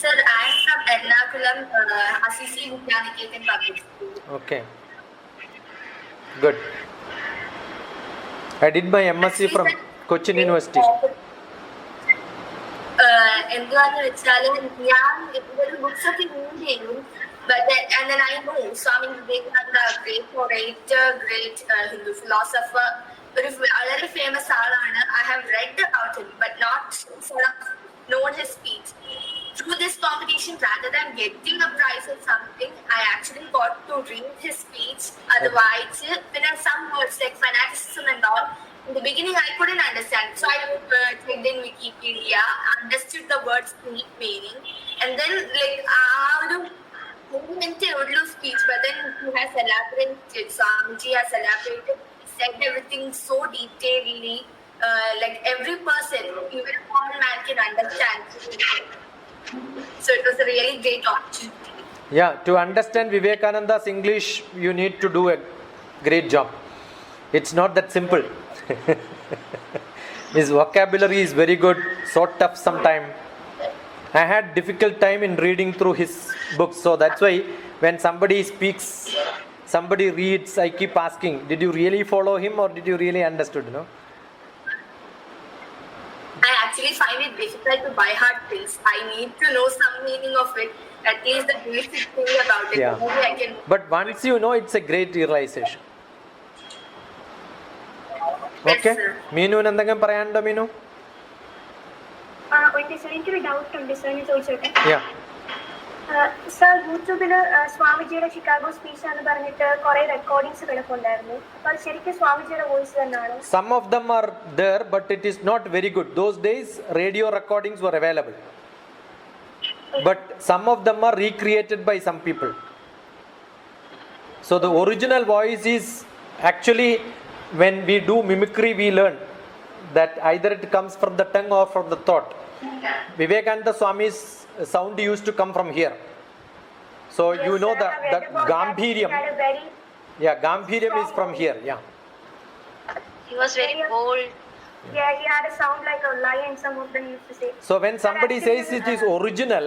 Sir, I am from Ernakulam, Assisi Vidyaniketan Public School. Okay. Good. I did my MSc from Cochin University. എന്തുവാന്ന് വെച്ചാൽ ഞാൻ ഇതൊരു books ഒക്കെ read ചെയ്യും, and then I know Swami Vivekananda, great orator, great Hindu philosopher, ഒരു വളരെ famous ആളാണ്. I have read about him but not sort of known his speech. Through this competition, rather than getting a prize or something, I actually got to read his speech. Otherwise, there are some words like fanaticism and all. In the beginning, I couldn't understand. So I checked in Wikipedia, understood the word's meaning, and then speech. But then he has elaborated. Swamiji has elaborated. He said everything so detailedly, like every person, even a common man, can understand. So it was a really great opportunity. Yeah, to understand Vivekananda's English, you need to do a great job. It's not that simple. His vocabulary is very good, so tough sometimes. I had difficult time in reading through his books, so that's why when somebody speaks, somebody reads, I keep asking, did you really follow him or did you really understood, no? I actually find it difficult to by heart things. I need to know some meaning of it, at least the basic thing about it. Yeah. Maybe I can. But once you know, it's a great realization. Okay. Meenu, എന്തെങ്കിലും പറയാനുണ്ടോ മീനു? എനിക്കൊരു doubt ഉണ്ട് sir, ഞാൻ ചോദിച്ചോട്ടെ? Sir, യൂട്യൂബില് സ്വാമിജിയുടെ Chicago speech എന്ന് പറഞ്ഞിട്ട് കുറെ റെക്കോർഡിങ്സ് കിടപ്പുണ്ടായിരുന്നു. അപ്പൊ അത് ശരിക്കും സ്വാമിജിയുടെ വോയിസ് തന്നെയാണോ? Some of them are there, but it is not very good. Those days, radio recordings were available, but some of them are recreated by some people. So the original voice is actually, when we do mimicry, we learn that either it comes from the tongue or from the throat. Vivekananda Swami's sound used to come from here. So yes, you know the Gambhiryam. Yeah, Gambhiryam is from here. Yeah. He was very bold. Yeah, he had a sound like a lion, some of them used to say. So when somebody says it is original,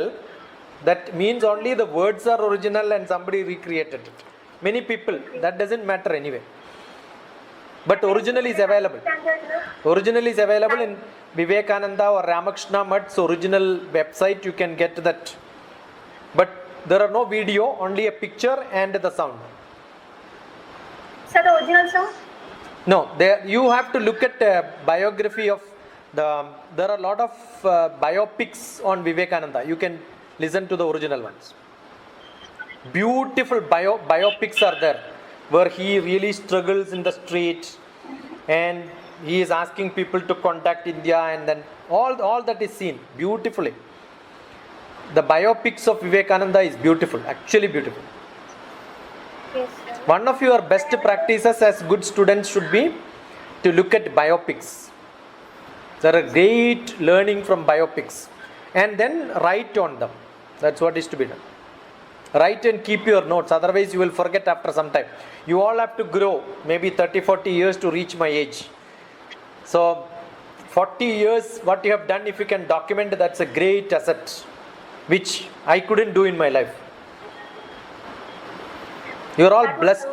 that means only the words are original and somebody recreated it. Many people, that doesn't matter anyway. But original is available. Original is available in Vivekananda or Ramakrishna Mutt's original website. You can get that. But there are no video, only a picture and the sound. So the original sound? No, there you have to look at biography of there are a lot of biopics on Vivekananda. You can listen to the original ones. Beautiful biopics are there, where he really struggles in the street and he is asking people to contact India, and then all that is seen beautifully. The biopics of Vivekananda is beautiful, actually beautiful. Yes, sir. One of your best practices as good students should be to look at biopics. There are great learning from biopics, and then write on them. That's what is to be done. Write and keep your notes, otherwise you will forget after some time. You all have to grow, maybe 30-40 years to reach my age. So 40 years what you have done, if you can document, that's a great asset which I couldn't do in my life. You are all blessed.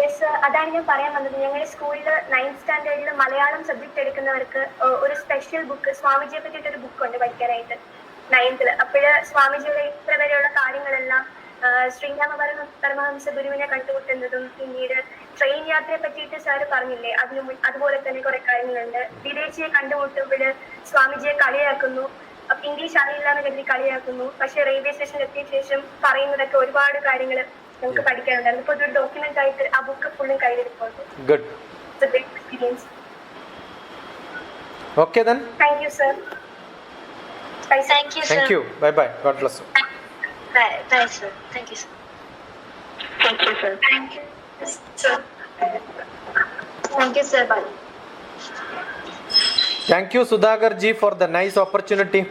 Yes, അതാണ് ഞാൻ പറയാൻ വന്നത്. ഞങ്ങളുടെ സ്കൂളിൽ 9th സ്റ്റാൻഡേർഡിൽ Malayalam subject എടുക്കുന്നവർക്ക് ഒരു special book, സ്വാമിജിയെ പറ്റിയിട്ടൊരു ബുക്കുണ്ട് പഠിക്കാനായിട്ട് 9th. അപ്പോഴ് സ്വാമിജിയുടെ ഇത്ര വരെയുള്ള കാര്യങ്ങളെല്ലാം, ശ്രീരാമ പരമഹംസ ഗുരുവിനെ കണ്ടുമുട്ടുന്നതും പിന്നീട് ട്രെയിൻ യാത്രയെ പറ്റിയിട്ട് സാറ് പറഞ്ഞില്ലേ, അതുപോലെ തന്നെ കുറെ കാര്യങ്ങളുണ്ട്. വിദേശിയെ കണ്ടുമുട്ടുമ്പോൾ സ്വാമിജിയെ കളിയാക്കുന്നു, അപ്പൊ ഇംഗ്ലീഷ് അറിയില്ലാന്ന് കരുതി കളിയാക്കുന്നു. പക്ഷെ റെയിൽവേ സ്റ്റേഷനിൽ എത്തിയ ശേഷം പറയുന്നതൊക്കെ ഒരുപാട് കാര്യങ്ങൾ നമുക്ക് പഠിക്കാനുണ്ടായിരുന്നു. ഇപ്പൊ ഒരു ഡോക്യുമെന്റ് ആയിട്ട് ആ ബുക്ക് ഫുള്ളും കയ്യിലെടുക്കുന്നുണ്ട്. Good. It's a big experience. Okay then. Thank you, sir. Bye, sir. Thank you, sir. Thank you. Bye bye. God bless you. Bye, sir. Thank you, sir. Thank you, sir. Thank you, sir. Thank you, sir. Bye. Thank you, Sudhakar ji, for the nice opportunity.